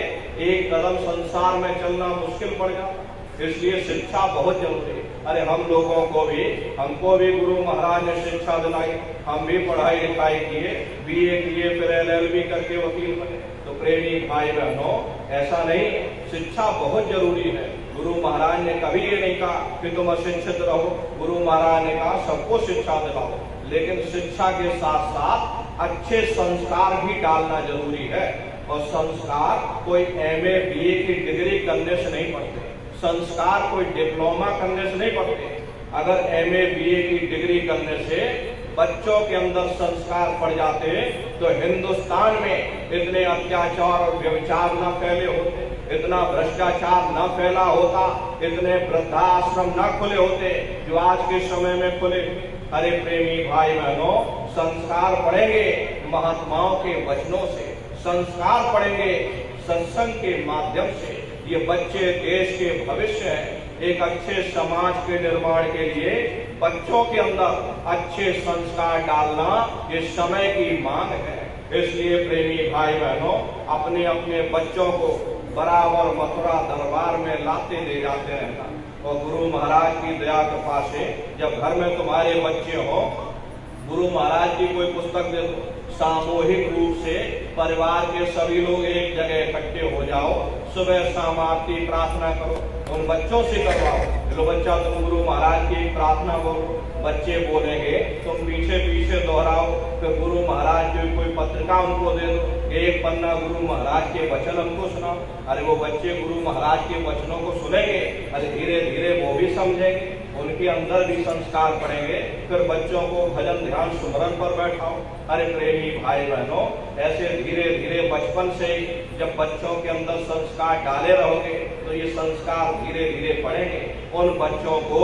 A: एक कदम संसार में चलना मुश्किल पड़ जाता, इसलिए शिक्षा बहुत जरूरी है। अरे हम लोगों को भी, हमको भी गुरु महाराज ने शिक्षा दिलाई, हम भी पढ़ाई लिखाई किए, बीए किए, फिर LLB करके वकील बने। तो प्रेमी भाई बहनों, ऐसा नहीं, शिक्षा बहुत जरूरी है। गुरु महाराज ने कभी ये नहीं कहा कि तुम अशिक्षित रहो, गुरु महाराज ने कहा सबको शिक्षा दिलाओ, लेकिन शिक्षा के साथ साथ अच्छे संस्कार भी डालना जरूरी है। और संस्कार कोई MA BA की डिग्री करने से नहीं पढ़ते, संस्कार कोई डिप्लोमा करने से नहीं पढ़ते। अगर MA BA की डिग्री करने से बच्चों के अंदर संस्कार पड़ जाते तो हिंदुस्तान में इतने अत्याचार और व्यभिचार न फैले होते, इतना भ्रष्टाचार न फैला होता, इतने वृद्धाश्रम न खुले होते जो आज के समय में खुले। अरे प्रेमी भाई बहनों, संस्कार पढ़ेंगे महात्माओं के वचनों से, संस्कार पढ़ेंगे सत्संग के माध्यम से। ये बच्चे देश के भविष्य हैं। एक अच्छे समाज के निर्माण के लिए बच्चों के अंदर अच्छे संस्कार डालना ये समय की मांग है। इसलिए प्रेमी भाई बहनों, अपने अपने बच्चों को बराबर मथुरा दरबार में लाते ले जाते रहना। और गुरु महाराज की दया कृपा से जब घर में तुम्हारे बच्चे हो, गुरु महाराज की कोई पुस्तक दे दो, सामूहिक रूप से परिवार के सभी लोग एक जगह इकट्ठे हो जाओ, सुबह शाम आरती प्रार्थना करो, उन बच्चों से करवाओ। चलो बच्चा तुम गुरु महाराज की प्रार्थना बोलो, बच्चे बोलेंगे तुम पीछे पीछे दोहराओ, फिर गुरु महाराज की कोई पत्रिका उनको दे दो, एक पन्ना गुरु महाराज के वचन हमको सुनाओ। अरे वो बच्चे गुरु महाराज के वचनों को सुनेंगे, अरे धीरे धीरे वो भी समझेंगे, उनके अंदर भी संस्कार पड़ेंगे। फिर बच्चों को भजन ध्यान सुमरन पर बैठाओ। अरे प्रेमी भाई बहनों, ऐसे धीरे धीरे बचपन से जब बच्चों के अंदर संस्कार डाले रहोगे तो ये संस्कार धीरे धीरे पड़ेंगे। उन बच्चों को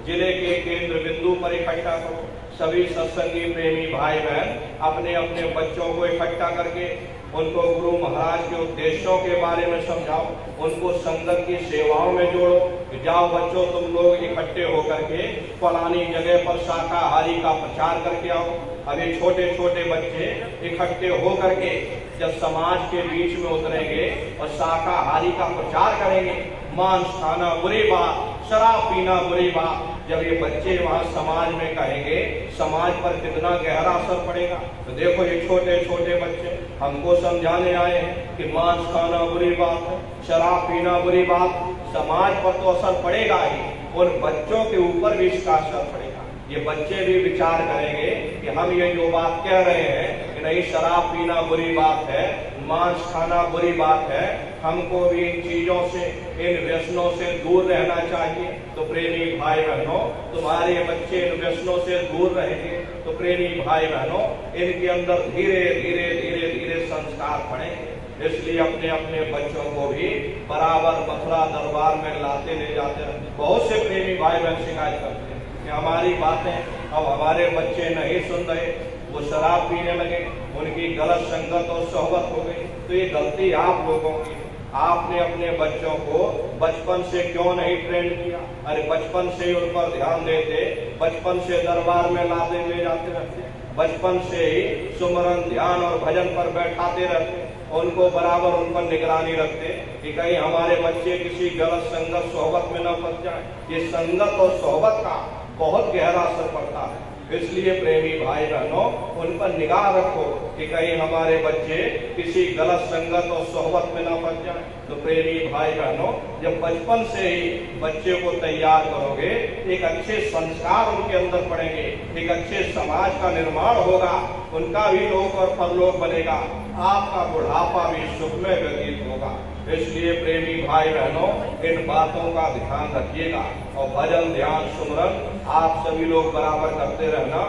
A: जिले के केंद्र बिंदु पर इकट्ठा करो। सभी सत्संगी प्रेमी भाई बहन अपने अपने बच्चों को इकट्ठा करके उनको गुरु महाराज के उद्देश्यों के बारे में समझाओ, उनको संगत की सेवाओं में जोड़ो। जाओ बच्चों, तुम लोग इकट्ठे होकर के फलानी जगह पर शाकाहारी का प्रचार करके आओ। अभी छोटे छोटे बच्चे इकट्ठे होकर के जब समाज के बीच में उतरेंगे और शाकाहारी का प्रचार करेंगे, मांस खाना बुरी बात, शराब पीना बुरी बात, जब ये बच्चे वहां समाज में कहेंगे, समाज पर कितना गहरा असर पड़ेगा। तो देखो ये छोटे छोटे बच्चे हमको समझाने आए हैं कि मांस खाना बुरी बात है, शराब पीना बुरी बात, समाज पर तो असर पड़ेगा ही, और बच्चों के ऊपर भी इसका असर पड़ेगा। ये बच्चे भी विचार करेंगे कि हम ये जो बात कह रहे हैं कि नहीं शराब पीना बुरी बात है, मांस खाना बुरी बात है, हमको भी इन चीजों से, इन व्यसनों से दूर रहना चाहिए। तो प्रेमी भाई बहनों, तुम्हारे बच्चे इन व्यसनों से दूर रहेंगे तो प्रेमी भाई बहनों, इनके अंदर धीरे धीरे धीरे धीरे संस्कार पड़ेंगे। इसलिए अपने अपने बच्चों को भी बराबर मथुरा दरबार में लाते ले जाते हैं। बहुत से प्रेमी भाई बहन शिकायत करते हैं कि हमारी बातें अब हमारे बच्चे नहीं सुन रहे, वो शराब पीने लगे, उनकी गलत संगत और सोहबत हो गई। तो ये गलती आप लोगों की। आपने अपने बच्चों को बचपन से क्यों नहीं ट्रेन किया? अरे बचपन से ही उन पर ध्यान देते, बचपन से दरबार में लाते ले जाते रहते, बचपन से ही सुमरन ध्यान और भजन पर बैठाते रहते, उनको बराबर उन पर निगरानी रखते कि कहीं हमारे बच्चे किसी गलत संगत सोहबत में न फंस जाए। ये संगत और सोहबत का बहुत गहरा असर पड़ता है। इसलिए प्रेमी भाई बहनों, उन पर निगाह रखो कि कहीं हमारे बच्चे किसी गलत संगत और सोहबत में न फंस जाए। तो प्रेमी भाई बहनों, जब बचपन से ही बच्चे को तैयार करोगे, एक अच्छे संस्कार उनके अंदर पड़ेंगे, एक अच्छे समाज का निर्माण होगा, उनका भी लोक और परलोक बनेगा, आपका बुढ़ापा भी सुख में व्यतीत होगा। इसलिए प्रेमी भाई बहनों, इन बातों का ध्यान रखिएगा और भजन ध्यान सुमरन आप सभी लोग बराबर करते रहना।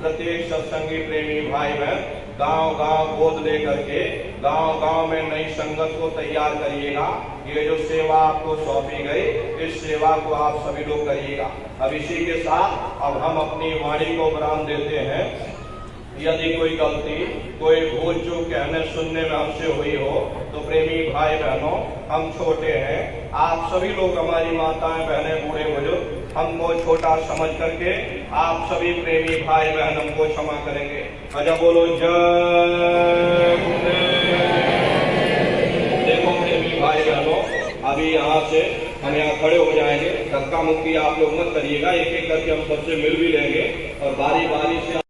A: प्रत्येक सत्संगी प्रेमी भाई बहन गांव गांव गोद लेकर के गांव गांव में नई संगत को तैयार करिएगा। ये जो सेवा आपको सौंपी गई, इस सेवा को आप सभी लोग करिएगा। अब इसी के साथ अब हम अपनी वाणी को विराम देते हैं। यदि कोई गलती, कोई भूल चूक कहने सुनने में हमसे हुई हो तो प्रेमी भाई बहनों, हम छोटे हैं, आप सभी लोग हमारी माताएं बहनें बूढ़े बुजुर्ग हमको छोटा समझ करके आप सभी प्रेमी भाई बहन हमको क्षमा करेंगे। अजा बोलो जय। देखो प्रेमी भाई बहनों, अभी यहाँ से हम यहाँ खड़े हो जाएंगे, धक्का मुक्की आप लोग मत करिएगा, एक एक करके हम सबसे मिल भी लेंगे और बारी बारी से